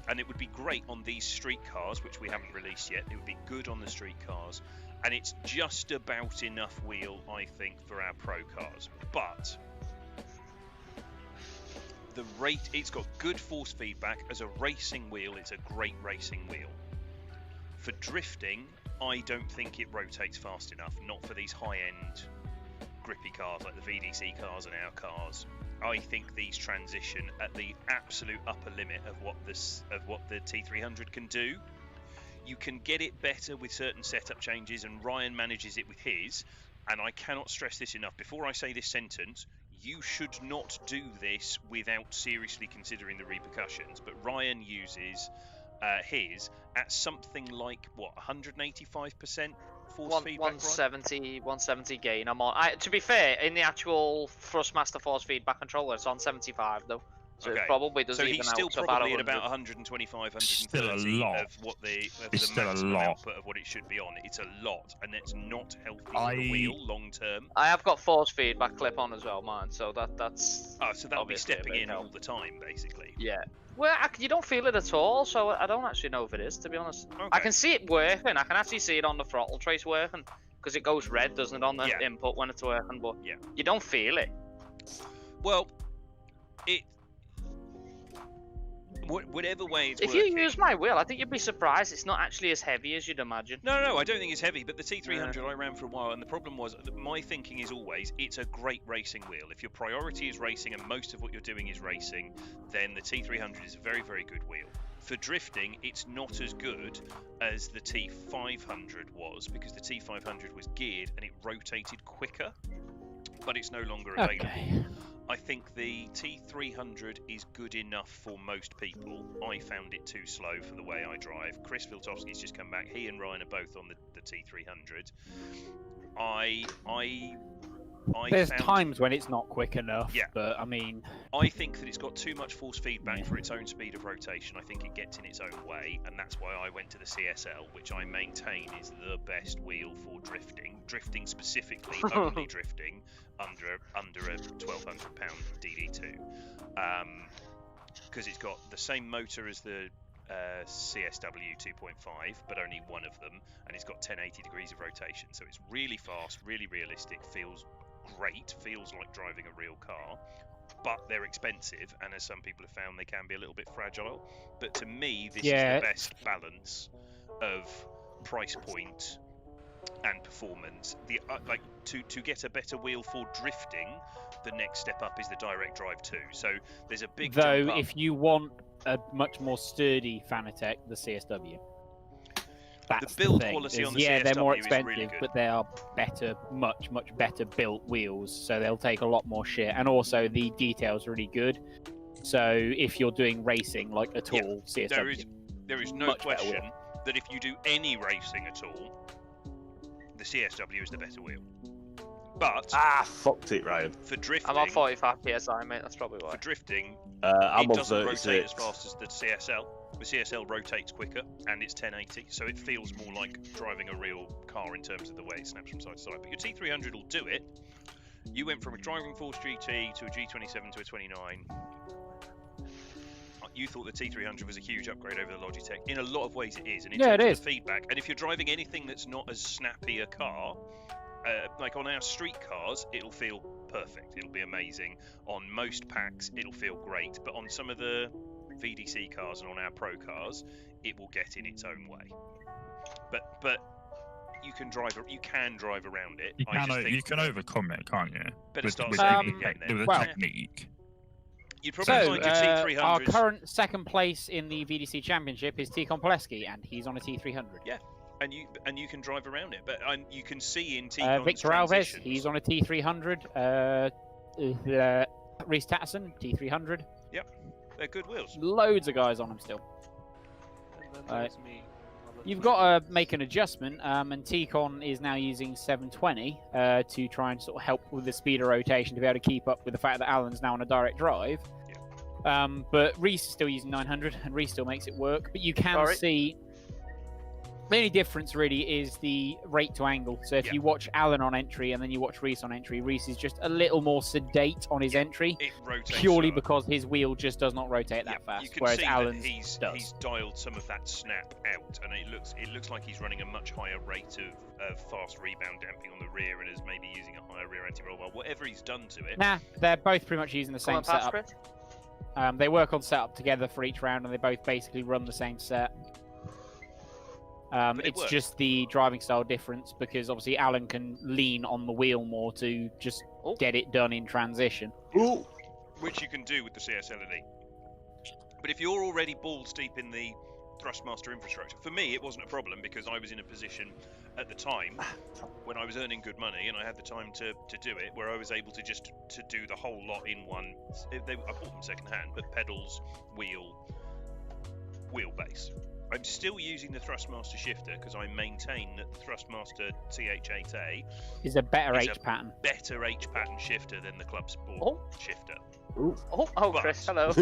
and it would be great on these street cars, which we haven't released yet. It would be good on the street cars, and it's just about enough wheel, I think, for our pro cars. But it's got good force feedback. As a racing wheel, it's a great racing wheel. For drifting, I don't think it rotates fast enough, not for these high-end grippy cars like the VDC cars and our cars. I think these transition at the absolute upper limit of what the T300 can do. You can get it better with certain setup changes, and Ryan manages it with his, and I cannot stress this enough. Before I say this sentence, you should not do this without seriously considering the repercussions, but Ryan uses his at something like, what, 185% force feedback, 170 gain. I'm on. To be fair, in the actual Thrustmaster force feedback controller, it's on 75 though. So okay. It probably doesn't even he's still out probably at about 125, 130 still a lot. of what the maximum output of what it should be on. It's a lot, and it's not healthy for the wheel long term. I have got force feedback clip on as well, mine. So that's. Oh, so that'll be stepping in all the time, basically. Yeah. Well, you don't feel it at all, so I don't actually know if it is, to be honest. Okay. I can see it working. I can actually see it on the throttle trace working, because it goes red, doesn't it, on the input when it's working, but you don't feel it. Well, Whatever way it's If working. you use my wheel, I think you'd be surprised. It's not actually as heavy as you'd imagine. No, I don't think it's heavy, but the T300 I ran for a while, and the problem was that my thinking is always it's a great racing wheel. If your priority is racing and most of what you're doing is racing, then the T300 is a very, very good wheel. For drifting, it's not as good as the T500 was, because the T500 was geared and it rotated quicker, but it's no longer available. Okay. I think the T300 is good enough for most people. I found it too slow for the way I drive. Chris Viltovsky's just come back. He and Ryan are both on the T300. There's times when it's not quick enough, Yeah. but I mean... I think that it's got too much force feedback for its own speed of rotation. I think it gets in its own way, and that's why I went to the CSL, which I maintain is the best wheel for drifting. Drifting specifically, only drifting, under a £1,200 DD2. Because it's got the same motor as the CSW 2.5, but only one of them, and it's got 1080 degrees of rotation. So it's really fast, really realistic, feels great, feels like driving a real car, but they're expensive, and as some people have found, they can be a little bit fragile. But to me, this is the best balance of price point and performance. The like to get a better wheel for drifting, the next step up is the direct drive 2. So there's a big jump up. If you want a much more sturdy Fanatec, the CSW. That's the build thing, quality on the yeah, CSW they're more is expensive, really good. but they are better, much better built wheels, so they'll take a lot more shit. And also, the detail's really good. So if you're doing racing, like at all, CSW, there is no question that if you do any racing at all, the CSW is the better wheel. But fucked it, Ryan. For drifting, I'm on 45 PSI, mate. That's probably why. For drifting, I'm it on doesn't 36. rotate as fast as the CSL. The CSL rotates quicker, and it's 1080, so it feels more like driving a real car in terms of the way it snaps from side to side. But your T300 will do it. You went from a Driving Force GT to a G27 to a 29. You thought the T300 was a huge upgrade over the Logitech. In a lot of ways, it is. And in terms of the feedback, and if you're driving anything that's not as snappy a car, like on our street cars, it'll feel perfect. It'll be amazing. On most packs, it'll feel great. But on some of the VDC cars and on our pro cars, it will get in its own way. But you can drive around it. You can overcome it, can't you? Better start with saving again then. with a technique. You'd probably find your T300s. Our current second place in the VDC Championship is T. Kompleski, and he's on a T300. Yeah. And you can drive around it, but you can see in T. Victor Alves, he's on a T300. Reece Tatterson, T300. Yep, they're good wheels. Loads of guys on them still. You've got to make an adjustment, and T-Con is now using 720 to try and sort of help with the speed of rotation to be able to keep up with the fact that Alan's now on a direct drive. Yeah. But Reece is still using 900, and Reece still makes it work. But you can see the only difference really is the rate to angle. So if you watch Alan on entry and then you watch Reece on entry, Reece is just a little more sedate on his entry, purely because his wheel just does not rotate that fast. You can whereas see Alan's that he's dialed some of that snap out, and it looks like he's running a much higher rate of fast rebound damping on the rear, and is maybe using a higher rear anti-roll bar. Whatever he's done to it. Nah, they're both pretty much using the same setup. They work on setup together for each round, and they both basically run the same set. It's just the driving style difference, because obviously Alan can lean on the wheel more to just get it done in transition. Ooh. Which you can do with the CSL Elite. But if you're already balls deep in the Thrustmaster infrastructure, for me it wasn't a problem, because I was in a position at the time when I was earning good money and I had the time to do it, where I was able to just to do the whole lot in one. I bought them second hand, but pedals, wheelbase. I'm still using the Thrustmaster shifter because I maintain that the Thrustmaster TH8A is a better H pattern. Better H pattern shifter than the Club Sport shifter. Chris, hello.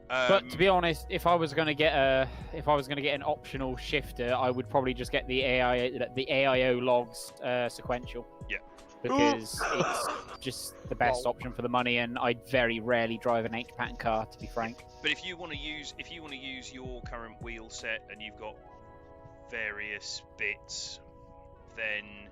But to be honest, if I was going to get an optional shifter, I would probably just get the AIO logs sequential. Yeah. Because it's just the best option for the money, and I very rarely drive an H pattern car, to be frank. But if you want to use your current wheel set and you've got various bits, then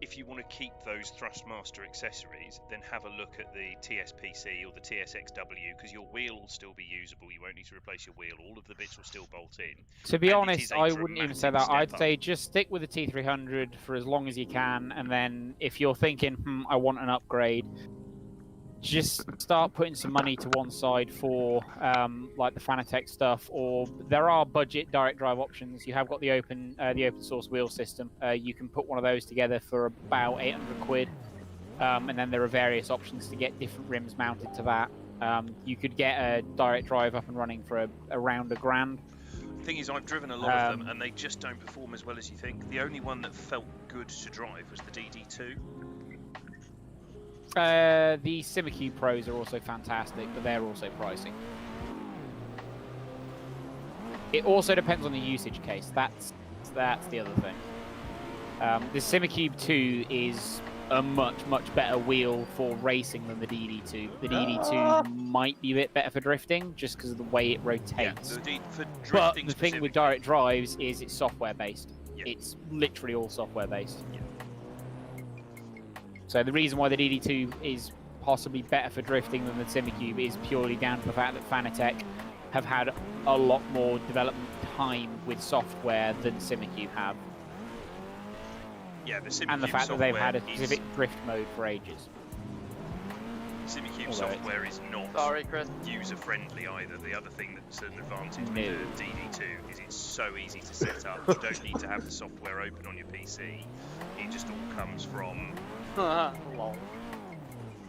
if you want to keep those Thrustmaster accessories, then have a look at the TSPC or the TSXW, because your wheel will still be usable. You won't need to replace your wheel. All of the bits will still bolt in. To be And honest, I wouldn't even say that. I'd say just stick with the T300 for as long as you can, and then if you're thinking, I want an upgrade, just start putting some money to one side for like the Fanatec stuff, or there are budget direct drive options. You have got the open source wheel system. You can put one of those together for about 800 quid, and then there are various options to get different rims mounted to that. You could get a direct drive up and running for around £1,000. The thing is, I've driven a lot of them, and they just don't perform as well as you think. The only one that felt good to drive was the DD2. The Simicube Pros are also fantastic, but they're also pricey. It also depends on the usage case. That's the other thing. The Simicube 2 is a much better wheel for racing than the DD2. The DD2 might be a bit better for drifting, just because of the way it rotates. Yeah, but the thing with direct drives is it's software based. Yeah. It's literally all software based. Yeah. So the reason why the DD2 is possibly better for drifting than the Simicube is purely down to the fact that Fanatec have had a lot more development time with software than Simicube have. Yeah, the Simicube and the fact that they've had a specific drift mode for ages. Simicube software is not user-friendly either. The other thing that's an advantage with the DD2 is it's so easy to set up. You don't need to have the software open on your PC. It just all comes from...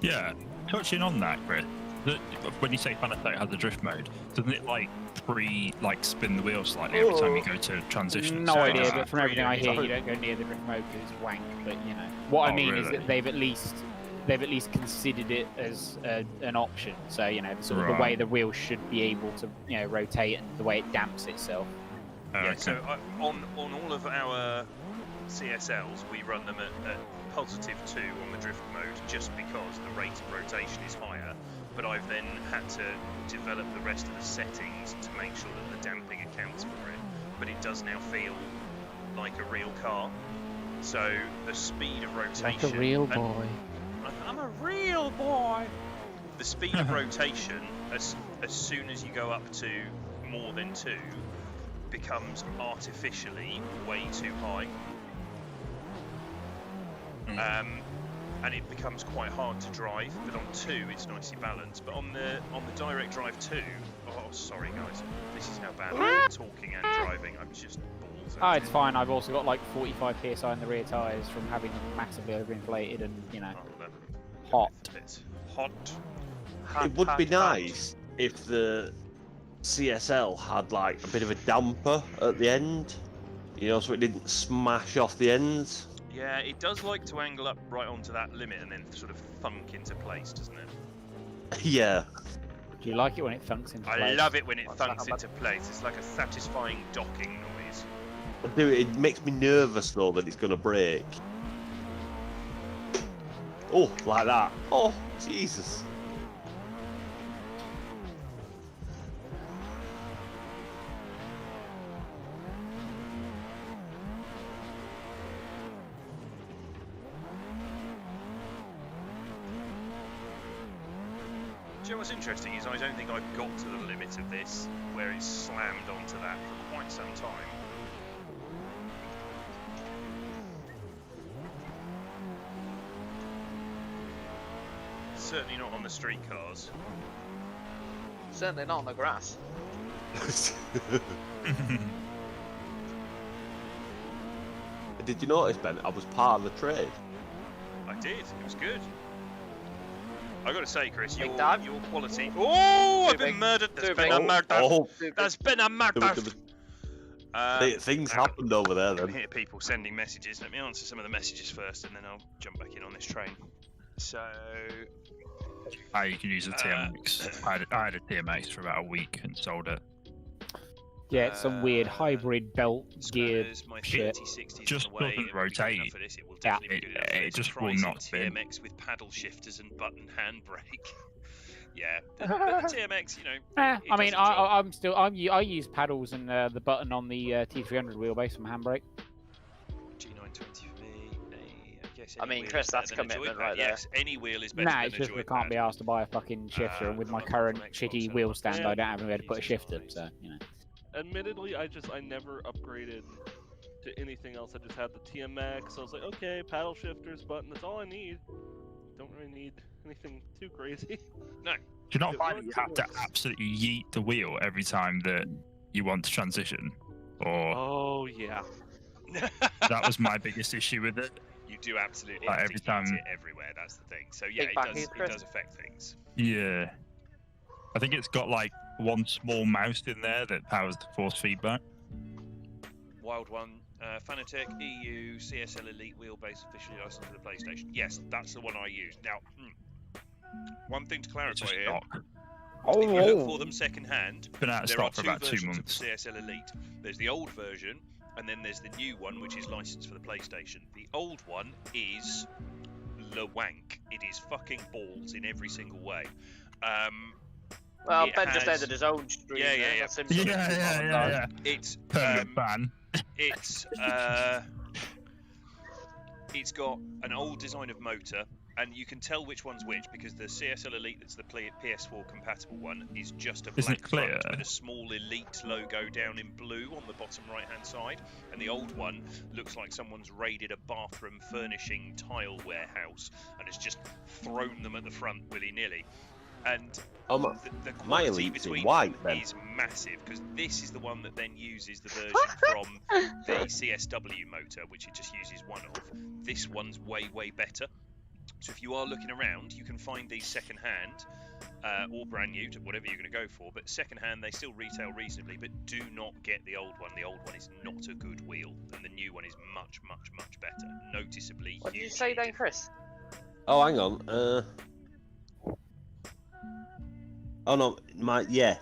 Yeah, touching on that, Chris, when you say Fanatec has a drift mode, doesn't it spin the wheel slightly every time you go to transition? No idea, but from everything I hear, you don't go near the drift mode because it's wank. But you know, what I mean is that they've at least considered it as an option. So you know, sort of the way the wheel should be able to rotate and the way it damps itself. Yeah. So on all of our CSLs, we run them at positive 2 on the drift mode just because the rate of rotation is higher, but I've then had to develop the rest of the settings to make sure that the damping accounts for it, but it does now feel like a real car. So the speed of rotation... Like a real boy. I'm a real boy! The speed of rotation, as soon as you go up to more than 2, becomes artificially way too high. And it becomes quite hard to drive, but on 2 it's nicely balanced. But on the direct drive 2, oh sorry guys, this is how bad I'm talking and driving. I'm just balls. Oh, it's fine. I've also got like 45 psi in the rear tyres from having them massively overinflated and hot. It's hot. It would be nice if the CSL had like a bit of a damper at the end, so it didn't smash off the ends. Yeah, it does like to angle up right onto that limit and then sort of thunk into place, doesn't it? Yeah. Do you like it when it thunks into place? I love it when it thunks into place. It's like a satisfying docking noise. It makes me nervous though that it's going to break. Oh, like that. Oh, Jesus. Do you know what's interesting is I don't think I've got to the limit of this where it's slammed onto that for quite some time. Certainly not on the street cars. Certainly not on the grass. Did you notice, Ben? I was part of the trade. I did. It was good. I got to say, Chris, your quality. Oh, I've been murdered. There's been a murder. There's been a murder. Things happened over there then. I can hear people sending messages. Let me answer some of the messages first, and then I'll jump back in on this train. So. You can use a TMX. I had a TMX for about a week and sold it. Yeah, it's some weird hybrid belt gear shit. Just doesn't rotate. It just will not spin. TMX with paddle shifters and button handbrake. Yeah, the TMX, I mean, I use paddles and the button on the T300 wheelbase from handbrake. G920 for me. guess I any mean, wheel Chris, is better that's than a commitment joypad. right there. Yes, any wheel is better Nah, than it's a just we joypad. can't be asked to buy a fucking shifter, and with my current shitty wheel stand, I don't have anywhere to put a shifter. So you know. Admittedly, I never upgraded to anything else. I just had the TMX. I was like, okay, paddle shifters, button. That's all I need. Don't really need anything too crazy. No. Do you not It find that works, you it have to works. absolutely yeet the wheel every time that you want to transition? Or Oh yeah. that was my biggest issue with it. You do absolutely Like have every to use time. it everywhere. That's the thing. So yeah, Big it back does. heel, It Chris. does affect things. Yeah. I think it's got like one small mouse in there that powers the force feedback. Wild one. Fanatec EU CSL Elite wheelbase officially licensed for the PlayStation. Yes, that's the one I use. Now, one thing to clarify here. Stock. If you look for them second hand, Been out of there are stock for two about 2 versions months. of the CSL Elite. There's the old version, and then there's the new one, which is licensed for the PlayStation. The old one is le wank. It is fucking balls in every single way. Well, it Ben just has- ended his own stream. Yeah, there. yeah, yeah. That's him Yeah. It's Permanent ban. It's got an old design of motor, and you can tell which one's which because the CSL Elite, that's the PS4 compatible one, is just a Isn't black it clear? front with a small Elite logo down in blue on the bottom right hand side, and the old one looks like someone's raided a bathroom furnishing tile warehouse and has just thrown them at the front willy-nilly. And the my quality Elite's in between white, them then. is massive because this is the one that then uses the version from the CSW motor, which it just uses one of. This one's way better. So if you are looking around, you can find these second hand or brand new, whatever you're going to go for. But second hand, they still retail reasonably, but do not get the old one. The old one is not a good wheel, and the new one is much better. Noticeably. What did you say then, Chris? Oh, hang on. Oh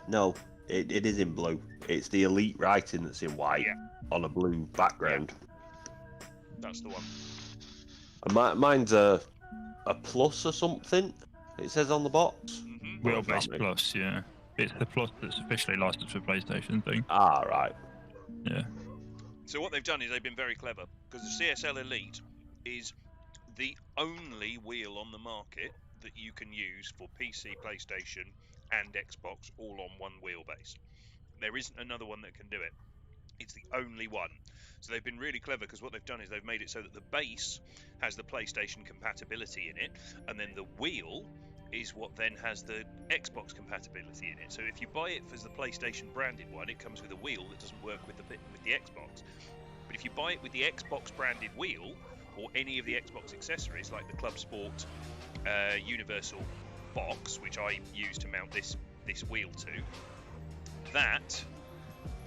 no, it is in blue. It's the Elite writing that's in white on a blue background. That's the one. And mine's a plus or something. It says on the box. Wheelbase Plus, yeah. It's the Plus that's officially licensed for PlayStation thing. Ah, right. Yeah. So what they've done is they've been very clever because the CSL Elite is the only wheel on the market that you can use for PC, PlayStation, and Xbox all on one wheelbase. There isn't another one that can do it. It's the only one. So they've been really clever because what they've done is they've made it so that the base has the PlayStation compatibility in it, and then the wheel is what then has the Xbox compatibility in it. So if you buy it as the PlayStation branded one, it comes with a wheel that doesn't work with the Xbox. But if you buy it with the Xbox branded wheel or any of the Xbox accessories like the Club Sport Universal box, which I use to mount this wheel to, that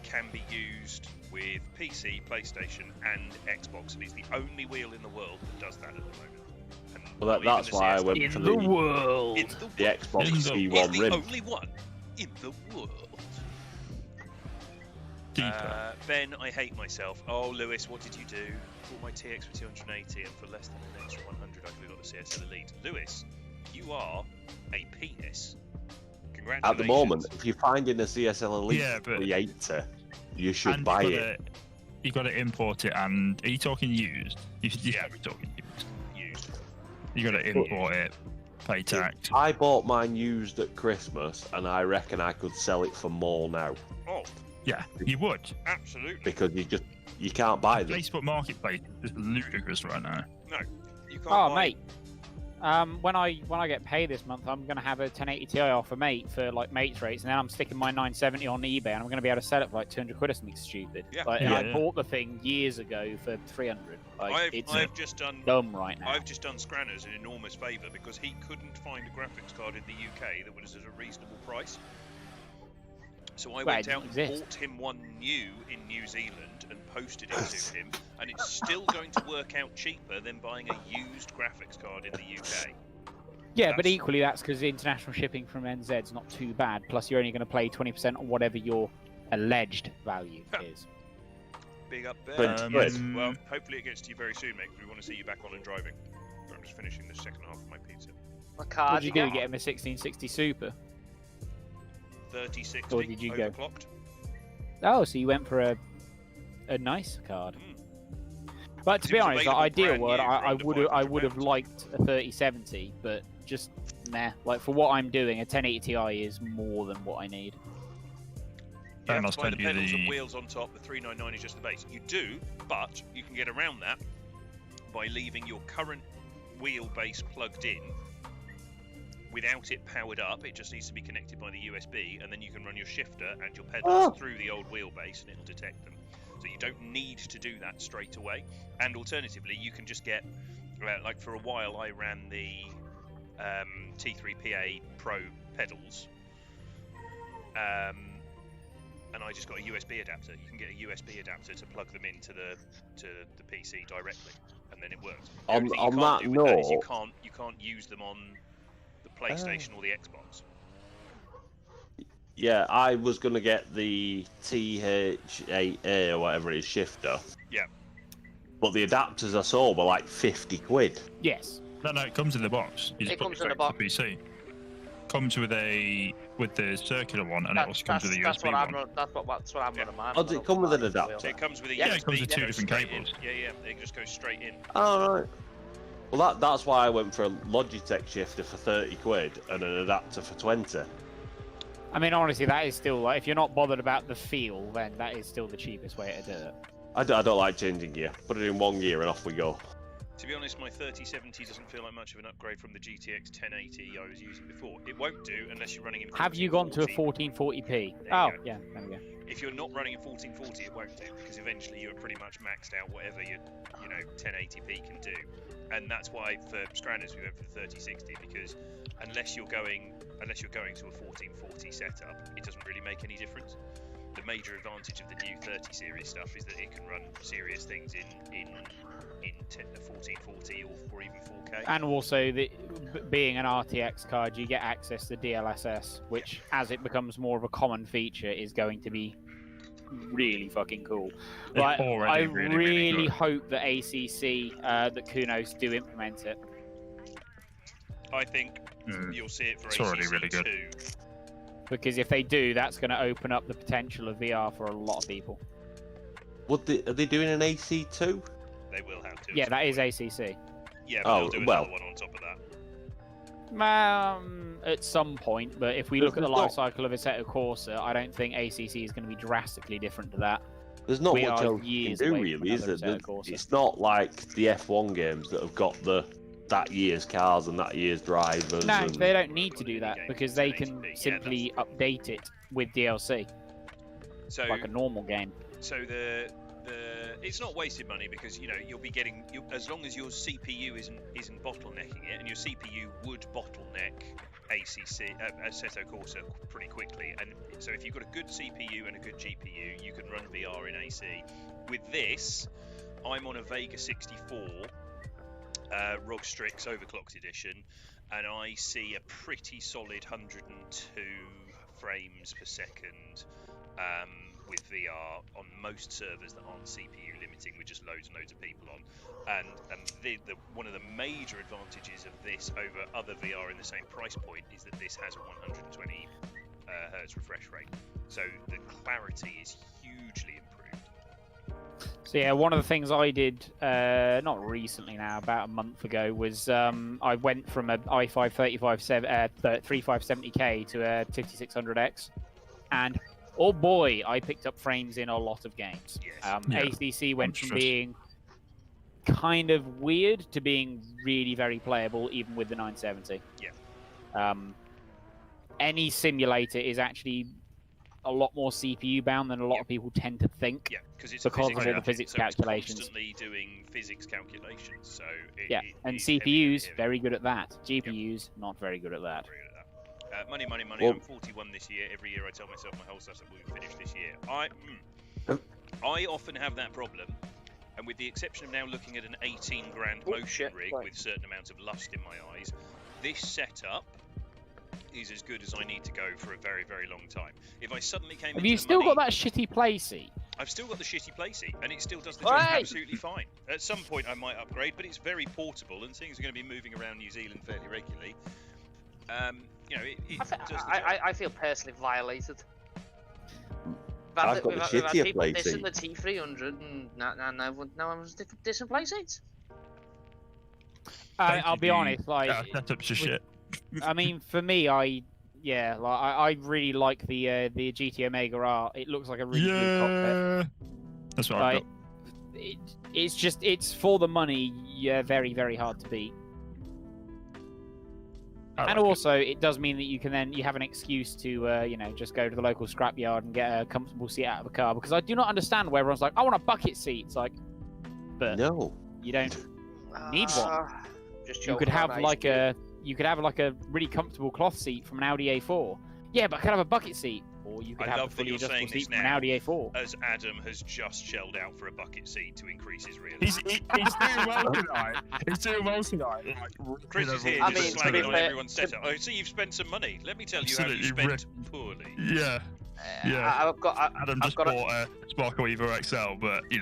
can be used with PC, PlayStation, and Xbox, and it's the only wheel in the world that does that at the moment. And Well, that's why I went for the Xbox C1 it's rim. the only one in the world. Ben, I hate myself. Oh, Lewis, what did you do? Bought my TX for 280, and for less than an extra 100, I could have got the CSL Elite. Lewis, you are a penis. Congratulations. At the moment, if you're finding a CSL Elite Yeah, but- 380, you should And buy you've it. You've got to import it, and are you talking used? You're talking used. Used. You got to import it, pay tax. I bought mine used at Christmas, and I reckon I could sell it for more now. Oh, Yeah, you would. absolutely. Because you can't buy them. Facebook Marketplace is ludicrous right now. No, you can't Oh, buy mate. When I get paid this month, I'm gonna have a 1080 Ti off a mate for like mates rates, and then I'm sticking my 970 on eBay, and I'm gonna be able to sell it for like 200 quid or something stupid. Yeah. Like, and I Yeah. bought the thing years ago for 300. Like, I've just done dumb right now. I've just done Scranners an enormous favour because he couldn't find a graphics card in the UK that was at a reasonable price. So I Well, went it out and didn't exist. bought him one new in New Zealand and posted it to him, and it's still going to work out cheaper than buying a used graphics card in the UK. Yeah, but equally that's because international shipping from NZ is not too bad. Plus, you're only going to pay 20% on whatever your alleged value is. Big up there. 20 quid. Well, hopefully it gets to you very soon, mate, because we want to see you back on and driving. I'm just finishing the second half of my pizza. What What card did you do? Get him a 1660 Super? 3060 Or did you go? overclocked. Oh, so you went for a nice card. But to be honest, available ideal brand world, new for I under would have £500. liked a 3070, but just nah. Like for what I'm doing, a 1080 Ti is more than what I need. You have to buy the pedals and wheels on top. The 399 is just the base. You do, but you can get around that by leaving your current wheelbase plugged in without it powered up. It just needs to be connected by the USB, and then you can run your shifter and your pedals through the old wheelbase, and it'll detect them. So you don't need to do that straight away. And alternatively, you can just get, like for a while, I ran the T3PA Pro pedals, and I just got a USB adapter. You can get a USB adapter to plug them into the PC directly, and then it works. On that note, you can't use them on the PlayStation or the Xbox. Yeah, I was going to get the TH8A or whatever it is shifter. Yeah. But the adapters I saw were like 50 quid. Yes. No, it comes in the box. You It just put comes in it the back box. to the PC. Comes with the circular one, and it also comes with a USB one. That's what I'm running mine. Oh, does it come with an adapter? It comes with a Yeah, USB. it comes with two different straight cables. in. Yeah, it just goes straight in. Oh, right. Well, that's why I went for a Logitech shifter for 30 quid and an adapter for 20. I mean, honestly, that is still like if you're not bothered about the feel, then that is still the cheapest way to do it. I don't like changing gear. Put it in one gear and off we go. To be honest, my 3070 doesn't feel like much of an upgrade from the GTX 1080 I was using before. It won't do unless you're running in 1440. Have you gone to a 1440p? Oh, yeah, there we go. If you're not running in 1440, it won't do, because eventually you're pretty much maxed out whatever your 1080p can do. And that's why for Stranders we went for the 3060, because unless you're going to a 1440 setup, it doesn't really make any difference. The major advantage of the new 30 series stuff is that it can run serious things in 1440 or even 4K. And also, being an RTX card, you get access to DLSS, which, as it becomes more of a common feature, is going to be really fucking cool. Like, I really hope that ACC, that Kunos do implement it. I think you'll see it for It's ACC already really good. too. Because if they do, that's going to open up the potential of VR for a lot of people. Are they doing an AC2? They will have to. Yeah, that is ACC. Yeah, but they'll do another one on top of that. At some point, but if we look at the life cycle of Assetto Corsa, I don't think ACC is going to be drastically different to that. There's not much else you can do, really, is there? It's not like the F1 games that have got that year's cars and that year's drivers. No, they don't need to do that because they can simply update it with DLC, like a normal game. So it's not wasted money, because you'll be getting, as long as your CPU isn't bottlenecking it, and your CPU would bottleneck Assetto Corsa pretty quickly. And so if you've got a good CPU and a good GPU, you can run VR in AC. With this, I'm on a Vega 64 ROG Strix Overclocked Edition, and I see a pretty solid 102 frames per second with VR on most servers that aren't CPU limiting, with just loads and loads of people on. And one of the major advantages of this over other VR in the same price point is that this has a 120 hertz refresh rate, so the clarity is hugely improved. So yeah, one of the things I did, not recently now, about a month ago, was I went from an i5 3570K to a 5600X, and oh boy, I picked up frames in a lot of games. Yes. ACC went from being kind of weird to being really very playable, even with the 970. Yeah. Any simulator is actually a lot more CPU bound than a lot of people tend to think. Yeah, because it's because of all the physics calculations. It's constantly doing physics calculations, so and CPUs very good at that. GPUs not very good at that. Money. Well, I'm 41 this year. Every year I tell myself my whole stuff will be finished this year. I often have that problem, and with the exception of now looking at an 18 grand motion rig with certain amounts of lust in my eyes, this setup is as good as I need to go for a very, very long time. If I suddenly came Have you still got that shitty play seat? I've still got the shitty play seat, and it still does the job absolutely fine. At some point I might upgrade, but it's very portable, and things are going to be moving around New Zealand fairly regularly. I feel personally violated. I've got the shittier people play dissing seat. the T300 and now everyone's dissing play seats. I'll be honest, like setups just shit. I mean, for me, I really like the GT Omega R. It looks like a really good cockpit. That's what I've got. It's for the money. Yeah, very very hard to beat. And also, it does mean that you have an excuse to, just go to the local scrapyard and get a comfortable seat out of a car. Because I do not understand where everyone's like, I want a bucket seat. It's like, but no, you don't need one. Just you could have like a really comfortable cloth seat from an Audi A4. Yeah, but I could have a bucket seat. Or you could have a fully adjustable seat from an Audi A4. As Adam has just shelled out for a bucket seat to increase his realism. He's doing well tonight. He's doing well tonight. Like, Chris is here just slagging on everyone's setup. Oh, see, you've spent some money. Let me tell you how you spent poorly. Yeah. Adam just bought a Sparkle Evo XL, but you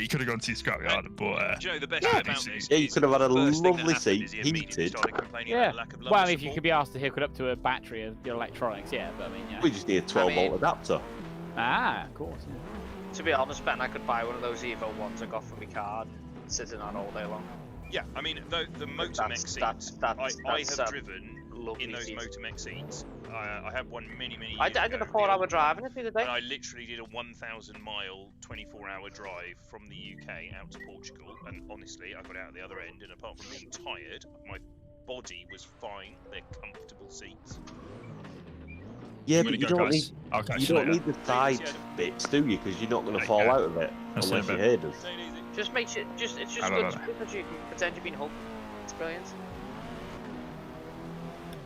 could have gone to the scrapyard and bought. Joe, the best thing about this, you could have had a lovely seat, heated. Yeah. Well, if you could be asked to hook it up to a battery of your electronics, yeah. But I mean, we just need a 12-volt adapter. Of course. Yeah. To be honest, Ben, I could buy one of those Evo ones I got from my card, sitting on all day long. Yeah, I mean, the Motormech seats, I have driven in those Motormech seats. I had one many years ago. I did a 4-hour drive in it the other day. And I literally did a 1,000-mile, 24-hour drive from the UK out to Portugal. And honestly, I got out the other end, and apart from being tired, my body was fine. They're comfortable seats. Yeah, but you don't need the side bits, do you? Because you're not going to fall out of it unless you hear us. Just makes it it's just good because you can pretend you've been hugged. It's brilliant.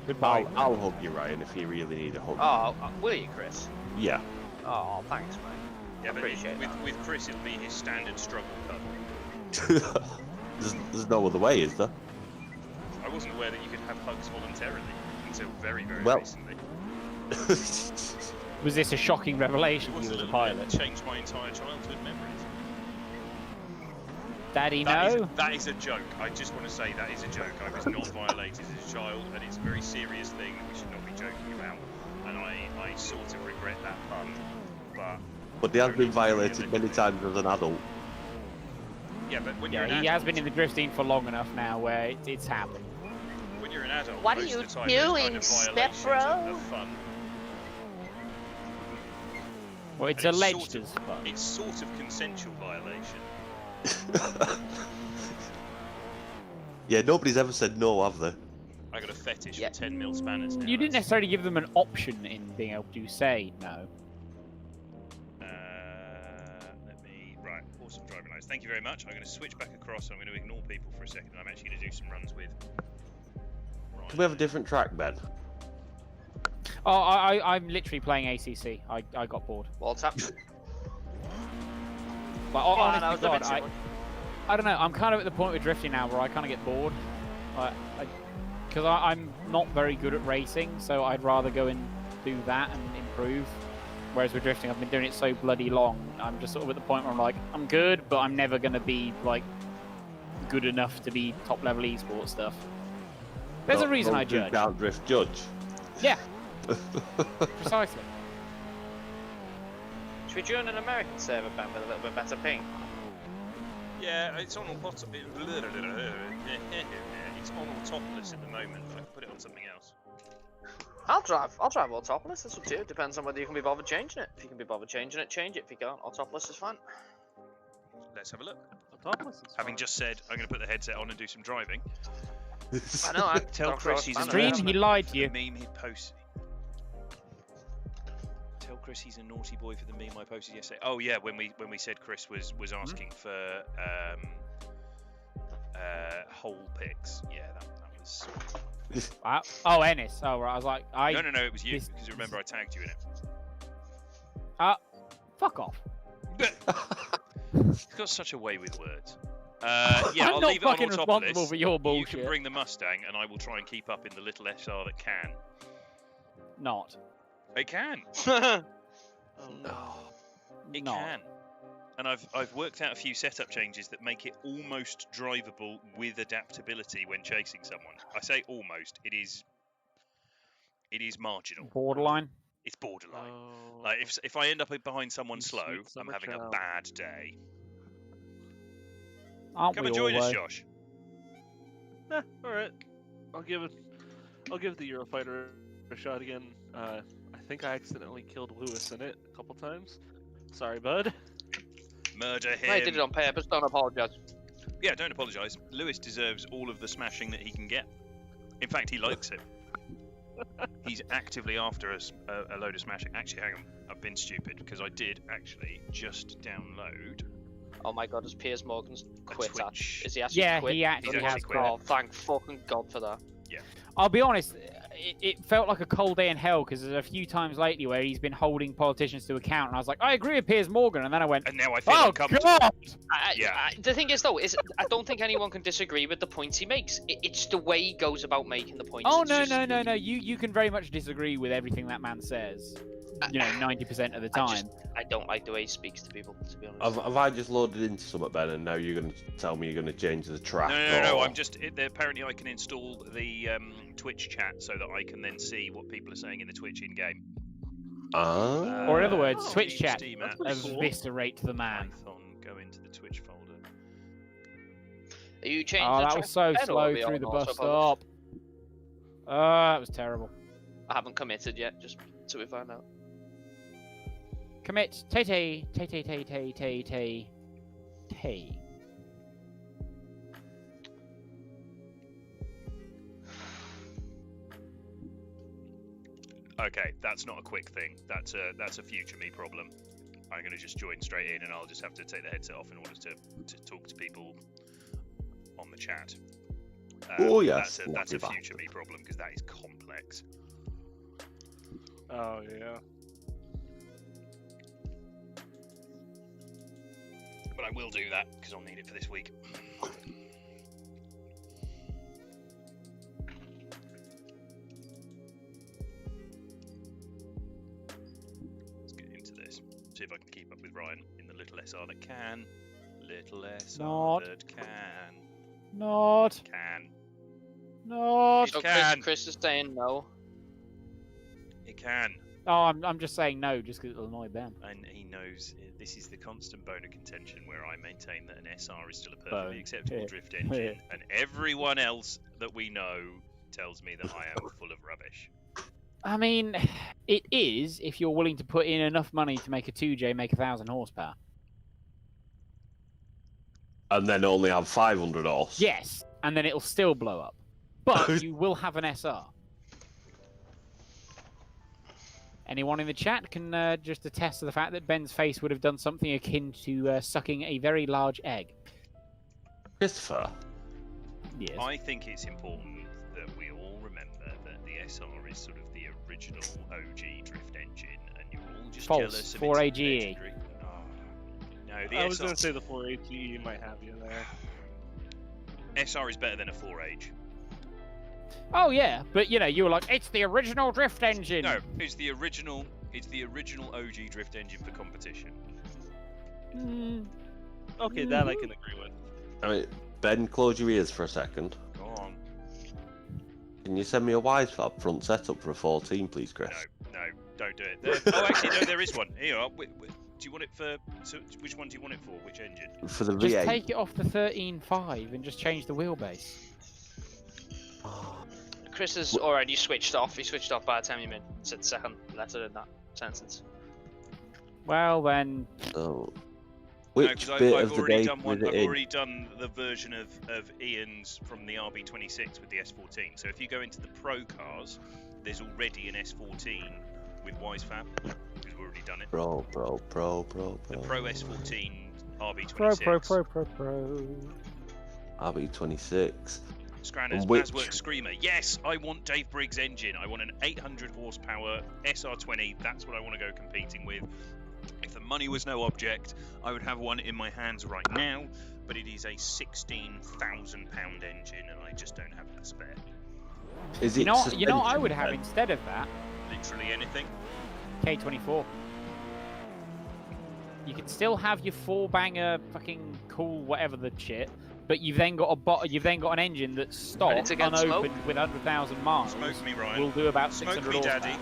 Goodbye. I'll hug you, Ryan, if you really need a hug. Oh, will you, Chris? Yeah. Oh, thanks, mate. Yeah, but with Chris, it'll be his standard struggle cuddle. There's no other way, is there? I wasn't aware that you could have hugs voluntarily until very recently. Was this a shocking revelation to you as a pilot? It changed my entire childhood memories. Daddy, no? That is a joke. I just want to say that is a joke. I was not violated as a child, and it's a very serious thing that we should not be joking about. And I sort of regret that pun, But he has been violated many times as an adult. Yeah, but when you're an adult, he has been in the drifting for long enough now where it's happened. When you're an adult, what are you doing, step bro? Well, it's alleged as fun. It's sort of consensual violation. Yeah, nobody's ever said no, have they? I got a fetish for 10mm spanners now. You didn't necessarily give them an option in being able to say no. Right, awesome driving lights. Thank you very much. I'm going to switch back across. I'm going to ignore people for a second. I'm actually going to do some runs with. Can we have a different track, Ben? Oh, I'm literally playing ACC. I got bored. What's happening? But honestly, God, I don't know. I'm kind of at the point with drifting now where I kind of get bored. Because I'm not very good at racing, so I'd rather go and do that and improve. Whereas with drifting, I've been doing it so bloody long. I'm just sort of at the point where I'm like, I'm good, but I'm never going to be like good enough to be top level esports stuff. There's a reason I judge. Can't drift judge. Yeah. Precisely. Should we join an American server, Ben, with a little bit better ping? Yeah, it's on Autopolis at the moment, but I can put it on something else. I'll drive Autopolis, that's up to you. Depends on whether you can be bothered changing it. If you can be bothered changing it, change it. If you can't, Autopolis is fine. Let's have a look. Having just said, I'm going to put the headset on and do some driving. I know, I tell Chris he's Stream, he lied to you. The meme he posted. Tell Chris he's a naughty boy for the meme I posted yesterday. Oh yeah, when we said Chris was asking for whole pics. Yeah, that was. Oh, Ennis. Oh right, I was like, No, it was you because remember I tagged you in it. Fuck off. He's got such a way with words. Yeah, I'll leave it on Autopolis. Responsible for your bullshit. You can bring the Mustang, and I will try and keep up in the little SR that can. Not. It can. Oh no. It can. And I've worked out a few setup changes that make it almost drivable with adaptability when chasing someone. I say almost. It is marginal. Borderline. It's borderline. Oh, Like if I end up behind someone you slow, sweet I'm summer having a child. bad day. Aren't Come we and all, join us, though? Josh. All right. I'll give the Eurofighter a shot again. I think I accidentally killed Lewis in it a couple times. Sorry, bud. Murder him. I did it on purpose. Don't apologise. Yeah, don't apologise. Lewis deserves all of the smashing that he can get. In fact, he likes it. He's actively after us a load of smashing. Actually, hang on. I've been stupid because I did actually just download. Oh my god, has Piers Morgan's quit? Twitch. Is he actually Yeah, quit? he actually has quit. Oh, thank fucking god for that. Yeah. I'll be honest, it felt like a cold day in hell because there's a few times lately where he's been holding politicians to account, and I was like, I agree with Piers Morgan, and then I went, And now I feel oh uncomfortable. god! The thing is, though, is I don't think anyone can disagree with the points he makes. It's the way he goes about making the points. Oh It's no, just- no. You can very much disagree with everything that man says. 90% of the time. I don't like the way he speaks to people, to be honest. Have I just loaded into something, Ben, and now you're going to tell me you're going to change the track? No. or- I'm just. Apparently, I can install the Twitch chat so that I can then see what people are saying in the Twitch in-game. Ah. Or in other words, Twitch Steam- chat, Steam apps. eviscerate the man. Python, go into the Twitch folder. Are you changing Oh, the that track was so again, or slow are we through on the auto bus pilot? stop. That was terrible. I haven't committed yet, just so we find out. Commit. Tay. Okay, that's not a quick thing. That's a future me problem. I'm going to just join straight in, and I'll just have to take the headset off in order to talk to people on the chat. Oh yes, that's a lucky future me problem because that is complex. Oh yeah. But I will do that because I'll need it for this week. Let's get into this. See if I can keep up with Ryan in the little SR that can. Little SR Not. that can. Not. Can. Not. So can. Chris is saying no. It can. Oh, I'm just saying no, just because it'll annoy Ben. And he knows this is the constant bone of contention where I maintain that an SR is still a perfectly Bone. acceptable Yeah. drift engine, and everyone else that we know tells me that I am full of rubbish. I mean, it is if you're willing to put in enough money to make a 2J make 1,000 horsepower. And then only have 500 horse. Yes, and then it'll still blow up. But you will have an SR. Anyone in the chat can just attest to the fact that Ben's face would have done something akin to sucking a very large egg. Christopher? Yes. I think it's important that we all remember that the SR is sort of the original OG drift engine, and you're all just False. jealous of 4AGE. its legendary... Oh, no, the I was SR... going to say the 4AGE might have you there. SR is better than a 4H. Oh yeah, but you were like, it's the original drift engine. No, it's the original OG drift engine for competition. Okay, that I can agree with. I mean, Ben, close your ears for a second. Go on. Can you send me a Wisefab front setup for a 14, please, Chris? No, don't do it. Oh, actually, no, there is one. Here, do you want it for... So, which one do you want it for? Which engine? For the Just V8. take it off the 13.5 and just change the wheelbase. Chris has already switched off. He switched off by the time you said second letter in that sentence. Well then. So, No, which 'cause bit I've of the already game done one. was I've it in? already done the version of Ian's from the RB26 with the S14. So if you go into the Pro cars, there's already an S14 with Wisefab. We've already done it. Pro. The Pro S14 RB26. Pro. RB26. Scranner's Which- Mazwork Screamer. Yes, I want Dave Briggs' engine. I want an 800 horsepower SR20. That's what I want to go competing with. If the money was no object, I would have one in my hands right now, but it is a £16,000 engine, and I just don't have that spare. Is it You know what I suspension would have then? instead of that? Literally anything. K24. You could still have your 4-banger fucking cool whatever the shit, but you've then got an engine that's stock it's against unopened smoke? with 100,000 miles. Smoke me, Ryan. Will do about Smoke 600 me, horsepower. Daddy.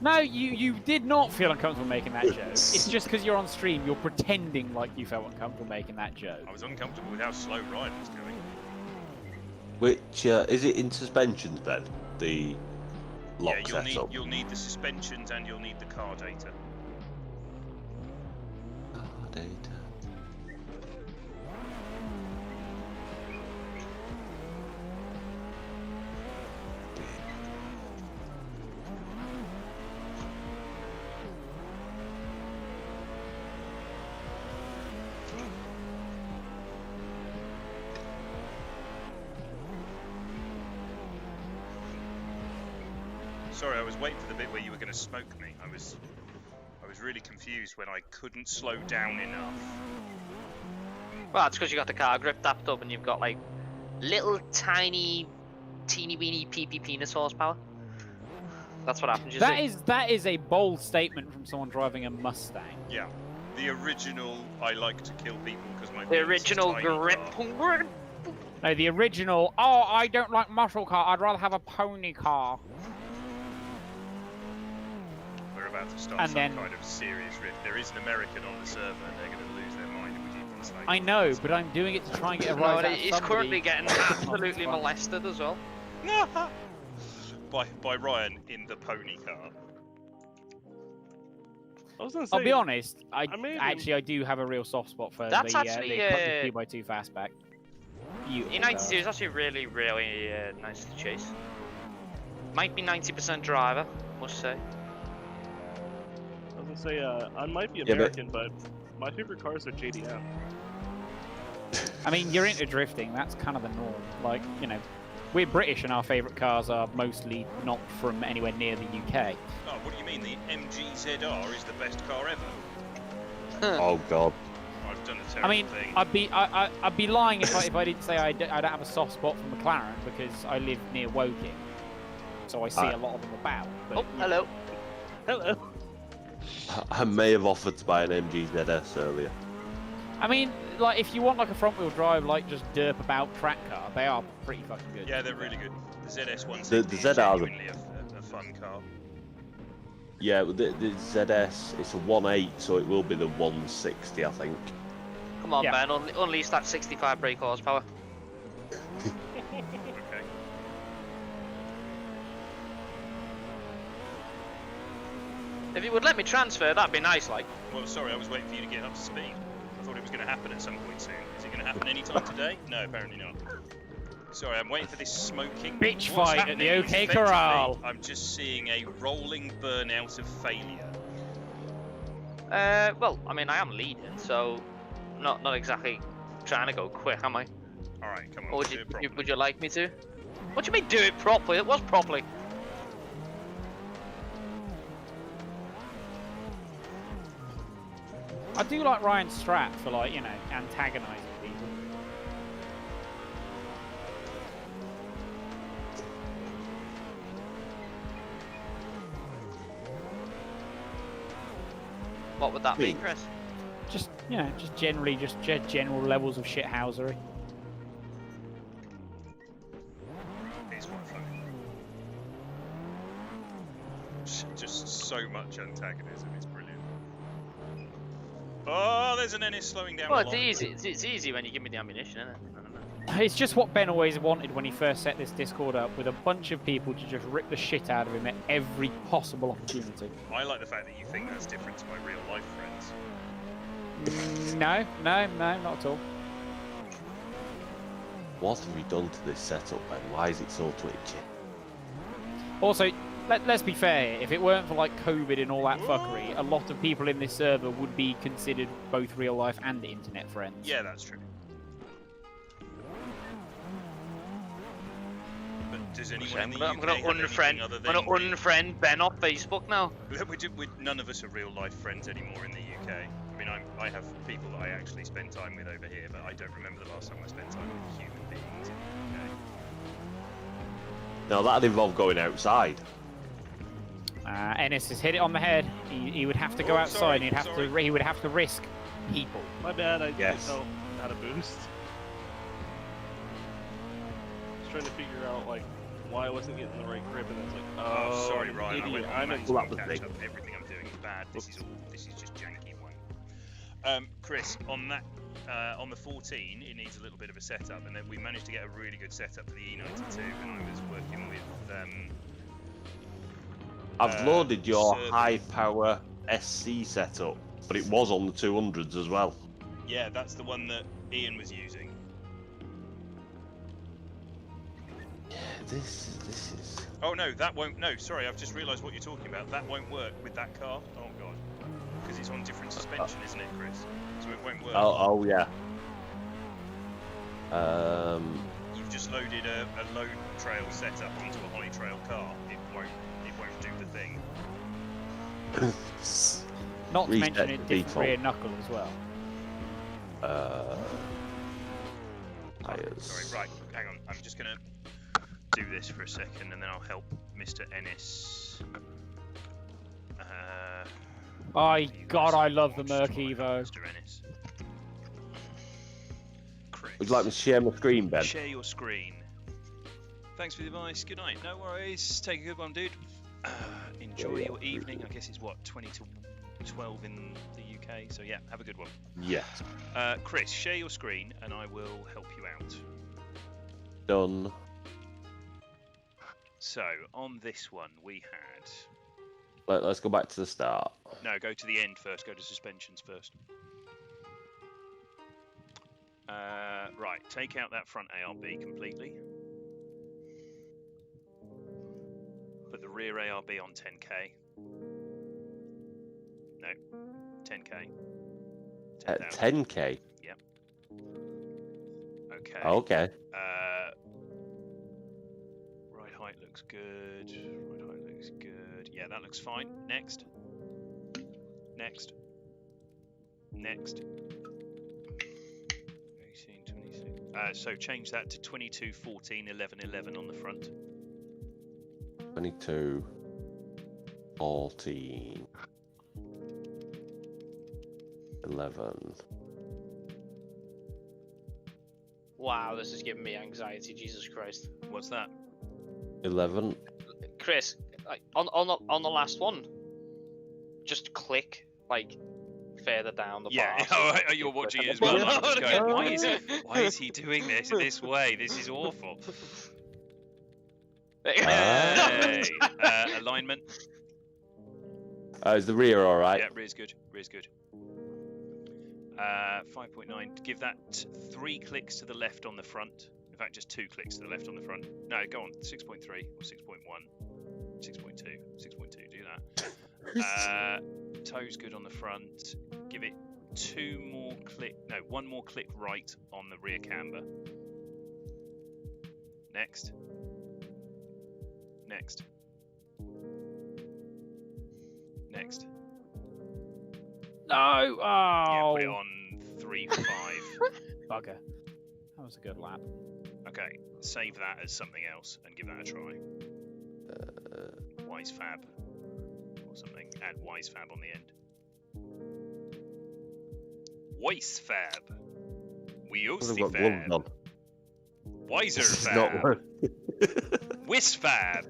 No, you did not feel uncomfortable making that joke. It's just because you're on stream, you're pretending like you felt uncomfortable making that joke. I was uncomfortable with how slow Ryan was going. Which, is it in suspensions then? The lock setup? You'll need the suspensions and you'll need the car data. Car data. Sorry, I was waiting for the bit where you were going to smoke me. I was really confused when I couldn't slow down enough. Well, it's because you got the car grip tapped up and you've got like little tiny, teeny weeny PP penis horsepower. That's what happens. That is a bold statement from someone driving a Mustang. Yeah, the original. I like to kill people because my. The original grip. No, the original. Oh, I don't like muscle car. I'd rather have a pony car. We're about to start kind of serious rift. There is an American on the server, and they're going to lose their mind. Would you want to say? I know, but I'm doing it to try and get a rise out of He's currently getting absolutely molested as well. by Ryan in the pony car. I was gonna say, I'll be honest. I do have a real soft spot for the 2x2 fastback. E92 is actually really, really nice to chase. Might be 90% driver, must say. I was gonna say, I might be American, but my favorite cars are JDM. I mean, you're into drifting. That's kind of the norm. Like, you know, we're British and our favourite cars are mostly not from anywhere near the UK. Oh, what do you mean? The MG ZR is the best car ever? Oh God. I've done a terrible thing. I'd be lying if I didn't say I don't have a soft spot for McLaren because I live near Woking, so I see a lot of them about. But, oh, hello. Hello. I may have offered to buy an MG ZS earlier. I mean, like, if you want like a front-wheel drive, like just derp about track car, they are pretty fucking good. Yeah, they're really good. The ZS 160 the is genuinely a fun car. Yeah, the ZS, it's a 1.8, so it will be the 160, I think. Come on, man, unleash that 65 brake horsepower. Okay. If you would let me transfer, that'd be nice, like. Well, sorry, I was waiting for you to get up to speed. I thought it was going to happen at some point soon. Is it going to happen anytime today? No, apparently not. Sorry, I'm waiting for this smoking. Bitch fight at the OK Corral. I'm just seeing a rolling burnout of failure. Well, I mean, I am leading, so not exactly trying to go quick, am I? All right, come on. Or would you like me to? What do you mean, do it properly? It was properly. I do like Ryan's strat for, like, you know, antagonising people. What would that mean, Chris? Just, you know, just generally, just general levels of shithousery. It's quite funny. Just so much antagonism. It's brilliant. Oh, there's an Ennis slowing down. Well, it's easy. It's easy when you give me the ammunition, isn't it? It's just what Ben always wanted when he first set this Discord up, with a bunch of people to just rip the shit out of him at every possible opportunity. I like the fact that you think that's different to my real life friends. No, not at all. What have we done to this setup, Ben? Why is it so twitchy? Also, let's be fair, if it weren't for like COVID and all that fuckery, a lot of people in this server would be considered both real life and internet friends. Yeah, that's true. But does anyone in the UK I'm gonna unfriend Ben off Facebook now. None of us are real life friends anymore in the UK. I mean, I have people that I actually spend time with over here, but I don't remember the last time I spent time with human beings in the UK. Now that'd involve going outside. Ennis has hit it on the head. He would have to go outside. And he would have to risk people. My bad. I didn't know how to boost. Just trying to figure out like why I wasn't getting the right grip, and I was like, Oh, sorry, I'm Ryan. an I went idiot. on I'm Max an to catch up. Everything I'm doing is bad. This is just janky one. Chris, on that, on the 14, it needs a little bit of a setup, and then we managed to get a really good setup for the E92 when I was working with. I've loaded your Serbian. high power SC setup, but it was on the 200s as well. Yeah, that's the one that Ian was using. Yeah, this is. Oh no, that won't. No, sorry, I've just realised what you're talking about. That won't work with that car. Oh god, because it's on different suspension, isn't it, Chris? So it won't work. Oh yeah. You've just loaded a load trail setup onto a high trail car. It won't do the thing. Not to Reset mention it the did default. rear knuckle as well. Tires. Sorry, right, hang on. I'm just gonna do this for a second, and then I'll help Mr. Ennis. God, I love the Merc Evo. Mr. Ennis. Chris. Would you like me to share my screen, Ben? Share your screen. Thanks for the advice. Good night. No worries. Take a good one, dude. Enjoy your evening. I guess it's what, 20 to 12 in the UK. So yeah, have a good one. Yes. Chris, share your screen, and I will help you out. Done. So on this one, we had. Let's go back to the start. No, go to the end first. Go to suspensions first. Right, take out that front ARB completely. Put the rear ARB on 10k. No, 10k. At 10k? Yep. Okay. Okay. Right height looks good. Right height looks good. Yeah, that looks fine. Next. Next. Next. 18, 26. So change that to 22, 14, 11, 11 on the front. 22, 14, 11. Wow, this is giving me anxiety. Jesus Christ. What's that? 11. Chris, like, on the last one, just click like further down the bar. Yeah, so you're watching it as well. I'm just going, why is he doing this way? This is awful. Hey, alignment. Is the rear all right? Yeah, rear's good. Rear's good. 5.9. Give that 3 clicks to the left on the front. In fact, just 2 clicks to the left on the front. No, go on. 6.3 or 6.1. 6.2. 6.2. Do that. Toe's good on the front. Give it 1 more click right on the rear camber. Next. Next. Next. No! Oh! Yeah, put it on 3.5. Bugger. That was a good lap. Okay, save that as something else and give that a try. Wise Fab or something. Add Wise Fab on the end. Wise Fab. Weosy Fab. Wiser Fab. Whiz Fab.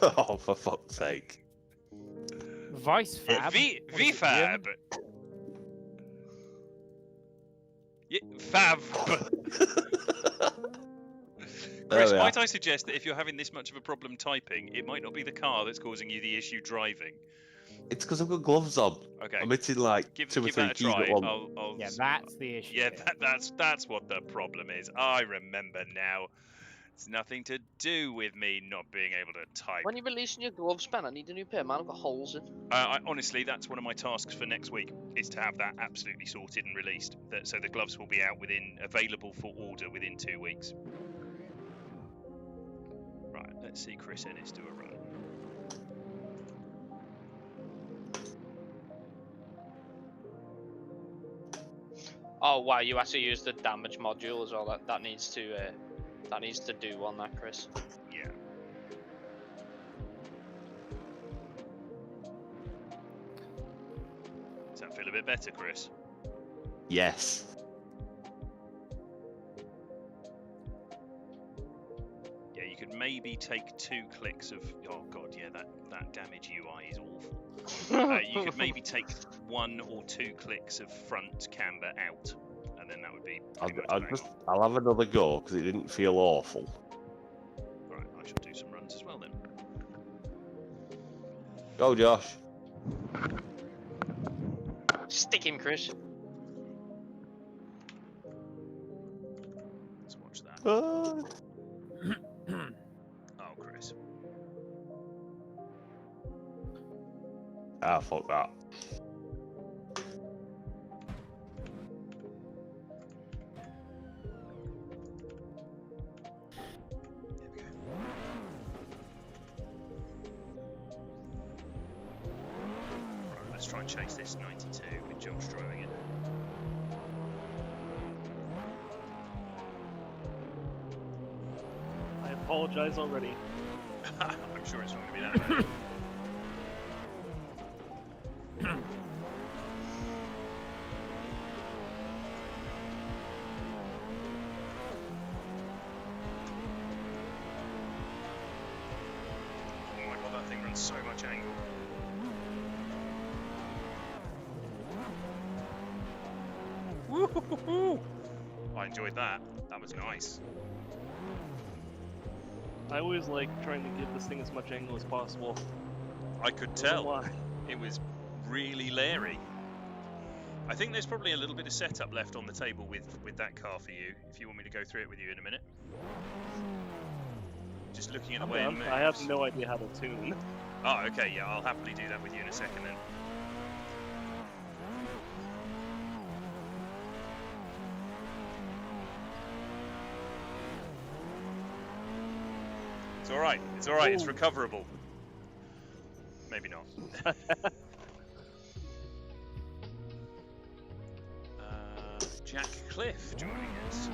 Oh, for fuck's sake. Vice Fab. V Fab. Yeah, Fab. Chris, might I suggest that if you're having this much of a problem typing, it might not be the car that's causing you the issue driving. It's because I've got gloves on. Okay. I'm hitting like give 2 or 3 that a keys try. at once. Yeah, that's the issue. Yeah, that's what the problem is. I remember now. It's nothing to do with me not being able to type. When you're releasing your gloves, Ben, I need a new pair, man. I've got holes in. Honestly, that's one of my tasks for next week, is to have that absolutely sorted and released. So the gloves will be out available for order within 2 weeks. Right, let's see Chris Ennis do a run. Oh wow, you actually use the damage module as well. That needs to do on that, Chris. Yeah. Does that feel a bit better, Chris? Yes. Yeah, you could maybe take 2 clicks of. Oh god, yeah, that damage UI is awful. You could maybe take 1 or 2 clicks of front camber out, and then that would be. I'll have another go because it didn't feel awful. Right, I shall do some runs as well then. Go, Josh. Stick him, Chris. Let's watch that. Oh, Chris. Ah, fuck that. Let's try and chase this 92 with Josh driving it. I apologize already. I'm sure it's not going to be that bad. Oh my god, that thing runs so much angle. Woo-hoo-hoo-hoo! I enjoyed that. That was nice. I always like trying to give this thing as much angle as possible. I could tell. It was really leery. I think there's probably a little bit of setup left on the table with that car for you, if you want me to go through it with you in a minute. Just looking at the way it moves. I have no idea how to tune. Oh, okay, yeah, I'll happily do that with you in a second then. It's alright, it's alright, it's recoverable. Maybe not. Jack Cliff joining us.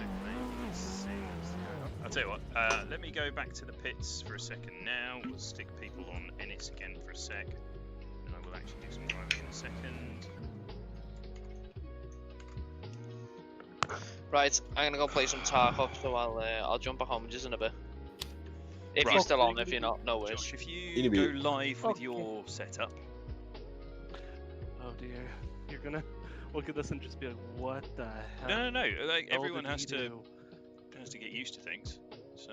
I'll tell you what, let me go back to the pits for a second now. We'll stick people on Ennis again for a sec. And I will actually do some driving in a second. Right, I'm gonna go play some Tarkov, so I'll jump back on just in a bit. If Right. you're still on, if you're not, no worries. Josh, if you go live with your setup. Oh dear, you're gonna look at this and just be like, what the hell? No. Like, hell everyone did has he to do? get used to things. So.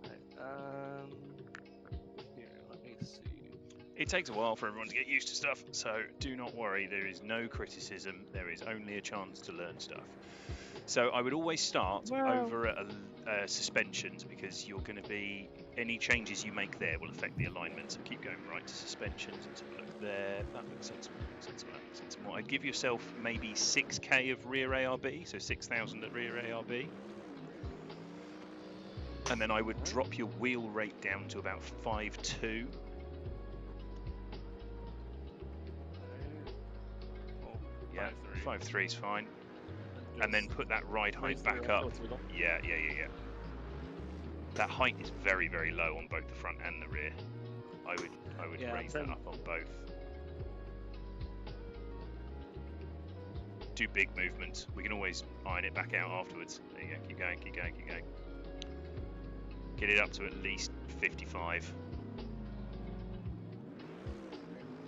Right, here, let me see. It takes a while for everyone to get used to stuff, so do not worry, there is no criticism, there is only a chance to learn stuff. So I would always start over at suspensions, because you're going to be, any changes you make there will affect the alignment, so keep going right to suspensions, let's have a look there, that makes sense, that makes sense more. I'd give yourself maybe 6k of rear ARB, so 6,000 at rear ARB. And then I would drop your wheel rate down to about 5.2. Yeah, 5.3 is fine. And then put that ride height back up. Yeah. That height is very, very low on both the front and the rear. I would raise that up on both. Do big movements. We can always iron it back out afterwards. There you go. Keep going. Get it up to at least 55.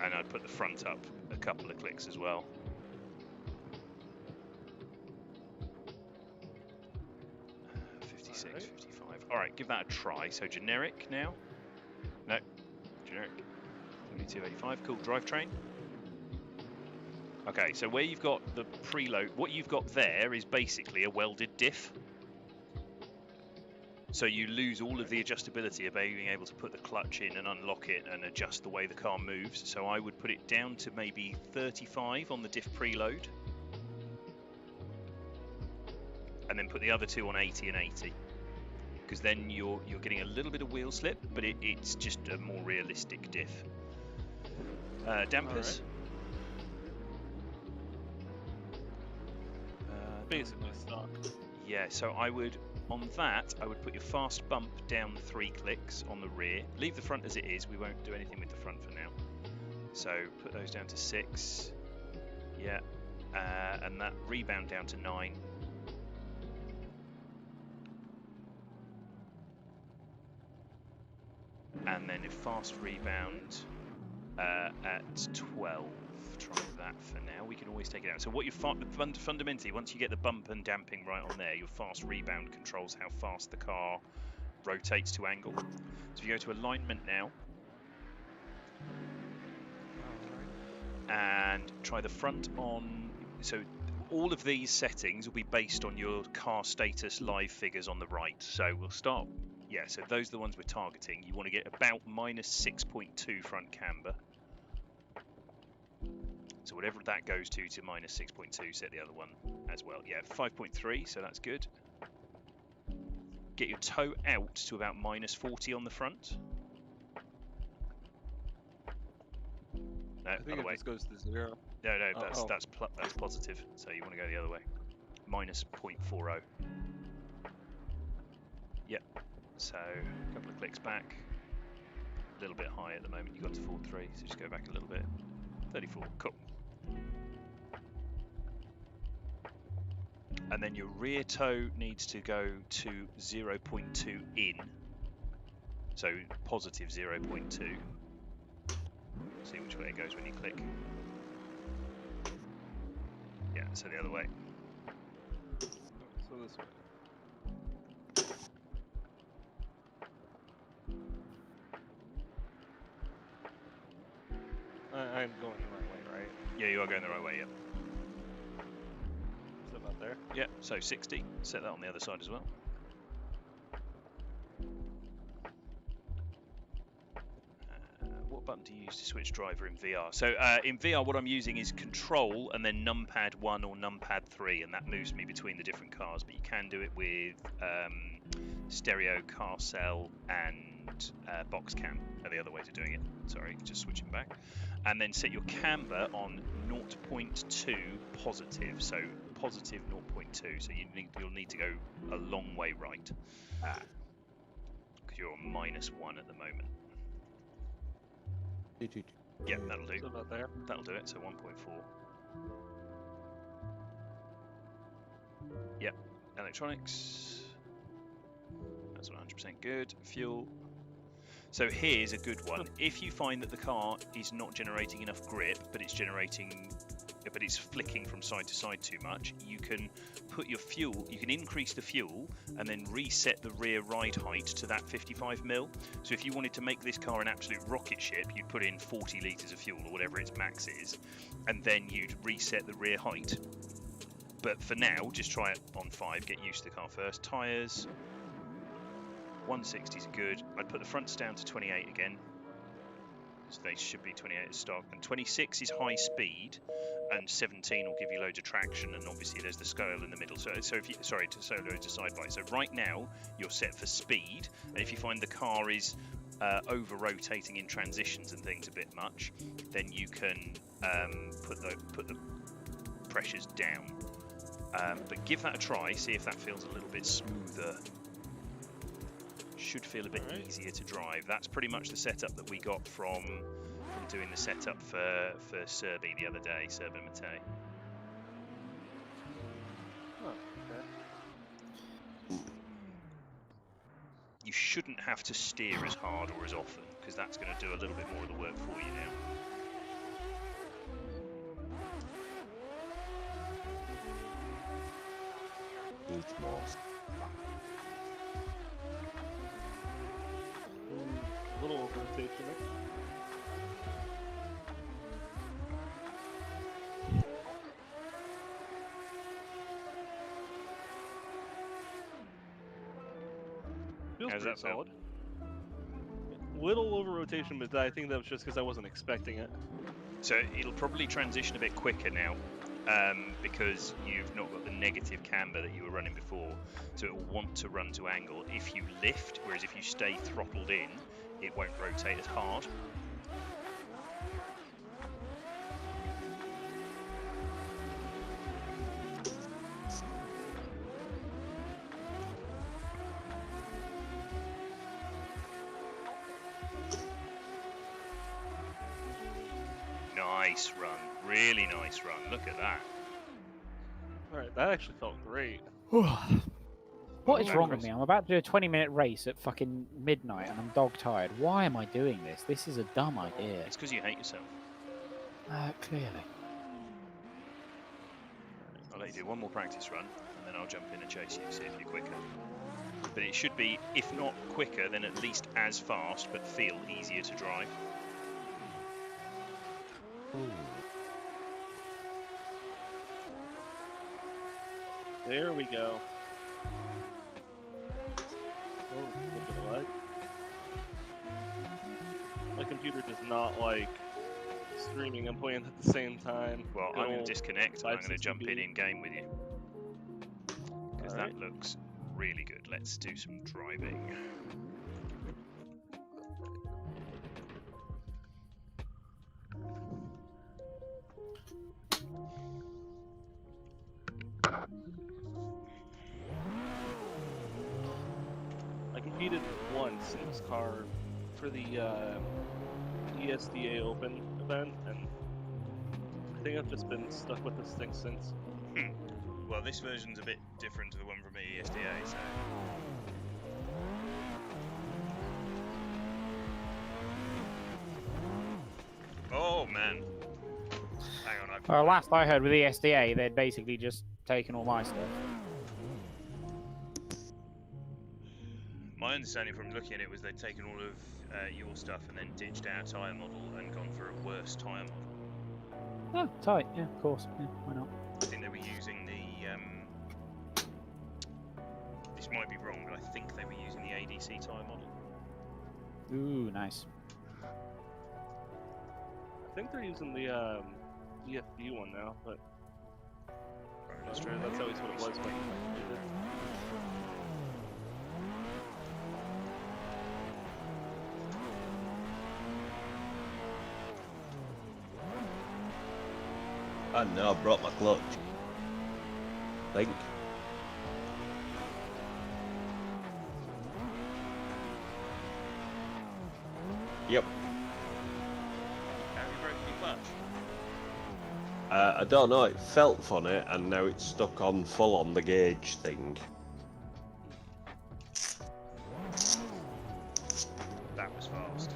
And I'd put the front up a couple of clicks as well. Right. 55. Alright, give that a try. So generic now. No. Generic. 3285. Cool. Drivetrain. Okay, so where you've got the preload, what you've got there is basically a welded diff. So you lose all of the adjustability of being able to put the clutch in and unlock it and adjust the way the car moves. So I would put it down to maybe 35 on the diff preload. And then put the other two on 80 and 80. Because then you're getting a little bit of wheel slip, but it's just a more realistic diff. Dampers. Basically stock. Yeah, so I would, on that, I would put your fast bump down 3 clicks on the rear. Leave the front as it is, we won't do anything with the front for now. So put those down to 6. Yeah, and that rebound down to 9. and then a fast rebound at 12. Try that for now. We can always take it out. So what you fundamentally, once you get the bump and damping right on there, your fast rebound controls how fast the car rotates to angle. So if you go to alignment now, and try the front on, so all of these settings will be based on your car status live figures on the right. So we'll start, yeah, so those are the ones we're targeting. You want to get about minus 6.2 front camber. So whatever that goes to minus 6.2, set the other one as well. Yeah, 5.3, so that's good. Get your toe out to about minus 40 on the front. No, I think other it way. just goes to 0. No, that's positive. So you want to go the other way. Minus 0.40. Yep. So a couple of clicks back. A little bit high at the moment. You got to 43, so just go back a little bit. 34. Cool. And then your rear toe needs to go to 0.2 in. So positive 0.2. See which way it goes when you click. Yeah, so the other way. So this way. I'm going the right way, right? Yeah, you are going the right way, yeah. So about there? Yeah, so 60. Set that on the other side as well. What button do you use to switch driver in VR? So in VR, what I'm using is Control and then Numpad 1 or Numpad 3, and that moves me between the different cars. But you can do it with stereo, car cell, and box cam are the other ways of doing it. Sorry, just switching back. And then set your camber on 0.2 positive, so positive 0.2. So you'll need to go a long way right, because you're on -1 at the moment. Yeah, that'll do. So about there. That'll do it. So 1.4. Yep. Electronics. That's 100% good. Fuel. So here's a good one. If you find that the car is not generating enough grip, but it's flicking from side to side too much, you can put your fuel, you can increase the fuel and then reset the rear ride height to that 55 mil. So if you wanted to make this car an absolute rocket ship, you'd put in 40 litres of fuel or whatever its max is, and then you'd reset the rear height. But for now, just try it on 5, get used to the car first. Tyres, 160 is good. I'd put the fronts down to 28 again. So they should be 28 as stock. And 26 is high speed, and 17 will give you loads of traction, and obviously there's the scale in the middle. So if you, sorry, so loads of side bites. So right now, you're set for speed, and if you find the car is over-rotating in transitions and things a bit much, then you can put the pressures down. But give that a try, see if that feels a little bit smoother. Should feel a bit easier to drive. That's pretty much the setup that we got from doing the setup for Serbi the other day, Serb and Matei. Oh, okay. You shouldn't have to steer as hard or as often, because that's going to do a little bit more of the work for you now. Needs more. A little rotation. Feels How's pretty that solid. Little over rotation, but I think that was just because I wasn't expecting it. So it'll probably transition a bit quicker now, because you've not got the negative camber that you were running before. So it will want to run to angle if you lift, whereas if you stay throttled in, it won't rotate as hard. Nice run, really nice run. Look at that. Alright, that actually felt great. What is wrong with me? I'm about to do a 20-minute race at fucking midnight and I'm dog tired. Why am I doing this? This is a dumb idea. It's because you hate yourself. Clearly. I'll let you do one more practice run, and then I'll jump in and chase you, see if you're quicker. But it should be, if not quicker, then at least as fast, but feel easier to drive. There we go. Oh, look at what? My computer does not like streaming and playing at the same time. Well, I'm going to disconnect, and I'm going to jump in game with you. Because that looks really good. Let's do some driving. I competed once in this car for the ESDA Open event, and I think I've just been stuck with this thing since. Well, this version's a bit different to the one from ESDA, so... Oh, man. Hang on, Last I heard with ESDA, they'd basically just taken all my stuff. My understanding from looking at it was they'd taken all of your stuff and then ditched our tyre model and gone for a worse tyre model. Oh, tight. Yeah, of course. Yeah, why not? I think they were using the... this might be wrong, but I think they were using the ADC tyre model. Ooh, nice. I think they're using the EFD one now, but that's true. That's always what it was when I did it. I know, I brought my clutch. Think. Yep. Have you broken your clutch? I don't know, it felt funny and now it's stuck on full on the gauge thing. That was fast.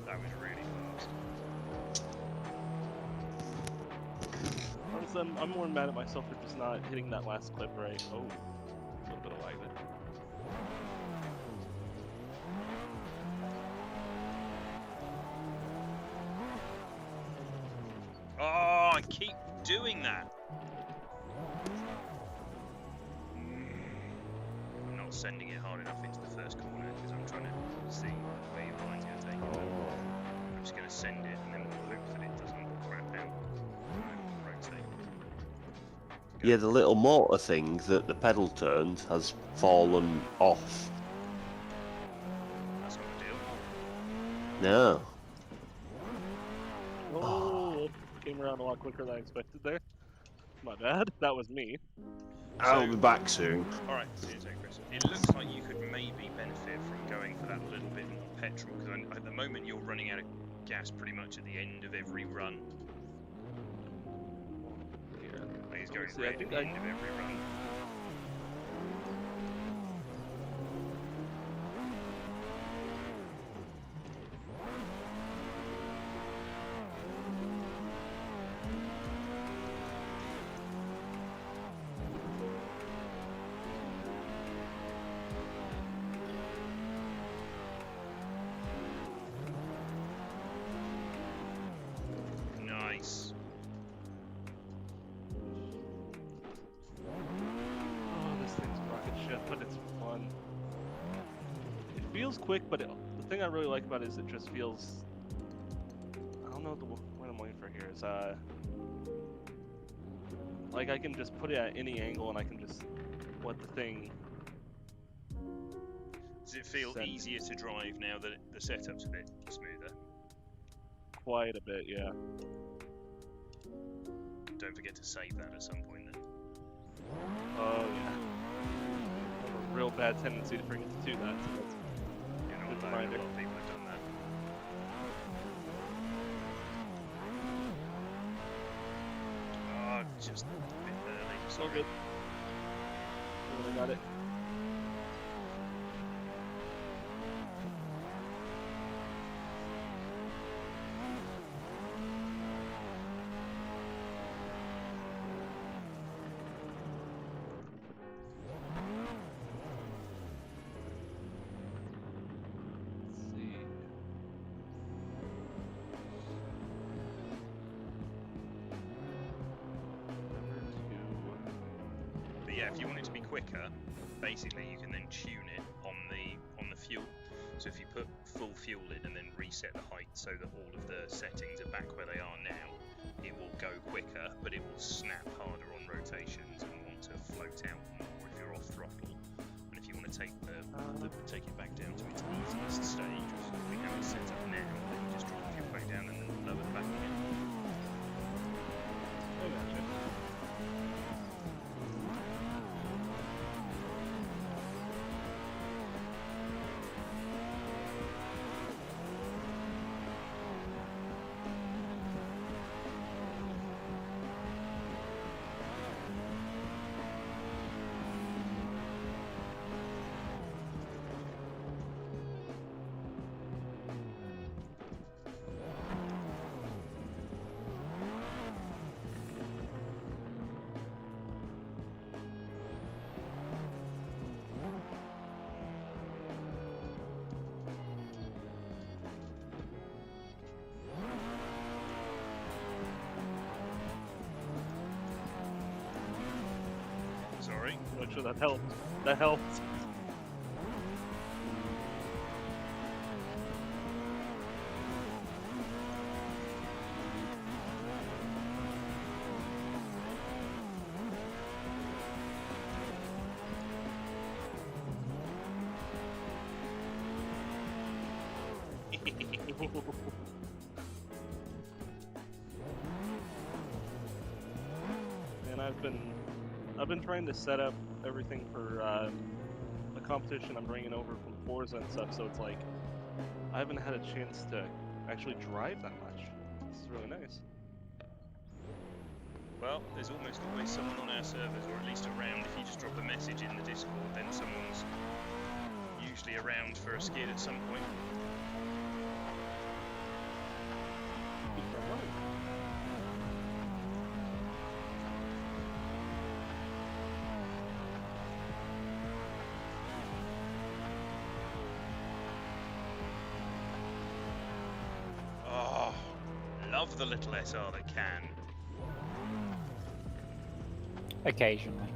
That was really fast. Honestly, I'm more mad at myself for just not hitting that last clip right. Oh, a little bit of lag there. Oh, I keep doing that. I'm not sending it hard enough into the first corner because I'm trying to see where your line's going to take it. I'm just going to send it and then we'll hope that it doesn't crap out. Rotate. Yeah, the little motor thing that the pedal turned has fallen off. That's not a deal. No. Oh, came around a lot quicker than I expected there. My bad. That was me. I'll be back soon. Alright, see you soon, Chris. It looks like you could maybe benefit from going for that little bit more petrol, because at the moment you're running out of gas pretty much at the end of every run. Yeah. I think it's going red at the end of every run. Nice. Oh, this thing's rocket ship, but it's fun. It feels quick, but the thing I really like about it is it just feels... I don't know what I'm waiting for here. Is like I can just put it at any angle and I can just let the thing... Does it feel easier to drive now that the setup's a bit smoother? Quite a bit, yeah. Don't forget to save that at some point then. Oh yeah. I have a real bad tendency to bring it to that, so that's You're not good alone, reminder. a lot of people have done that. Oh, just a bit early. It's all good. Really got it. yeah, if you want it to be quicker, basically you can then tune it on the fuel. So if you put full fuel in and then reset the height so that all of the settings are back where they are now, it will go quicker, but it will snap harder on rotations and want to float out more if you're off throttle. And if you want to take take it back down to its easiest stage, which is what we have it set up now, then you just drop the fuel back down and then lower it back again. I gotcha. Sorry. Not sure that helped. That helped. And I've been trying to set up everything for a competition I'm bringing over from Forza and stuff, so it's like I haven't had a chance to actually drive that much. This is really nice. Well, there's almost always someone on our servers, or at least around. If you just drop a message in the Discord, then someone's usually around for a skid at some point. Oh, love the little SR that can. Occasionally.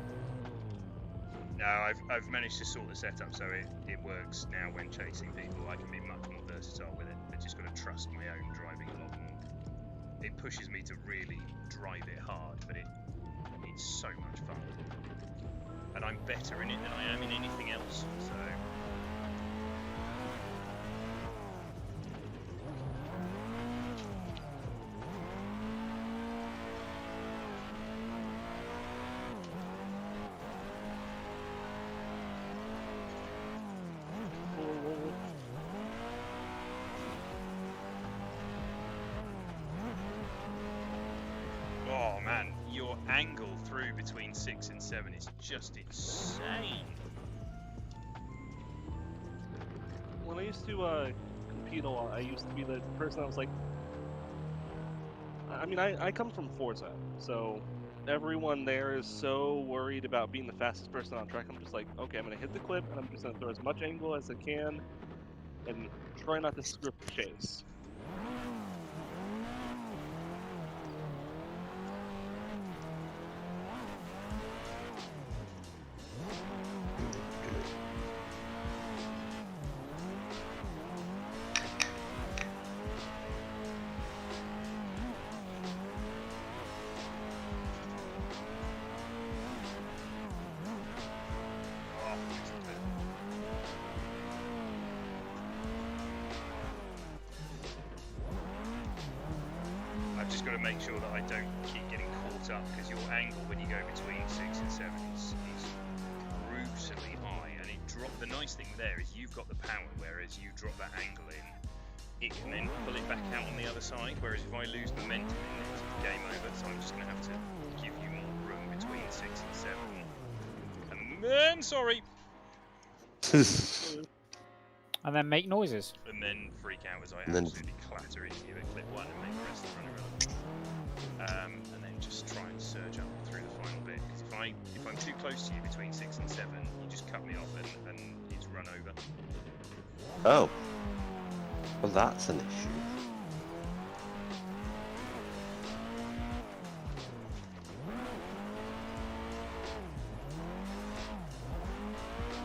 No, I've managed to sort the setup so it works now when chasing people. I can be much more versatile with it. I just got to trust my own driving a lot more. It pushes me to really drive it hard, but it's so much fun. And I'm better in it than I am in anything else, so... Oh man, your angle through between 6 and 7 is just insane. When I used to compete a lot, I used to be the person that was like, I mean, I come from Forza, so everyone there is so worried about being the fastest person on track. I'm just like, okay, I'm gonna hit the clip and I'm just gonna throw as much angle as I can and try not to screw up the chase. I've just got to make sure that I don't keep getting caught up, because your angle when you go between 6 and 7 is brutally high, and the nice thing there is you've got the power, whereas you drop that angle in, it can then pull it back out on the other side, whereas if I lose momentum in it, it's game over. So I'm just going to have to give you more room between 6 and 7. And then, sorry! And then make noises. And then freak out as I absolutely clatter into you at clip 1 and make the rest of the run irrelevant. And then just try and surge up through the final bit. Because if I'm too close to you between 6 and 7, you just cut me off and it's run over. Oh. Well, that's an issue.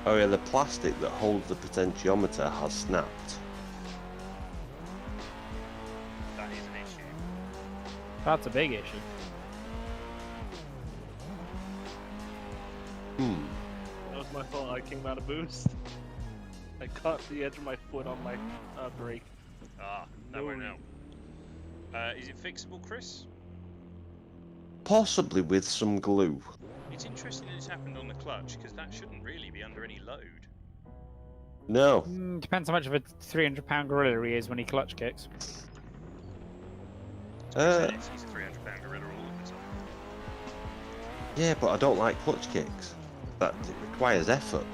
Oh yeah, the plastic that holds the potentiometer has snapped. That is an issue. That's a big issue. That was my fault. I came out of boost. I caught the edge of my foot on my brake. Ah, that won't help. Is it fixable, Chris? Possibly with some glue. It's interesting that it's happened on the clutch, because that shouldn't really be under any load. No. Depends how much of a 300-pound gorilla he is when he clutch kicks. He's a 300-pound gorilla all of the time. Yeah, but I don't like clutch kicks. That it requires effort.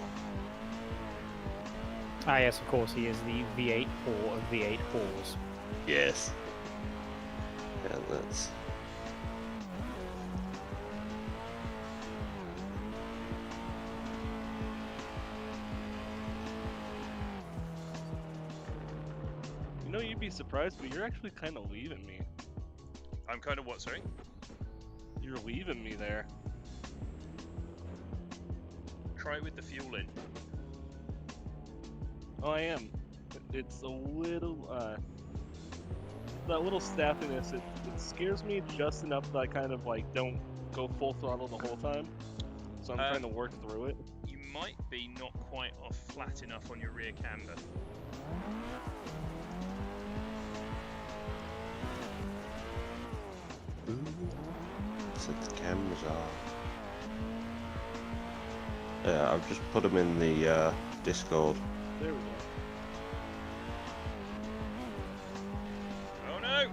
Ah, yes, of course, he is the V8 whore of V8 whores. Yes. Yeah, that's... You know, you'd be surprised, but you're actually kind of leaving me. I'm kind of what, sorry? You're leaving me there. Try it with the fuel in. Oh, I am. It's a little, that little staffiness, it scares me just enough that I kind of, like, don't go full throttle the whole time. So I'm trying to work through it. You might be not quite off flat enough on your rear camber. Ooh. Set the cameras off. Yeah, I've just put them in the Discord. There we go. Oh no!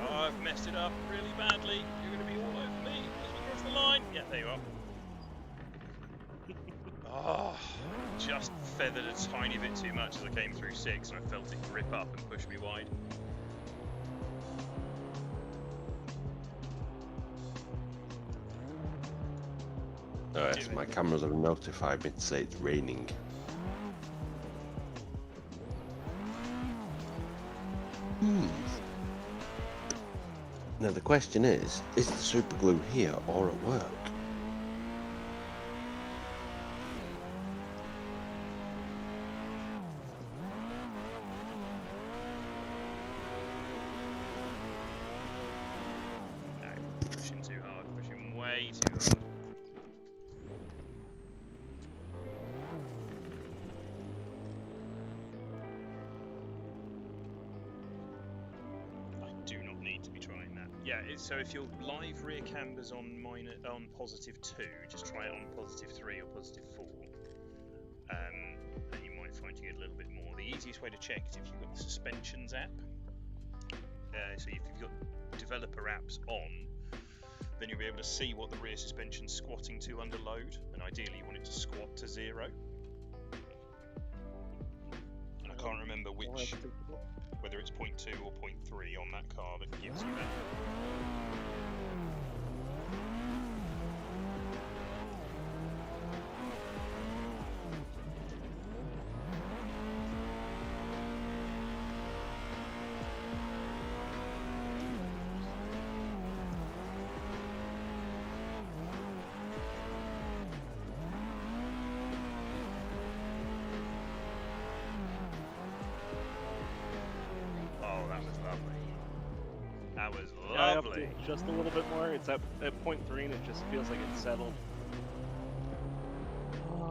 Oh, I've messed it up really badly. You're going to be all over me as we cross the line. Yeah, there you are. Oh, just feathered a tiny bit too much as I came through 6 and I felt it grip up and push me wide. Alright, so my cameras have notified me to say it's raining. Now the question is the super glue here or at work? No, pushing too hard, pushing way too hard. Yeah, so if your live rear camber's on +2, just try it on +3 or +4. And you might find you get a little bit more. The easiest way to check is if you've got the suspensions app. So if you've got developer apps on, then you'll be able to see what the rear suspension's squatting to under load, and ideally you want it to squat to 0. And I can't remember which, whether it's 0.2 or 0.3 on that car that gives you that. That was lovely. Yeah, just a little bit more. It's at 0.3 and it just feels like it's settled.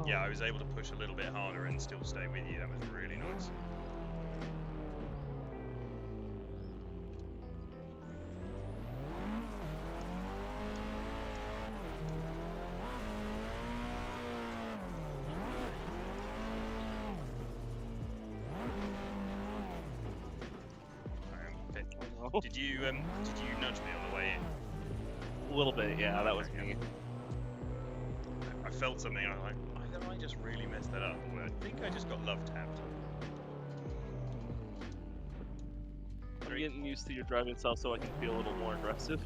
Yeah, I was able to push a little bit harder and still stay with you. That was really nice. Did you nudge me on the way in? A little bit, yeah, that was me. I felt something, I was like, either I just really messed that up, or I think I just got love tapped. I'm getting used to your driving style so I can feel a little more aggressive.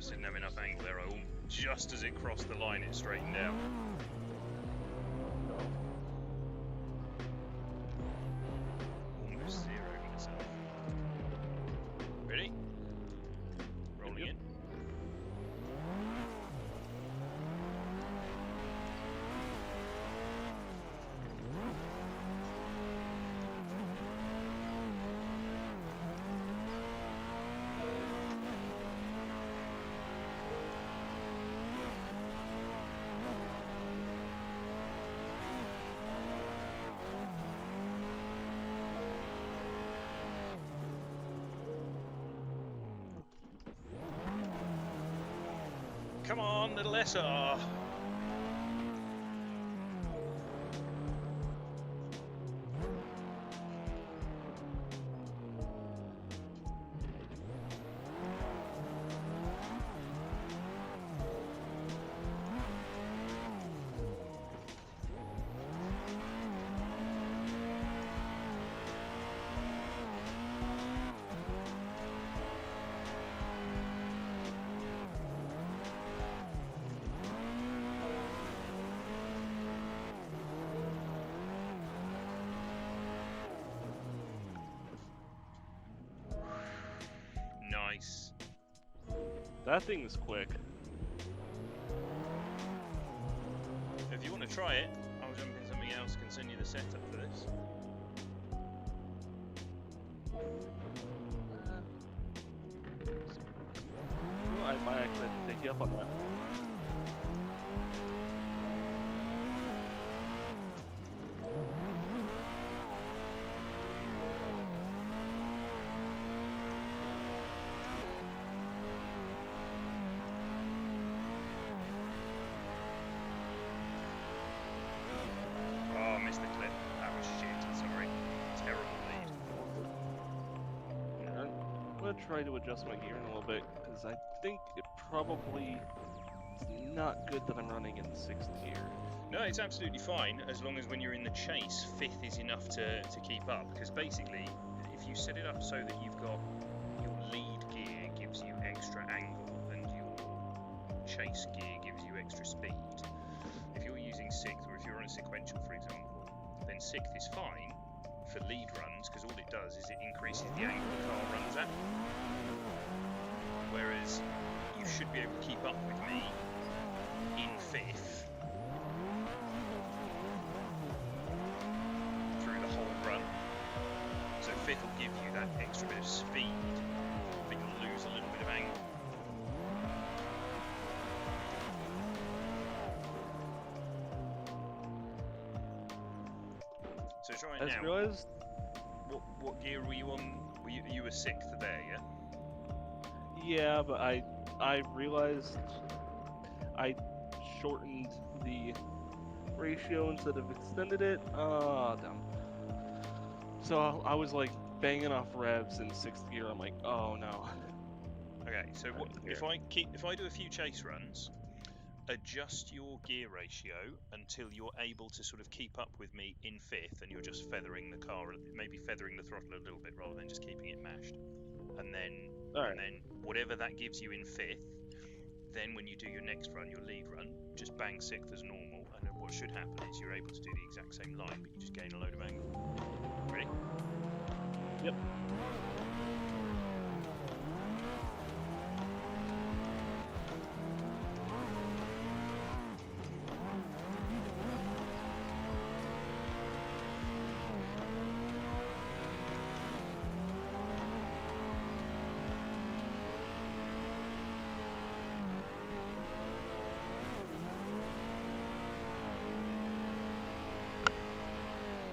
just didn't have enough angle there. Just as it crossed the line, it straightened out. Almost zeroed myself. Ready? Rolling in. Come on, little SR. Nice. That thing's quick. If you want to try it, I'll jump in something else, can send you the setup for this. Well, I might actually have to take you up on that. Oh, I missed the clip. That was shit. Sorry. Terrible lead. Yeah, I'm gonna try to adjust my gearing a little bit because I think it probably is not good that I'm running in 6th gear. No, it's absolutely fine as long as when you're in the chase, 5th is enough to keep up. Because basically, if you set it up so that you've got your lead gear gives you extra angle and your chase gear gives you extra speed. If you're using 6th, or if you're on a sequential, for example, then 6th is fine for lead runs because all it does is it increases the angle the car runs at. Whereas you should be able to keep up with me in 5th through the whole run. So 5th will give you that extra bit of speed, but you'll lose a little bit of angle. So try it I now. realized What gear were you on? You were 6th there, yeah? Yeah, but I realized I shortened the ratio instead of extended it. Ah, damn. So I was like banging off revs in 6th gear. I'm like, oh no. Okay, so what, if I do a few chase runs, adjust your gear ratio until you're able to sort of keep up with me in 5th, and you're just feathering the car, maybe feathering the throttle a little bit rather than just keeping it mashed. And then whatever that gives you in 5th, then when you do your next run, your lead run, just bang 6th as normal, and then what should happen is you're able to do the exact same line, but you just gain a load of angle. Ready? Yep.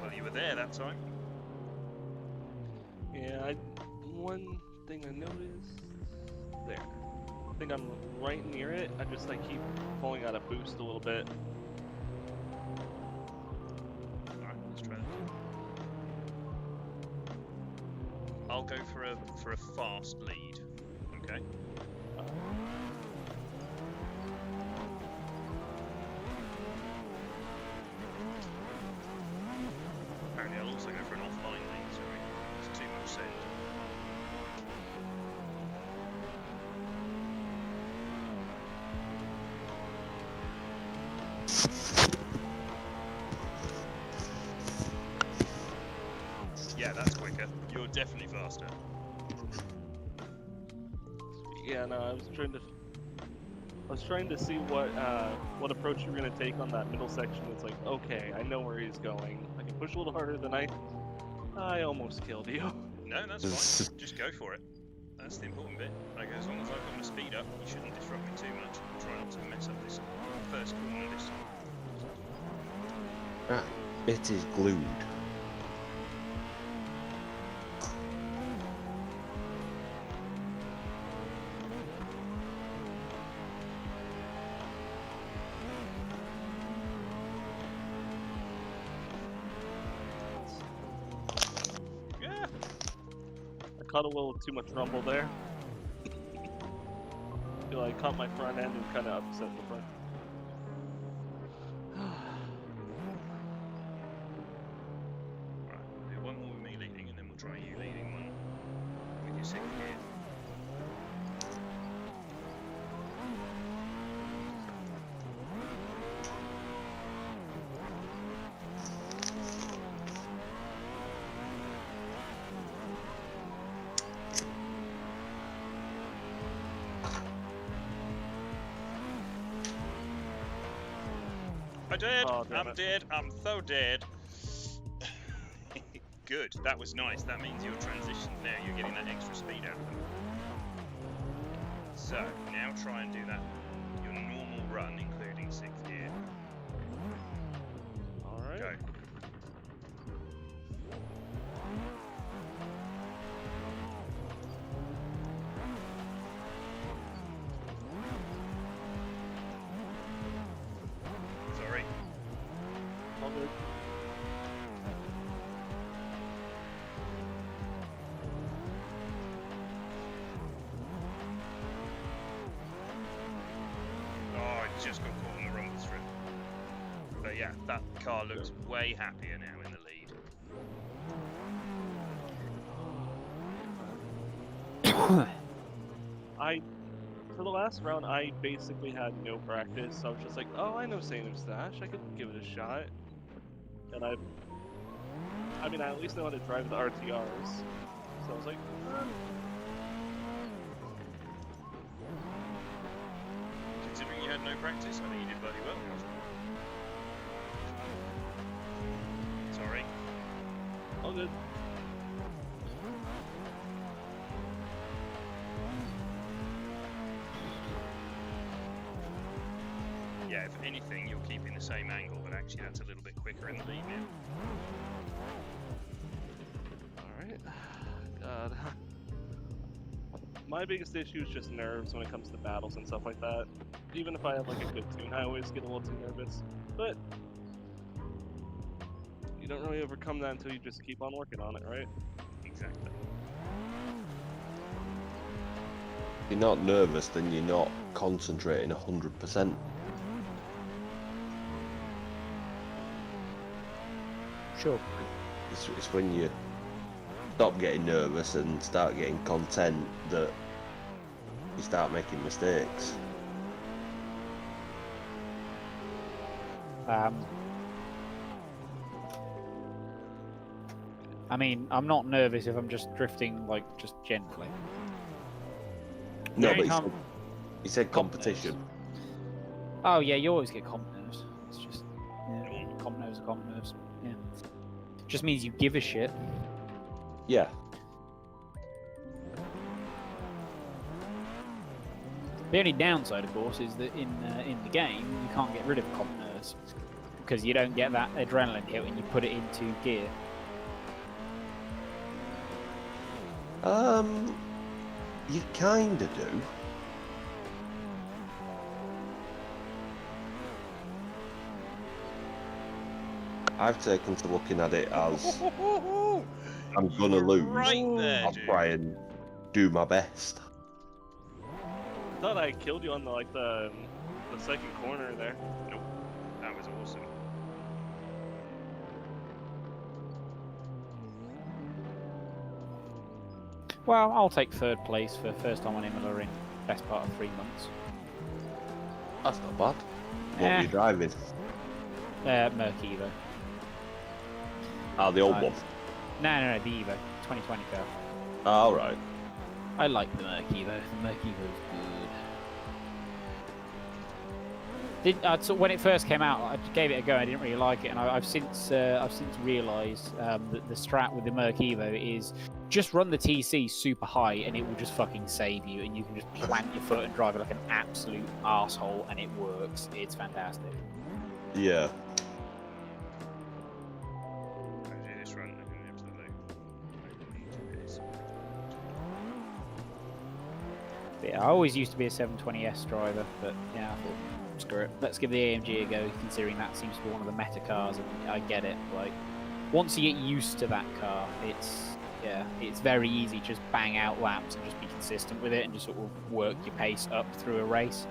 Well, you were there that time. Yeah, one thing I noticed there. I think I'm right near it. I keep pulling out a boost a little bit. Alright, let's try that. I'll go for a fast lead. Okay. Apparently I'll also go for an offline lead, sorry. It's too much send. Yeah, that's quicker. You're definitely faster. Yeah, no, I was trying to see what approach you were gonna take on that middle section. It's like, okay, I know where he's going. I can push a little harder than I almost killed you. No, that's fine. Just go for it. That's the important bit. Like, as long as I've got my speed up, you shouldn't disrupt me too much. Try not to mess up this first corner this time. That bit is glued. Yeah. I caught a little too much rumble there. I feel like I caught my front end and kind of upset the front. Try you leading one with your second gear. I'm dead. Oh, I'm dead. I'm so dead. Good, that was nice. That means your transitions now, you're getting that extra speed out of them. So, now try and do that, your normal run, including 6th gear. Alright. Go. Sorry. All good. Just got caught in the rumble strip. But yeah, that car looks way happier now in the lead. For the last round, I basically had no practice. So I was just like, oh, I know Saint Eustache. I could give it a shot. And I mean, I at least know how to drive the RTRs. So I was like, Considering you had no practice, I think you did bloody well. Sorry. All good. Yeah, if anything, you're keeping the same angle, but actually that's a little bit quicker in the lead now. Alright. God. My biggest issue is just nerves when it comes to battles and stuff like that. Even if I have like a good tune, I always get a little too nervous. But you don't really overcome that until you just keep on working on it, right? Exactly. If you're not nervous, then you're not concentrating 100%. Sure. It's when you stop getting nervous and start getting content that you start making mistakes. I mean, I'm not nervous if I'm just drifting, like, just gently. No, but you said competition. Oh yeah, you always get comp nerves. It's just, yeah, comp nerves are comp nerves. Yeah. Just means you give a shit. Yeah. The only downside, of course, is that in the game you can't get rid of comp nerves because you don't get that adrenaline hit when you put it into gear. You kinda do. I've taken to looking at it as I'm gonna lose. Right there, I'll try and do my best. I thought I killed you on the second corner there. Nope. That was awesome. Well, I'll take third place for first time on Imola in best part of 3 months. That's not bad. What are you driving? Merc Evo. Ah, the old one. No, the Evo 2020 car. All right. I like the Merc Evo. The Merc Evo is good. So when it first came out, I gave it a go. I didn't really like it, and I've since realised that the strat with the Merc Evo is just run the TC super high, and it will just fucking save you, and you can just plant your foot and drive it like an absolute arsehole, and it works. It's fantastic. Yeah. Yeah, I always used to be a 720S driver, but yeah, I thought, screw it. Let's give the AMG a go, considering that seems to be one of the meta cars, and I get it. Like, once you get used to that car, it's very easy to just bang out laps and just be consistent with it and just sort of work your pace up through a race.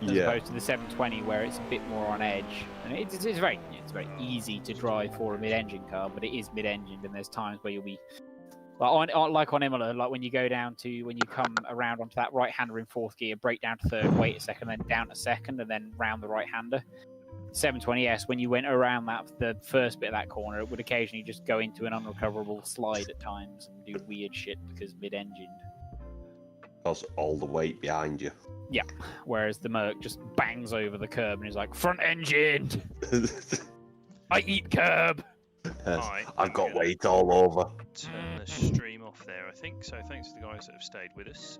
As opposed to the 720, where it's a bit more on edge, and it's very easy to drive for a mid-engine car, but it is mid-engined, and there's times where you'll be like on Imola, like when you come around onto that right-hander in fourth gear, brake down to third, wait a second, then down to second, and then round the right-hander. 720S, when you went around the first bit of that corner, it would occasionally just go into an unrecoverable slide at times and do weird shit because mid-engined. Because all the weight behind you. Yeah, whereas the Merc just bangs over the curb and is like, front-engined! I eat curb! I've got weight all over. Turn the stream off there, I think. So thanks to the guys that have stayed with us.